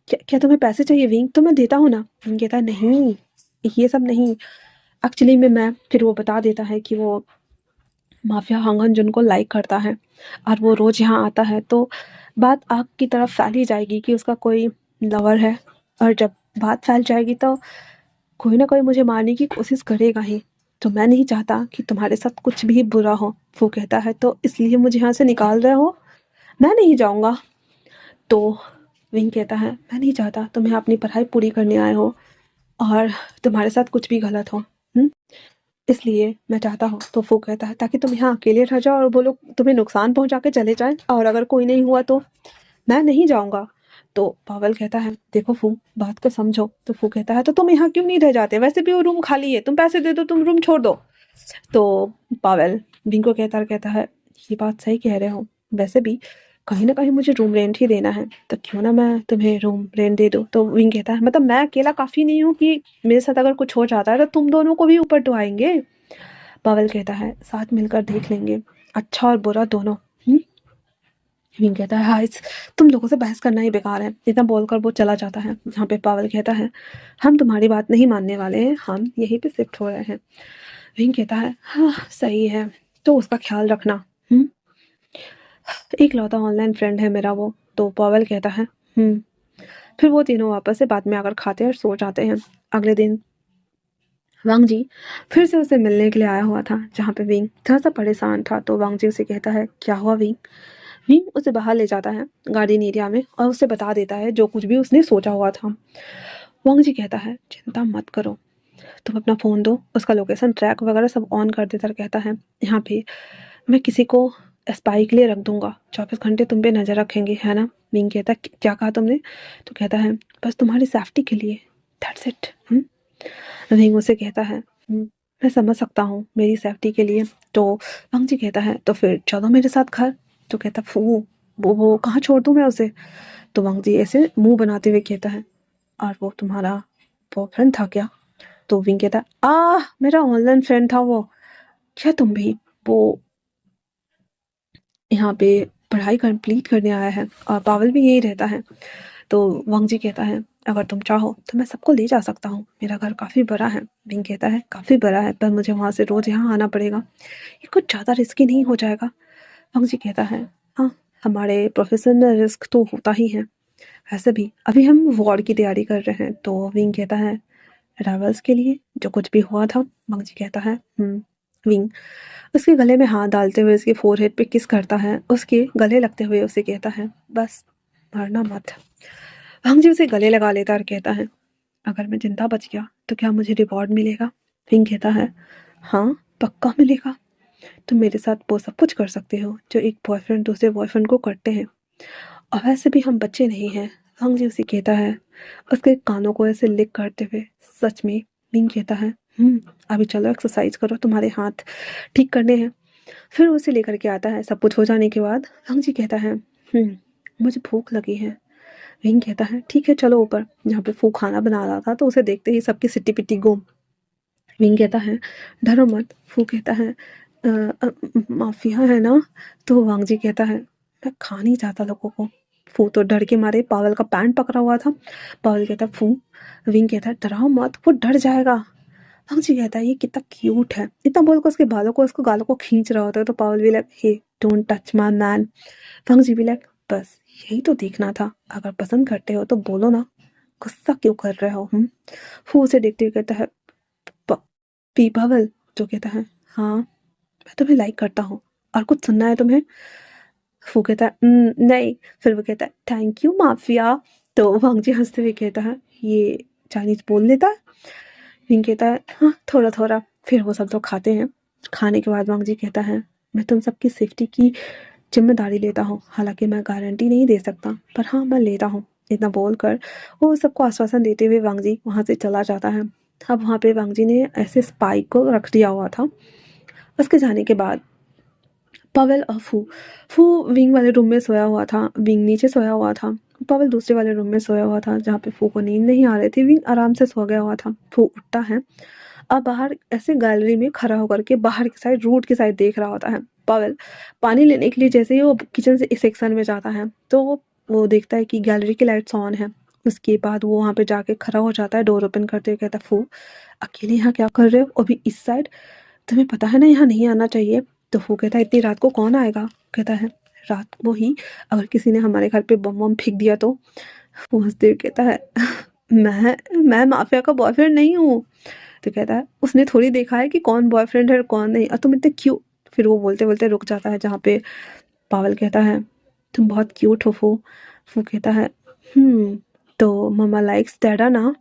क्या क्या तुम्हें पैसे चाहिए विंग? तो मैं देता हूँ ना। विंग कहता है नहीं ये सब नहीं, एक्चुअली में मैं, फिर वो बता देता है कि वो माफिया हांगन जिनको लाइक करता है और वो रोज यहाँ आता है, तो बात आग की तरफ फैल ही जाएगी कि उसका कोई लवर है, और जब बात फैल जाएगी तो कोई ना कोई मुझे मारने की कोशिश करेगा ही। तो मैं नहीं चाहता कि तुम्हारे साथ कुछ भी बुरा हो। वो कहता है तो इसलिए मुझे यहाँ से निकाल रहे हो? मैं नहीं जाऊँगा। तो विंग कहता है मैं नहीं चाहता, तुम यहाँ अपनी पढ़ाई पूरी करने आए हो और तुम्हारे साथ कुछ भी गलत हो। इसलिए मैं चाहता हूँ। तो वो कहता है ताकि तुम यहाँ अकेले रह जाओ और वो लोग तुम्हें नुकसान पहुँचा के चले जाएं, और अगर कोई नहीं हुआ तो मैं नहीं जाऊँगा। तो पावेल कहता है देखो फू, बात को समझो। तो फू कहता है तो तुम यहाँ क्यों नहीं रह जाते? वैसे भी वो रूम खाली है, तुम पैसे दे दो, तुम रूम छोड़ दो। तो पावेल विंग को कहता है ये बात सही कह रहे हो, वैसे भी कहीं ना कहीं मुझे रूम रेंट ही देना है, तो क्यों ना मैं तुम्हें रूम रेंट दे दूँ। तो विंग कहता है मतलब मैं अकेला काफ़ी नहीं हूँ कि मेरे साथ अगर कुछ हो जाता है तो तुम दोनों को भी ऊपर तो आएंगे। पावेल कहता है साथ मिलकर देख लेंगे, अच्छा और बुरा दोनों। विंग कहता है हाँ, तुम लोगों से बहस करना ही बेकार है। इतना बोलकर वो चला जाता है। जहाँ पे पावेल कहता है हम तुम्हारी बात नहीं मानने वाले हैं, हम यहीं पे शिफ्ट हो रहे हैं। विंग कहता है हाँ सही है, तो उसका ख्याल रखना। एक लौता ऑनलाइन फ्रेंड है मेरा वो। तो पावेल कहता है फिर वो तीनों वापस से बाद में आकर खाते और सो जाते हैं। अगले दिन वांग जी फिर से उसे मिलने के लिए आया हुआ था, जहाँ पे विंग थोड़ा सा परेशान था। तो वांग जी उसे कहता है क्या हुआ विंग? विंग उसे बाहर ले जाता है गार्डन एरिया में और उसे बता देता है जो कुछ भी उसने सोचा हुआ था। वांग जी कहता है चिंता मत करो, तुम अपना फ़ोन दो, उसका लोकेशन ट्रैक वगैरह सब ऑन कर देता। कहता है यहाँ पे मैं किसी को स्पाई के लिए रख दूंगा, 24 घंटे तुम पे नज़र रखेंगे, है ना? विंग कहता है क्या कहा तुमने? तो कहता है बस तुम्हारी सेफ्टी के लिए, दैट्स इट। विंग उसे कहता है मैं समझ सकता हूँ मेरी सेफ्टी के लिए। तो वांग जी कहता है तो फिर चलो मेरे साथ घर। तो कहता फू वो कहाँ छोड़ दूँ मैं उसे? तो वांग जी ऐसे मुंह बनाते हुए कहता है और वो तुम्हारा बॉयफ्रेंड था क्या? तो विंग कहता मेरा ऑनलाइन फ्रेंड था वो। क्या तुम भी वो यहाँ पे पढ़ाई कंप्लीट करने आया है और पावेल भी यही रहता है। तो वांग जी कहता है अगर तुम चाहो तो मैं सबको ले जा सकता हूँ, मेरा घर काफ़ी बड़ा है। विंग कहता है काफ़ी बड़ा है पर मुझे वहाँ से रोज़ यहाँ आना पड़ेगा, ये कुछ ज़्यादा रिस्की नहीं हो जाएगा? वांग जी कहता है हाँ, हमारे प्रोफेशन में रिस्क तो होता ही है, वैसे भी अभी हम वॉर की तैयारी कर रहे हैं। तो विंग कहता है रावल्स के लिए जो कुछ भी हुआ था? वांग जी कहता है विंग उसके गले में हाथ डालते हुए उसके फोरहेड पे किस करता है, उसके गले लगते हुए उसे कहता है बस मरना मत। वांग जी उसे गले लगा लेता और कहता है अगर मैं जिंदा बच गया तो क्या मुझे रिवॉर्ड मिलेगा? विंग कहता है हाँ पक्का मिलेगा, तुम मेरे साथ वो सब कुछ कर सकते हो जो एक बॉयफ्रेंड दूसरे बॉयफ्रेंड को करते हैं, और वैसे भी हम बच्चे नहीं हैं। वांग जी उसे कहता है उसके कानों को ऐसे लिक करते हुए सच में। विंग कहता है अभी चलो एक्सरसाइज करो, तुम्हारे हाथ ठीक करने हैं। फिर उसे लेकर के आता है। सब कुछ हो जाने के बाद वांग जी कहता है मुझे भूख लगी है। विंग कहता है ठीक है चलो ऊपर। जहाँ पे फू खाना बना रहा था तो उसे देखते ही सबकी सिट्टी पिट्टी गुम। विंग कहता है डरो मत। फू कहता है माफिया है ना? तो वांग जी कहता है मैं खा नहीं चाहता लोगों को। फू तो डर के मारे पावेल का पैंट पकड़ा हुआ था। पावेल कहता है फू। विंग कहता है डराओ मत, वो डर जाएगा। वांग जी कहता है ये कितना क्यूट है। इतना बोलकर उसके बालों को उसको गालों को खींच रहा होता है। तो पावेल भी like he don't touch my man. Wang ji भी लाइक बस यही तो देखना था, अगर पसंद करते हो तो बोलो ना, गुस्सा क्यों कर रहे हो? फू उसे देखते हुए कहता है पावेल। जो कहता है हाँ मैं तुम्हें लाइक करता हूँ, और कुछ सुनना है तुम्हें? वो कहता है नहीं। फिर वो कहता है थैंक यू माफिया। तो वांग जी हंसते हुए कहता है ये चाइनीज बोल लेता है? विंग कहता है हाँ थोड़ा थोड़ा। फिर वो सब लोग खाते हैं। खाने के बाद वांग जी कहता है मैं तुम सबकी सेफ्टी की जिम्मेदारी लेता हूँ, हालांकि मैं गारंटी नहीं दे सकता पर हाँ मैं लेता हूँ। इतना बोलकर वो सबको आश्वासन देते हुए वांग जी वहाँ से चला जाता है। अब वहाँ पे वांग जी ने ऐसे स्पाइक को रख दिया हुआ था। उसके जाने के बाद पावेल और फू विंग वाले रूम में सोया हुआ था, विंग नीचे सोया हुआ था। पावेल दूसरे वाले रूम में सोया हुआ था जहाँ पे फू को नींद नहीं आ रही थी। विंग आराम से सो गया हुआ था। फू उठता है और बाहर ऐसे गैलरी में खड़ा होकर के बाहर की साइड रोड की साइड देख रहा होता है। पावेल पानी लेने के लिए जैसे ही वो किचन से इस सेक्शन में जाता है तो वो देखता है कि गैलरी की लाइट्स ऑन है। उसके बाद वो वहाँ पे जाके खड़ा हो जाता है, डोर ओपन करते हुए कहता है फू अकेले यहाँ क्या कर रहे हो? अभी इस साइड तुम्हें पता है ना यहाँ नहीं आना चाहिए। तो वो कहता है इतनी रात को कौन आएगा? कहता है रात को ही, अगर किसी ने हमारे घर पे बम बम फेंक दिया तो? वो हंसते हुए कहता है मैं माफिया का बॉयफ्रेंड नहीं हूँ। तो कहता है उसने थोड़ी देखा है कि कौन बॉयफ्रेंड है और कौन नहीं, और तुम इतने क्यों। फिर वो बोलते बोलते रुक जाता है, जहाँ पे पावल कहता है तुम बहुत क्यूट हो फू। फू कहता है हम्म, तो मम्मा लाइक्स डैडा ना।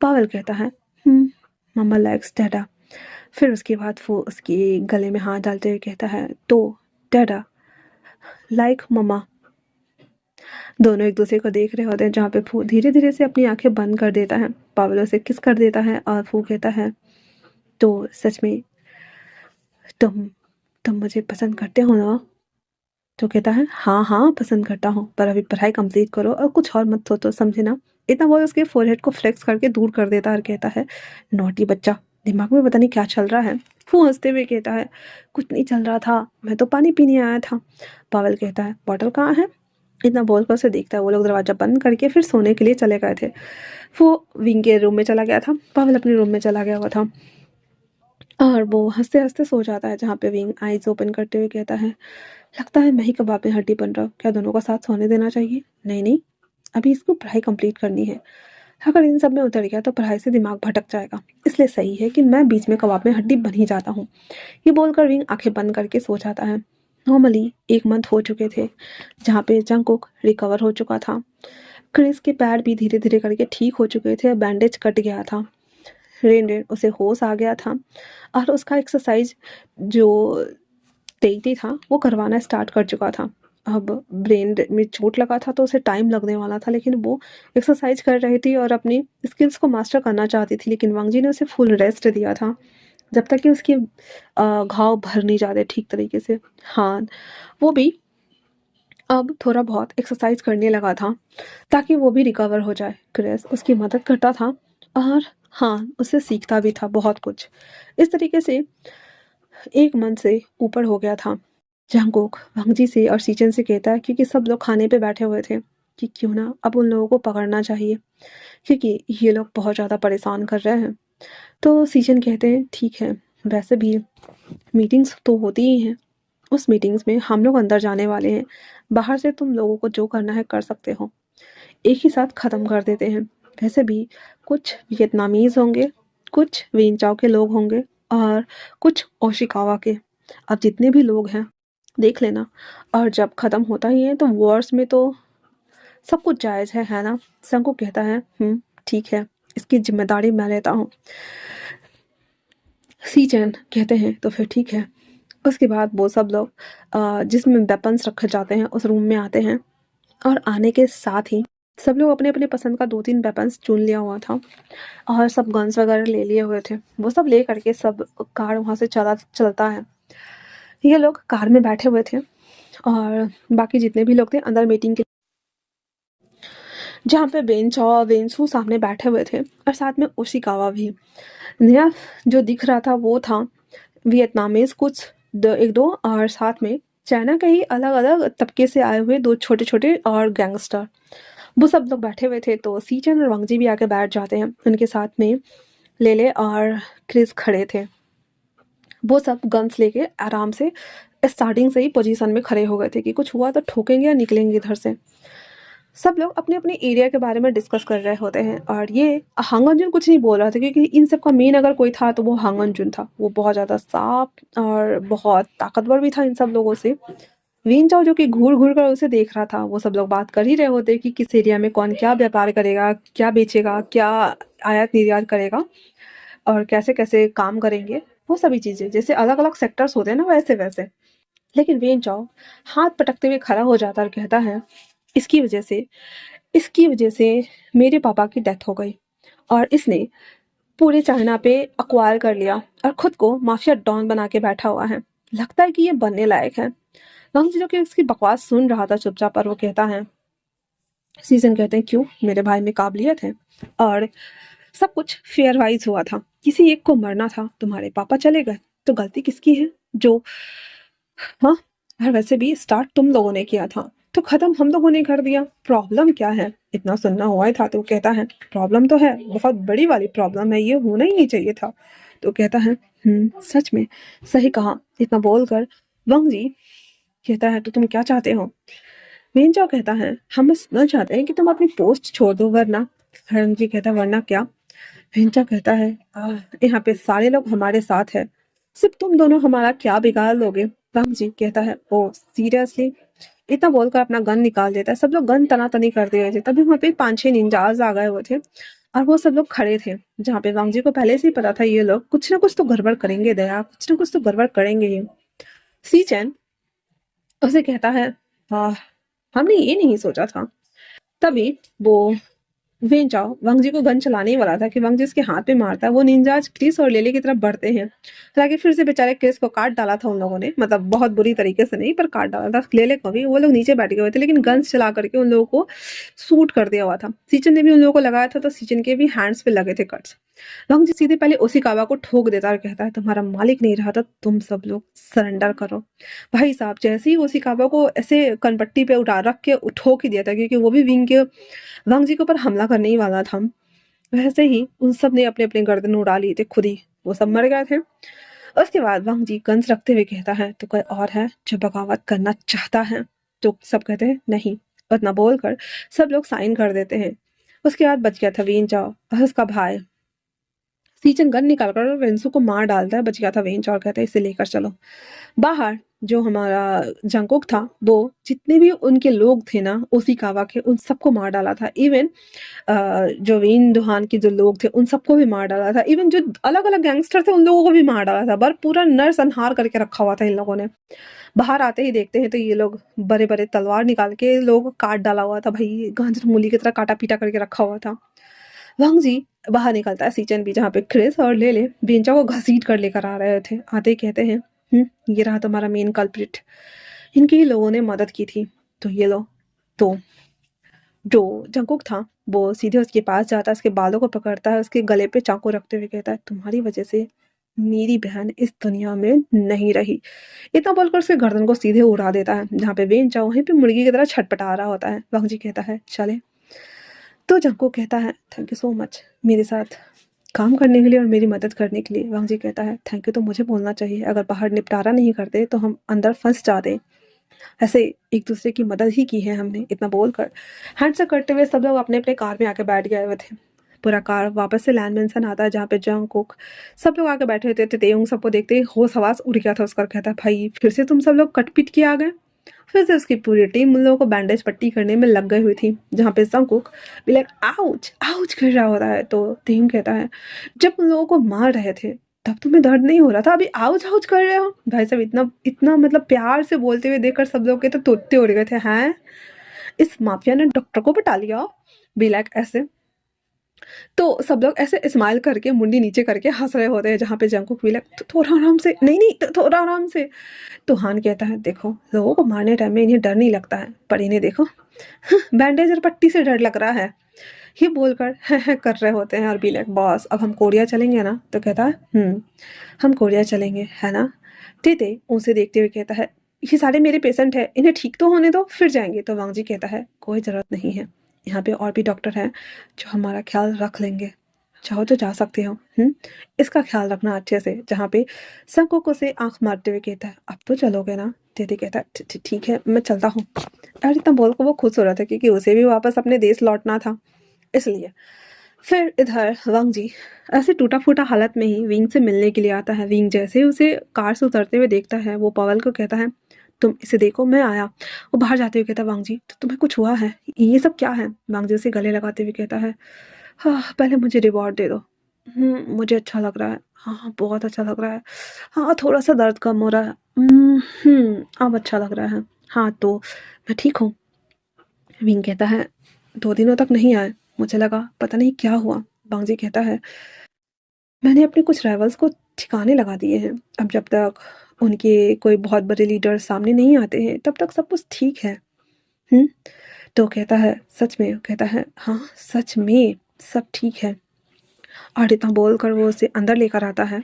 पावल कहता है मम्मा लाइक्स डैडा। फिर उसके बाद वो उसके गले में हाथ डालते हुए कहता है तो डैडा लाइक मम्मा। दोनों एक दूसरे को देख रहे होते हैं, जहाँ पे फू धीरे धीरे से अपनी आंखें बंद कर देता है, पावल उसे किस कर देता है, और फू कहता है तो सच में तुम तुम मुझे पसंद करते हो ना। तो कहता है हाँ हाँ पसंद करता हूँ, पर अभी पढ़ाई कंप्लीट करो और कुछ और मत सोचो, समझे ना। इतना बोल उसके फोरहेड को फ्लेक्स करके दूर कर देता है और कहता है नॉटी बच्चा, दिमाग में पता नहीं क्या चल रहा है। वो हंसते हुए कहता है कुछ नहीं चल रहा था, मैं तो पानी पीने आया था। पावल कहता है बॉटल कहाँ है। इतना बोलकर उसे देखता है। वो लोग दरवाजा बंद करके फिर सोने के लिए चले गए थे। वो विंग के रूम में चला गया था, पावल अपने रूम में चला गया हुआ था, और वो हंसते हंसते सो जाता है, जहाँ पे विंग आईज ओपन करते हुए कहता है लगता है मैं ही कबाब में हड्डी बन रहा हूँ, क्या दोनों का साथ सोने देना चाहिए। नहीं नहीं, अभी इसको पढ़ाई कंप्लीट करनी है, अगर इन सब में उतर गया तो पढ़ाई से दिमाग भटक जाएगा, इसलिए सही है कि मैं बीच में कबाब में हड्डी बन ही जाता हूँ। ये बोलकर विंग आंखें बंद करके सो जाता है। नॉर्मली 1 मंथ हो चुके थे, जहाँ पे जंगकुक रिकवर हो चुका था, क्रिस के पैर भी धीरे धीरे करके ठीक हो चुके थे, बैंडेज कट गया था, रेन रेन उसे होश आ गया था, और उसका एक्सरसाइज जो तेईती था वो करवाना स्टार्ट कर चुका था। अब ब्रेन में चोट लगा था तो उसे टाइम लगने वाला था, लेकिन वो एक्सरसाइज कर रही थी और अपनी स्किल्स को मास्टर करना चाहती थी, लेकिन वांग जी ने उसे फुल रेस्ट दिया था जब तक कि उसके घाव भर नहीं जाते ठीक तरीके से। हाँ, वो भी अब थोड़ा बहुत एक्सरसाइज करने लगा था ताकि वो भी रिकवर हो जाए। क्रिस उसकी मदद करता था, और हाँ उससे सीखता भी था बहुत कुछ। इस तरीके से 1 मंथ से ऊपर हो गया था। जंगकुक वांगजी से और सीचन से कहता है, क्योंकि सब लोग खाने पे बैठे हुए थे, कि क्यों ना अब उन लोगों को पकड़ना चाहिए, क्योंकि ये लोग बहुत ज़्यादा परेशान कर रहे हैं। तो सीचन कहते हैं ठीक है, वैसे भी मीटिंग्स तो होती ही हैं, उस मीटिंग्स में हम लोग अंदर जाने वाले हैं, बाहर से तुम लोगों को जो करना है कर सकते हो, एक ही साथ ख़त्म कर देते हैं। वैसे भी कुछ वियतनामीज़ होंगे, कुछ वेंचाओ के लोग होंगे, और कुछ ओशिकावा के। अब जितने भी लोग हैं देख लेना, और जब ख़त्म होता ही है तो वॉर्स में तो सब कुछ जायज़ है ना। संकू कहता है ठीक है, इसकी जिम्मेदारी मैं लेता हूँ। सीचन कहते हैं तो फिर ठीक है। उसके बाद वो सब लोग जिसमें वेपन्स रखे जाते हैं उस रूम में आते हैं, और आने के साथ ही सब लोग अपने अपने पसंद का 2-3 वेपन्स चुन लिया हुआ था, और सब गन्स वगैरह ले लिए हुए थे। वो सब ले करके सब कार वहाँ से चलता है। ये लोग कार में बैठे हुए थे, और बाकी जितने भी लोग थे अंदर मीटिंग के, जहाँ पे बेंच और वेंसू सामने बैठे हुए थे, और साथ में ओशिकावा भी। नया जो दिख रहा था वो था वियतनामीज कुछ एक दो, और साथ में चाइना के ही अलग अलग तबके से आए हुए 2 छोटे छोटे और गैंगस्टर। वो सब लोग बैठे हुए थे, तो सीचन और वांगजी भी आके बैठ जाते हैं उनके साथ में। लेले और क्रिस खड़े थे, वो सब गन्स लेके आराम से स्टार्टिंग से ही पोजीशन में खड़े हो गए थे कि कुछ हुआ तो ठोकेंगे या निकलेंगे इधर से। सब लोग अपने अपने एरिया के बारे में डिस्कस कर रहे होते हैं, और ये हांग अर्जुन कुछ नहीं बोल रहा था, क्योंकि इन सब का मेन अगर कोई था तो वो हांग अर्जुन था। वो बहुत ज़्यादा साफ और बहुत ताकतवर भी था इन सब लोगों से। वीन चाओ जो कि घूर घूर कर उसे देख रहा था। वो सब लोग बात कर ही रहे होते कि किस एरिया में कौन क्या व्यापार करेगा, क्या बेचेगा, क्या आयात निर्यात करेगा, और कैसे कैसे काम करेंगे, वो सभी चीज़ें जैसे अलग अलग सेक्टर्स होते हैं ना वैसे वैसे। लेकिन वेन चाओ हाथ पटकते हुए खड़ा हो जाता और कहता है इसकी वजह से इसकी वजह से मेरे पापा की डेथ हो गई, और इसने पूरे चाइना पे अक्वायर कर लिया और खुद को माफिया डॉन बना के बैठा हुआ है। लगता है कि ये बनने लायक है। वांग जी जो कि इसकी बकवास सुन रहा था चुपचाप, पर वो कहता है सीजन कहते हैं क्यों, मेरे भाई में काबिलियत है, और सब कुछ फेयर वाइज हुआ था, किसी एक को मरना था, तुम्हारे पापा चले गए, तो गलती किसकी है जो। हाँ, और वैसे भी स्टार्ट तुम लोगों ने किया था, तो खत्म हम लोगों ने कर दिया, प्रॉब्लम क्या है, इतना सुनना हुआ ही था। तो कहता है प्रॉब्लम तो है, बहुत बड़ी वाली प्रॉब्लम है, ये होना ही नहीं चाहिए था। तो कहता है सच में सही कहा। इतना बोलकर वंग जी कहता है तो तुम क्या चाहते हो। वेंचाओ कहता है हम बस इतना चाहते हैं कि तुम अपनी पोस्ट छोड़ दो, वरना हरंजी कहता है वरना क्या। हिंचा कहता है यहाँ पे सारे लोग हमारे साथ है, सिर्फ तुम दोनों हमारा क्या बिगाड़ लोगे। राम जी कहता है ओ सीरियसली। इतना बोलकर अपना गन निकाल देता है। सब लोग गन तनातनी कर दिए थे। तभी वहाँ पे 5-6 निंजास आ गए हुए थे और वो सब लोग खड़े थे, जहाँ पे वांग जी को पहले से ही पता था ये लोग कुछ ना कुछ तो गड़बड़ करेंगे, दया कुछ ना कुछ तो गड़बड़ करेंगे ही। सी चैन उसे कहता है हाँ, हमने ये नहीं सोचा था। तभी वो वेन चाओ वांग जी को गन चलाने ही वाला था कि वांग जी उसके हाथ पे मारता है। वो निंजाज क्रिस और लेले की तरफ बढ़ते हैं। हालांकि फिर से बेचारे क्रिस को काट डाला था उन लोगों ने, मतलब बहुत बुरी तरीके से नहीं पर काट डाला था। लेले को भी वो लोग नीचे बैठ गए हुए थे, लेकिन गन्स चला करके उन लोगों को सूट कर दिया हुआ था। सीचन ने भी उन लोगों को लगाया था, तो सीचन के भी हैंड्स पे लगे थे कट्स। वांग जी सीधे पहले ओशिकावा को ठोक देता और कहता है तुम्हारा मालिक नहीं रहा था, तुम सब लोग सरेंडर करो। भाई साहब जैसे ही ओशिकावा को ऐसे कनपट्टी पे उठा रख के ठोक ही दिया था, क्योंकि वो भी विंग के वांग जी के ऊपर हमला करने ही वाला था। वैसे ही उन सब ने अपने अपने गर्दन उड़ा लिए थे खुद ही, वो सब मर गए थे। उसके बाद वांग जी गन्स रखते हुए कहता है तो कोई और है जो बगावत करना चाहता है। तो सब कहते हैं नहीं। उतना बोलकर सब लोग साइन कर देते हैं। उसके बाद बच गया था वीन चाओ और उसका भाई। सीचन गन निकालकर वेंसु को मार डालता है। बच गया था वेंच और कहता है इसे लेकर चलो बाहर। जो हमारा जंगकुक था वो जितने भी उनके लोग थे ना ओशिकावा के, उन सबको मार डाला था। इवन जो वेन दुहान के जो लोग थे उन सबको भी मार डाला था। इवन जो अलग अलग गैंगस्टर थे उन लोगों को भी मार डाला था। पर पूरा नरसंहार करके रखा हुआ था इन लोगों ने। बाहर आते ही देखते हैं तो ये लोग बड़े बड़े तलवार निकाल के लोग काट डाला हुआ था। भाई गांजर मूली की तरह काटा पीटा करके रखा हुआ था। वांग जी बाहर निकलता है सीचन भी, जहाँ पे क्रिस और लेले बेंचा को घसीट कर लेकर आ रहे थे। आते ही कहते हैं ये रहा तुम्हारा मेन कल्प्रिट, इनके ही लोगों ने मदद की थी, तो ये लो। तो जो जंगकुक था वो सीधे उसके पास जाता है, उसके बालों को पकड़ता है, उसके गले पे चाकू रखते हुए कहता है तुम्हारी वजह से मेरी बहन इस दुनिया में नहीं रही। इतना बोलकर उसके गर्दन को सीधे उड़ा देता है। जहाँ पे वेन चाओ वहीं पे मुर्गी की तरह छटपटा रहा होता है। वांग जी कहता है चले। तो जंगकुक कहता है थैंक यू सो मच मेरे साथ काम करने के लिए और मेरी मदद करने के लिए। वांग जी कहता है थैंक यू तो मुझे बोलना चाहिए, अगर बाहर निपटारा नहीं करते तो हम अंदर फंस जाते। ऐसे एक दूसरे की मदद ही की है हमने। इतना बोलकर हैंडशेक करते हुए सब लोग अपने अपने कार में आके बैठ गए हुए थे। पूरा कार वापस से लैंड मेंशन आता है, जहाँ पे जंगकुक सब लोग आके बैठे हुए थे। तेयुंग सबको देखते ही होश हवास उड़ गया था उसका। कहता भाई फिर से तुम सब लोग कटपीट के आ गए। फिर से उसकी पूरी टीम उन लोगों को बैंडेज पट्टी करने में लग गई हुई थी, जहाँ पे जंगकुक भी लाइक आउच आउच कर रहा होता है। तो तेयुंग कहता है जब उन लोगों को मार रहे थे तब तुम्हें दर्द नहीं हो रहा था, अभी आउच आउच कर रहे हो। भाई साहब इतना इतना मतलब प्यार से बोलते हुए देखकर सब लोग के तो तोते उड़ गए थे। हैं इस माफिया ने डॉक्टर को बटा लिया बी लाइक ऐसे। तो सब लोग ऐसे स्माइल करके मुंडी नीचे करके हंस रहे होते हैं, जहाँ पे जंगकुक भी लाइक थोड़ा आराम से, नहीं नहीं थोड़ा आराम से। तो हान कहता है देखो लोगों को मारने टाइम में इन्हें डर नहीं लगता है, पर इन्हें देखो बैंडेज और पट्टी से डर लग रहा है। ये बोलकर है कर रहे होते हैं और बी लाइक बॉस अब हम कोरिया चलेंगे ना। तो कहता है हम कोरिया चलेंगे है ना। टीते उसे देखते हुए कहता है ये सारे मेरे पेशेंट है, इन्हें ठीक तो होने दो फिर जाएंगे। तो वांग जी कहता है कोई ज़रूरत नहीं है, यहाँ पे और भी डॉक्टर हैं जो हमारा ख्याल रख लेंगे, चाहो तो जा सकते हो। इसका ख्याल रखना अच्छे से। जहाँ पे संकोको से आंख मारते हुए कहता है अब तो चलोगे ना। दीदी कहता है ठीक है मैं चलता हूँ। और इतना बोल कर वो खुश हो रहा था क्योंकि उसे भी वापस अपने देश लौटना था, इसलिए। फिर इधर वांग जी ऐसे टूटा फूटा हालत में ही विंग से मिलने के लिए आता है। विंग जैसे उसे कार से उतरते हुए देखता है वो पवल को कहता है तुम इसे देखो मैं आया। वो बाहर जाते हुए कहता है वांग जी तो तुम्हें कुछ हुआ है, ये सब क्या है। वांग जी उसे गले लगाते हुए कहता है हाँ पहले मुझे रिवॉर्ड दे दो। मुझे अच्छा लग रहा है, हाँ बहुत अच्छा लग रहा है। हाँ थोड़ा सा दर्द कम हो रहा है। अब अच्छा लग रहा है। हाँ तो मैं ठीक हूँ। विंग कहता है 2 दिनों तक नहीं आए, मुझे लगा पता नहीं क्या हुआ। वांग जी कहता है मैंने अपने कुछ राइवल्स को ठिकाने लगा दिए हैं, अब जब तक उनके कोई बहुत बड़े लीडर सामने नहीं आते हैं तब तक सब कुछ ठीक है। तो कहता है सच में। कहता है हाँ सच में सब ठीक है। और इतना बोल कर वो उसे अंदर लेकर आता है,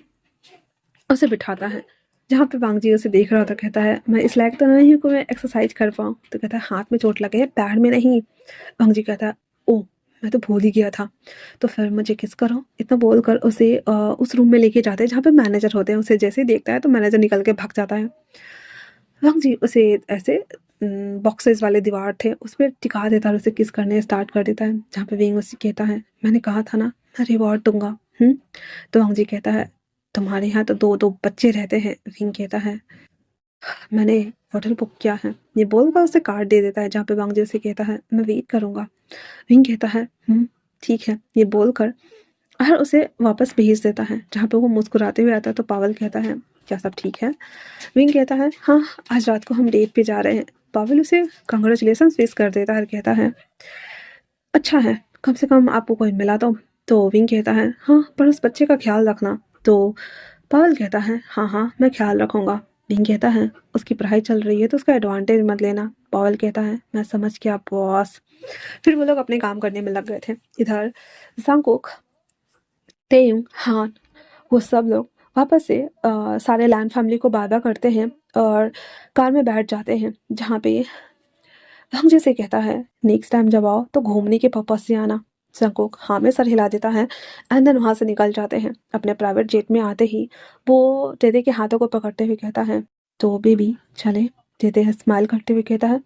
उसे बिठाता है जहाँ पे वांग जी उसे देख रहा होता। कहता है मैं इस लायक तो नहीं हूँ कि मैं एक्सरसाइज कर पाऊँ। तो कहता है हाथ में चोट लगे है पैर में नहीं। वांग जी कहता है ओ मैं तो भूल ही गया था, तो फिर मुझे किस करो। इतना बोलकर उसे उस रूम में लेके जाते हैं जहाँ पे मैनेजर होते हैं। उसे जैसे ही देखता है तो मैनेजर निकल के भाग जाता है। वांग जी उसे ऐसे बॉक्सेस वाले दीवार थे उस पर टिका देता है और उसे किस करने स्टार्ट कर देता है, जहाँ पे विंग उसे कहता है मैंने कहा था ना मैं रिवॉर्ड दूंगा। तो वांग जी कहता है तुम्हारे यहाँ तो दो दो बच्चे रहते हैं। विंग कहता है मैंने होटल बुक किया है। ये बोलकर उसे कार्ड दे देता है, जहाँ पे वांग जी उसे कहता है मैं वेट करूंगा। विंग कहता है ठीक है, ये बोलकर और उसे वापस भेज देता है, जहाँ पे वो मुस्कुराते हुए आता है। तो पावल कहता है क्या सब ठीक है? विंग कहता है हाँ, आज रात को हम डेट पे जा रहे हैं। पावल उसे कंग्रेचुलेशन विश कर देता है और कहता है अच्छा है, कम से कम आपको कोई मिला तो विंग कहता है हाँ, पर उस बच्चे का ख्याल रखना। तो पावल कहता है हाँ हाँ मैं ख्याल रखूंगा। विंग कहता है उसकी पढ़ाई चल रही है तो उसका एडवांटेज मत लेना। पावल कहता है मैं समझ गया बॉस। फिर वो लोग अपने काम करने में लग गए थे। इधर जंगकुक, तेयुंग, हान, वो सब लोग वापस से सारे लैंड फैमिली को बाय बाय करते हैं और कार में बैठ जाते हैं, जहाँ पे हम जैसे कहता है नेक्स्ट टाइम जब आओ तो घूमने के पर्पज से आना। जंगकुक हाँ में सर हिला देता है एंड देन वहाँ से निकल जाते हैं। अपने प्राइवेट जेट में आते ही वो जेदे के हाथों को पकड़ते हुए कहता है तो बेबी चले। जेदे स्माइल करते हुए कहता है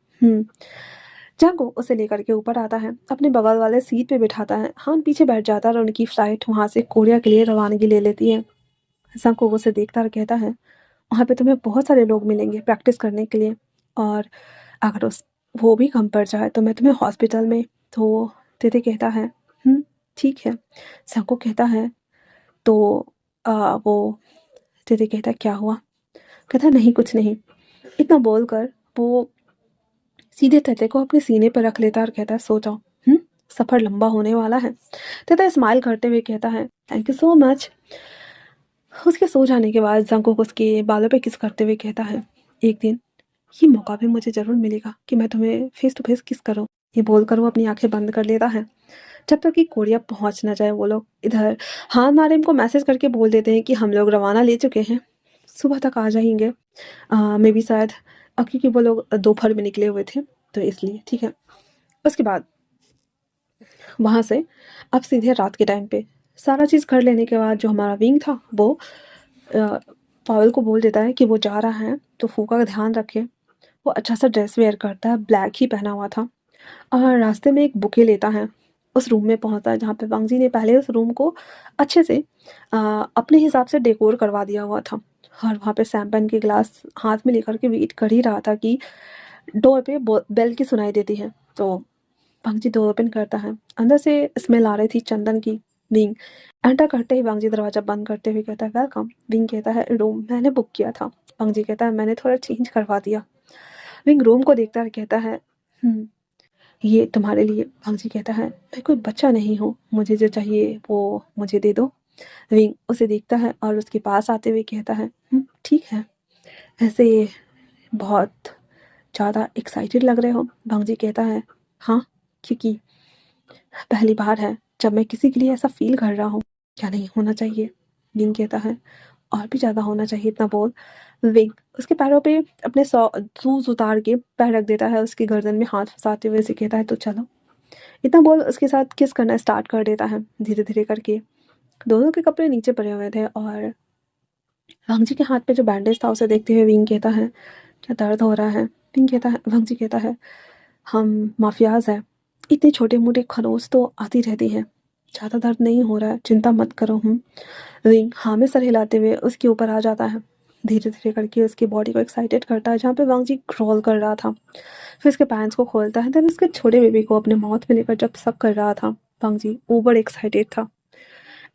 जंगकुक उसे लेकर के ऊपर आता है, अपने बगल वाले सीट पे बिठाता है। हान पीछे बैठ जाता है और उनकी फ्लाइट वहाँ से कोरिया के लिए रवानगी ले लेती है। जंगकुक उसे देखता और कहता है वहाँ पे तुम्हें बहुत सारे लोग मिलेंगे प्रैक्टिस करने के लिए, और अगर उस वो भी कम पड़ जाए तो मैं तुम्हें हॉस्पिटल में। तो दीदी कहता है ठीक है। जंगकुक कहता है तो वो दीदी कहता है क्या हुआ? कहता है नहीं कुछ नहीं। इतना बोलकर वो सीधे तते को अपने सीने पर रख लेता और कहता है सो जाओ, सफ़र लंबा होने वाला है। तता स्माइल करते हुए कहता है थैंक यू सो मच। उसके सो जाने के बाद जंगकुक उसके बालों पे किस करते हुए कहता है एक दिन ये मौका भी मुझे ज़रूर मिलेगा कि मैं तुम्हें फेस टू फेस किस करूँ। ये बोलकर वो अपनी आंखें बंद कर लेता है जब तक कि कोरिया पहुंच ना जाए वो लोग। इधर हान नारिम को मैसेज करके बोल देते हैं कि हम लोग रवाना ले चुके हैं, सुबह तक आ जाएंगे। मे बी शायद क्योंकि वो लोग दोपहर में निकले हुए थे तो इसलिए ठीक है। उसके बाद वहाँ से अब सीधे रात के टाइम पे सारा चीज़ कर लेने के बाद जो हमारा विंग था वो पावल को बोल देता है कि वो जा रहा है तो फूका का ध्यान रखे। वो अच्छा सा ड्रेस वेयर करता है, ब्लैक ही पहना हुआ था और रास्ते में एक बुके लेता है। उस रूम में पहुंचता है जहाँ पे वांग जी ने पहले उस रूम को अच्छे से अपने हिसाब से डेकोर करवा दिया हुआ था। और वहाँ पे शैम्पेन के ग्लास हाथ में लेकर के वेट कर ही रहा था कि डोर पे बेल की सुनाई देती है। तो वांग जी डोर ओपन करता है, अंदर से स्मेल आ रही थी चंदन की। विंग एंटर करते ही वांग जी दरवाज़ा बंद करते हुए कहता है वेलकम। विंग कहता है रूम मैंने बुक किया था। वांग जी कहता है मैंने थोड़ा चेंज करवा दिया। विंग रूम को देखता है कहता है ये तुम्हारे लिए। वांग जी कहता है मैं कोई बच्चा नहीं हूँ, मुझे जो चाहिए वो मुझे दे दो। विंग उसे देखता है और उसके पास आते हुए कहता है ठीक है, ऐसे बहुत ज़्यादा एक्साइटेड लग रहे हो। वांग जी कहता है हाँ, क्योंकि पहली बार है जब मैं किसी के लिए ऐसा फील कर रहा हूँ। क्या नहीं होना चाहिए? विंग कहता है और भी ज़्यादा होना चाहिए। इतना बोल विंग उसके पैरों पे अपने शूज़ उतार के पैर रख देता है, उसकी गर्दन में हाथ फंसाते हुए उसे कहता है तो चलो। इतना बोल उसके साथ किस करना स्टार्ट कर देता है धीरे धीरे करके। दोनों के कपड़े नीचे पड़े हुए थे और वांग जी के हाथ पे जो बैंडेज था उसे देखते हुए विंग कहता है क्या दर्द हो रहा है? विंग कहता है वांग जी कहता है हम माफियाज हैं, इतने छोटे मोटे खरोच तो आती रहती है, ज़्यादा दर्द नहीं हो रहा है, चिंता मत करो। विंग हाँ में सर हिलाते हुए उसके ऊपर आ जाता है, धीरे धीरे करके उसकी बॉडी को एक्साइटेड करता है जहाँ पे वांग जी क्रॉल कर रहा था। फिर उसके पैंट्स को खोलता है, देन उसके छोटे बेबी को अपने माउथ में लेकर जब सक कर रहा था। वांग जी ओवर एक्साइटेड था।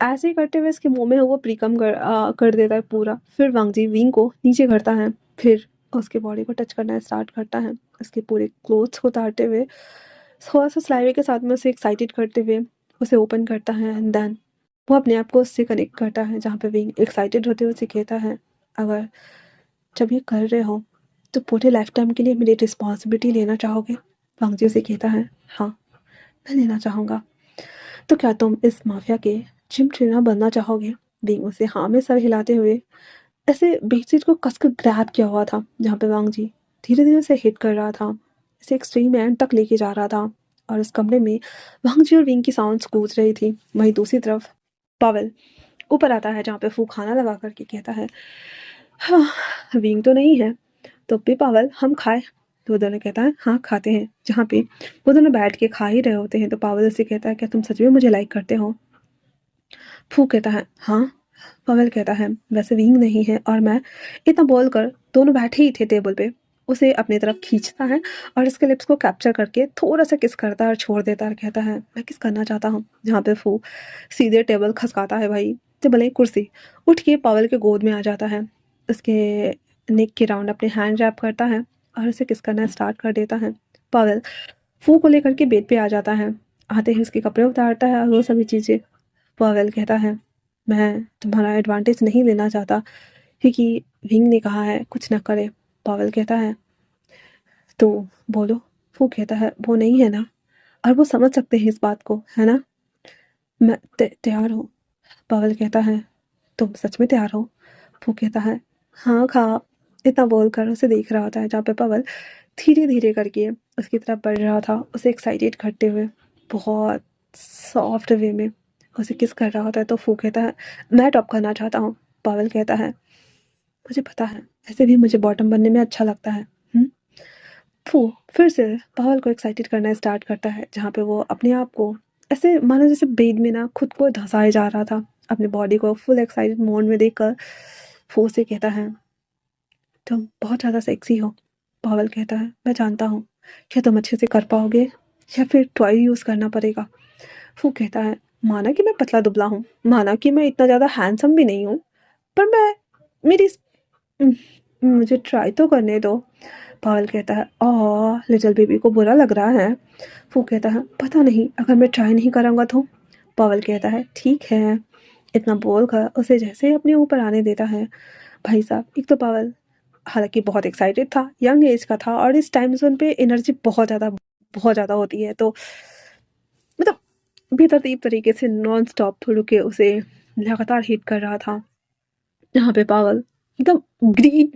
ऐसे ही करते हुए उसके मुंह में वो प्रीकम कर देता है पूरा। फिर वांग जी विंग को नीचे करता है, फिर उसके बॉडी को टच करना स्टार्ट करता है, उसके पूरे क्लोथ्स को उतारते हुए थोड़ा सा स्लाइवे के साथ में उसे एक्साइटेड करते हुए उसे ओपन करता है एंड देन वो अपने आप को उससे कनेक्ट करता है, जहाँ पे विंग एक्साइटेड होते हुए उसे कहता है अगर जब ये कर रहे हो तो पूरे लाइफ टाइम के लिए मेरी रिस्पॉन्सिबिलिटी लेना चाहोगे? वांग जी उसे कहता है हाँ मैं लेना चाहूँगा। तो क्या तुम इस माफिया के जिम ट्रेनर बनना चाहोगे? विंग उसे हाँ में सर हिलाते हुए ऐसे बेडशीट को कसकर ग्रैब किया हुआ था, जहाँ पे वांग जी धीरे धीरे उसे हिट कर रहा था, इसे एक्सट्रीम एंड तक लेके जा रहा था। और उस कमरे में वांग जी और विंग की साउंड्स गूंज रही थी। वहीं दूसरी तरफ पावेल ऊपर आता है, जहाँ पे फू खाना लगा करके कहता है हाँ विंग तो नहीं है तो भी पावेल हम खाए। तो वो दोनों कहता है हाँ खाते हैं। जहाँ पे वो दोनों बैठ के खा ही रहे होते हैं तो पावेल उससे कहता है क्या तुम सच में मुझे लाइक करते हो? फू कहता है हाँ। पावेल कहता है वैसे विंग नहीं है और मैं। इतना बोलकर दोनों बैठे ही थे टेबल पे, उसे अपनी तरफ खींचता है और उसके लिप्स को कैप्चर करके थोड़ा सा किस करता है और छोड़ देता है और कहता है मैं किस करना चाहता हूँ। जहाँ पे फू सीधे टेबल खसकाता है भाई, टेबल एक कुर्सी, उठ के पावेल के गोद में आ जाता है, उसके नेक के राउंड अपने हैंड रैप करता है और उसे किस करना स्टार्ट कर देता है। पावेल फू को लेकर के बेड पे आ जाता है, आते ही उसके कपड़े उतारता है और वो सभी चीज़ें। पावेल कहता है मैं तुम्हारा एडवांटेज नहीं लेना चाहता क्योंकि विंग ने कहा है कुछ ना करे। पावेल कहता है तो बोलो। वो कहता है वो नहीं है ना, और वो समझ सकते हैं इस बात को, है ना? मैं तैयार हूँ। पावेल कहता है तुम सच में तैयार हो? वो कहता है हाँ खा। इतना बोलकर उसे देख रहा होता है जहाँ पे पावेल धीरे धीरे करके उसकी तरफ बढ़ रहा था, उसे एक्साइटेड करते हुए बहुत सॉफ्ट वे में उसे किस कर रहा होता है। तो फू कहता है मैं टॉप करना चाहता हूँ। पावेल कहता है मुझे पता है, ऐसे भी मुझे बॉटम बनने में अच्छा लगता है। फू फिर से पावेल को एक्साइटेड करना स्टार्ट करता है जहाँ पे वो अपने आप को ऐसे मानो जैसे बेड में ना खुद को धंसाए जा रहा था, अपने बॉडी को फुल एक्साइटेड मोड में देखकर फू से कहता है तुम बहुत ज़्यादा सेक्सी हो। पावेल कहता है मैं जानता हूँ, क्या तुम अच्छे से कर पाओगे या फिर टॉय यूज़ करना पड़ेगा? फू कहता है माना कि मैं पतला दुबला हूँ, माना कि मैं इतना ज़्यादा हैंडसम भी नहीं हूँ, पर मैं मेरी उम, मुझे ट्राई तो करने दो। पावेल कहता है लिटिल बेबी को बुरा लग रहा है। वो कहता है पता नहीं अगर मैं ट्राई नहीं करूँगा तो। पावेल कहता है ठीक है। इतना बोल कर उसे जैसे ही अपने ऊपर आने देता है, भाई साहब एक तो पावेल हालांकि बहुत एक्साइटेड था, यंग एज का था और इस टाइम जोन पे एनर्जी बहुत ज़्यादा होती है, तो मतलब बेतरतीब तरीके से नॉन स्टॉप रुके उसे लगातार हिट कर रहा था। यहाँ पे पावेल एकदम ग्रीन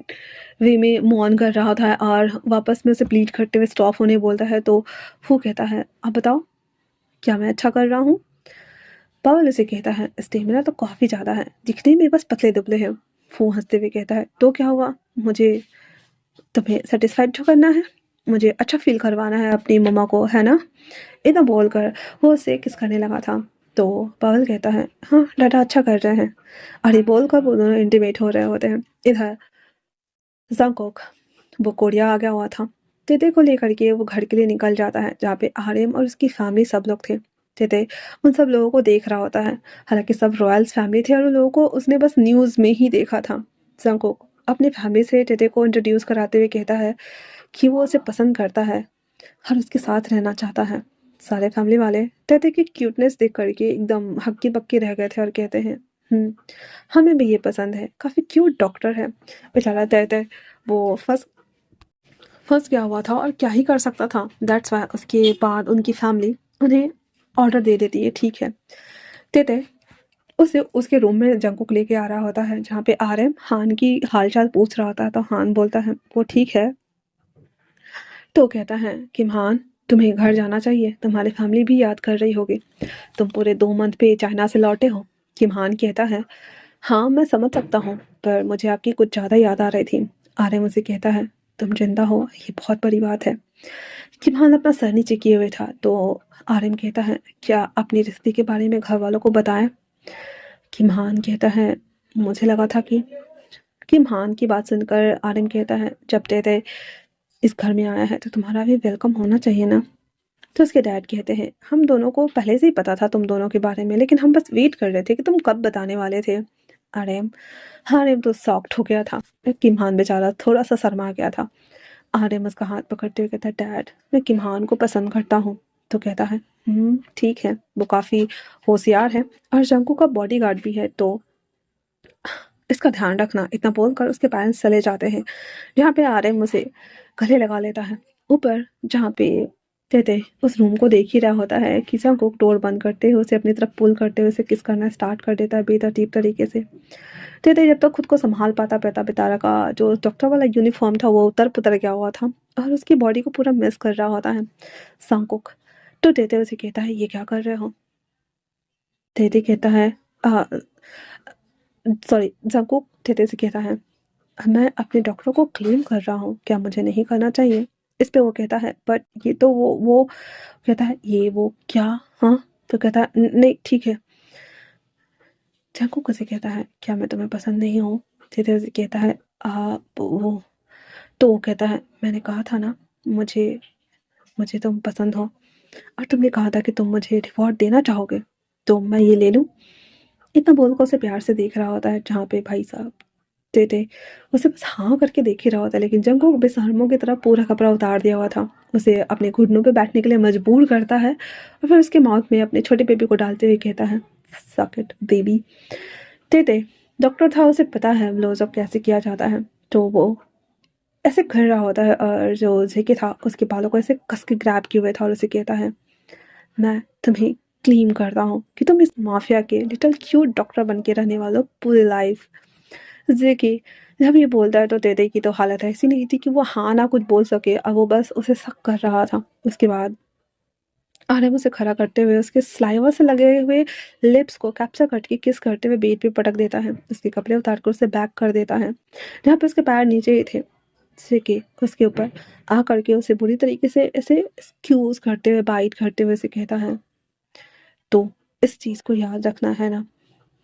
वे में मौन कर रहा था और वापस में उसे प्लीड करते हुए स्टॉप होने बोलता है। तो वो कहता है आप बताओ क्या मैं अच्छा कर रहा हूँ? पावेल उसे कहता है स्टेमिना तो काफ़ी ज़्यादा है, दिखने में बस पतले दुबले हैं। वो हंसते हुए कहता है तो क्या हुआ, मुझे तुम्हें सेटिस्फाइड तो करना है, मुझे अच्छा फील करवाना है अपनी मम्मा को, है ना? इतना बोलकर वो उसे किस करने लगा था। तो पावेल कहता है हाँ डाटा अच्छा कर रहे हैं, और ये बोलकर वो दोनों इंटीमेट हो रहे होते हैं। इधर जंगकोक वो कोरिया आ गया हुआ था। तेते को लेकर के वो घर के लिए निकल जाता है जहाँ पे आर्यम और उसकी फैमिली सब लोग थे। तेते उन सब लोगों को देख रहा होता है, हालांकि सब रॉयल्स फैमिली थे और उन लोगों को उसने बस न्यूज़ में ही देखा था। जंगकोक अपनी फैमिली से तेते को इंट्रोड्यूस कराते हुए कहता है कि वो उसे पसंद करता है और उसके साथ रहना चाहता है। सारे फैमिली वाले तेते की क्यूटनेस देख करके एकदम हक्की बक्की रह गए थे और कहते हैं हमें भी ये पसंद है, काफ़ी क्यूट डॉक्टर है। बेचारा तेते वो फंस गया हुआ था और क्या ही कर सकता था। दैट्स वाई उसके बाद उनकी फैमिली उन्हें ऑर्डर दे देती है, ठीक है। तेते उसे उसके रूम में जंकुक लेके आ रहा होता है जहाँ पे आर्यन हान की हालचाल पूछ रहा होता है। तो हान बोलता है वो ठीक है। तो कहता है कि हान तुम्हें घर जाना चाहिए, तुम्हारी फैमिली भी याद कर रही होगी, तुम पूरे 2 मंथ पे चाइना से लौटे हो। किमहान कहता है हाँ मैं समझ सकता हूँ, पर मुझे आपकी कुछ ज़्यादा याद आ रही थी। आर्य मुझे कहता है तुम जिंदा हो ये बहुत बड़ी बात है। किमहान अपना सर नीचे किए हुए था। तो आर्यन कहता है क्या अपनी रिश्ते के बारे में घर वालों को बताएं? किमहान कहता है मुझे लगा था कि महान की बात सुनकर आर्यन कहता है जब तेरे इस घर में आया है तो तुम्हारा भी वेलकम होना चाहिए ना। तो उसके डैड कहते हैं हम दोनों को पहले से ही पता था तुम दोनों के बारे में, लेकिन हम बस वेट कर रहे थे कि तुम कब बताने वाले थे। आर्यन आर्यन तो शॉक्ड हो गया था। किमहान बेचारा थोड़ा सा शर्मा गया था। आर्यन उसका हाथ पकड़ते हुए कहता है डैड मैं किमहान को पसंद करता हूँ। तो कहता है ठीक है, वो काफ़ी होशियार है और जंकू का बॉडीगार्ड भी है, तो इसका ध्यान रखना। इतना बोलकर उसके पेरेंट्स चले जाते हैं जहाँ पे आर्यन उसे गले लगा लेता है। ऊपर जहाँ पे तेते उस रूम को देख ही रहा होता है कि जंकुक डोर बंद करते हुए उसे अपनी तरफ पुल करते हुए उसे किस करना स्टार्ट कर देता है बेतरतीब तरीके से। तेते जब तक खुद को संभाल पाता पाता बेचारा का जो डॉक्टर वाला यूनिफॉर्म था वो उतर पुतर गया हुआ था और उसकी बॉडी को पूरा मिस कर रहा होता है सांकुक। तो तेते उसे कहता है ये क्या कर रहे हो? तेते कहता है सॉरी जंकुक तेते से कहता है मैं अपने डॉक्टर को क्लेम कर रहा हूँ, क्या मुझे नहीं करना चाहिए? इस पे वो कहता है बट ये तो वो कहता है ये वो क्या, हाँ, तो कहता है नहीं ठीक है। जंगकुक उसे कहता है क्या मैं तुम्हें पसंद नहीं हूँ? तेते उसे कहता है वो, तो वो कहता है मैंने कहा था ना मुझे मुझे तुम पसंद हो, और तुमने कहा था कि तुम मुझे रिवॉर्ड देना चाहोगे, तो मैं ये ले लूँ। इतना बोल कर उसे प्यार से देख रहा होता है, जहाँ पे भाई साहब तेते उसे बस हाँ करके देख ही रहा होता है, लेकिन जंगकुक बेशर्मों की तरह पूरा कपड़ा उतार दिया हुआ था, उसे अपने घुटनों पे बैठने के लिए मजबूर करता है और फिर उसके माउथ में अपने छोटे बेबी को डालते हुए कहता है सक इट बेबी। तेते डॉक्टर था, उसे पता है ब्लोजअप कैसे किया जाता है, तो वो ऐसे कर रहा होता है और जो जेके था उसके बालों को ऐसे कस के ग्रैब किए हुए था और उसे कहता है मैं तुम्हें क्लेम करता हूँ कि तुम इस माफिया के लिटिल क्यूट डॉक्टर बन के रहने वालों पूरी लाइफ। जेके जब ये बोलता है तो तेते की तो हालत ऐसी नहीं थी कि वो हाँ ना कुछ बोल सके, और वो बस उसे शक कर रहा था। उसके बाद आरएम उसे खड़ा करते हुए उसके स्लाइवा से लगे हुए लिप्स को कैप्चर करके किस करते हुए बेड पे पटक देता है, उसके कपड़े उतार कर उसे बैक कर देता है जहाँ पे उसके पैर नीचे ही थे। जेके उसके ऊपर आ करके उसे बुरी तरीके से ऐसे एक्सक्यूज करते हुए बाइट करते हुए उसे कहता है तो इस चीज़ को याद रखना है ना।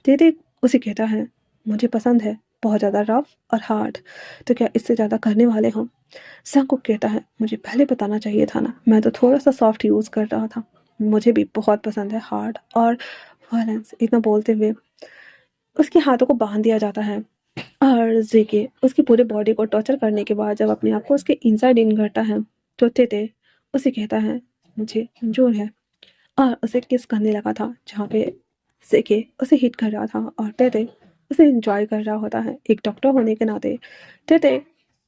तेरे उसे कहता है मुझे पसंद है बहुत ज़्यादा रफ और हार्ड, तो क्या इससे ज़्यादा करने वाले हो? जंगकुक कहता है मुझे पहले बताना चाहिए था ना, मैं तो थोड़ा सा सॉफ्ट यूज़ कर रहा था, मुझे भी बहुत पसंद है हार्ड और वायलेंस। इतना बोलते हुए उसके हाथों को बांध दिया जाता है और जेके उसकी पूरी बॉडी को टॉर्चर करने के बाद जब अपने आप को उसके इनसाइड इन करता है तो तेते उसे कहता है मुझे मंजूर है, और उसे किस करने लगा था जहाँ पे जेके उसे हिट कर रहा था और तेते उसे एंजॉय कर रहा होता है। एक डॉक्टर होने के नाते तेते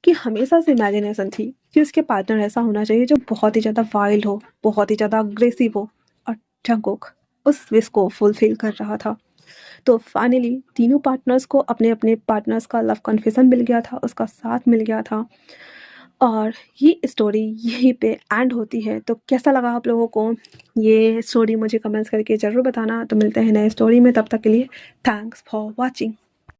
की हमेशा से इमेजिनेशन थी कि उसके पार्टनर ऐसा होना चाहिए जो बहुत ही ज़्यादा वाइल्ड हो, बहुत ही ज़्यादा अग्रेसिव हो, और जंगकुक उस विश को फुलफिल कर रहा था। तो फाइनली तीनों पार्टनर्स को अपने अपने पार्टनर्स का लव कन्फेशन मिल गया था, उसका साथ मिल गया था, और ये स्टोरी यहीं पे एंड होती है। तो कैसा लगा आप लोगों को ये स्टोरी, मुझे कमेंट्स करके ज़रूर बताना। तो मिलते हैं नए स्टोरी में, तब तक के लिए थैंक्स फॉर वॉचिंग।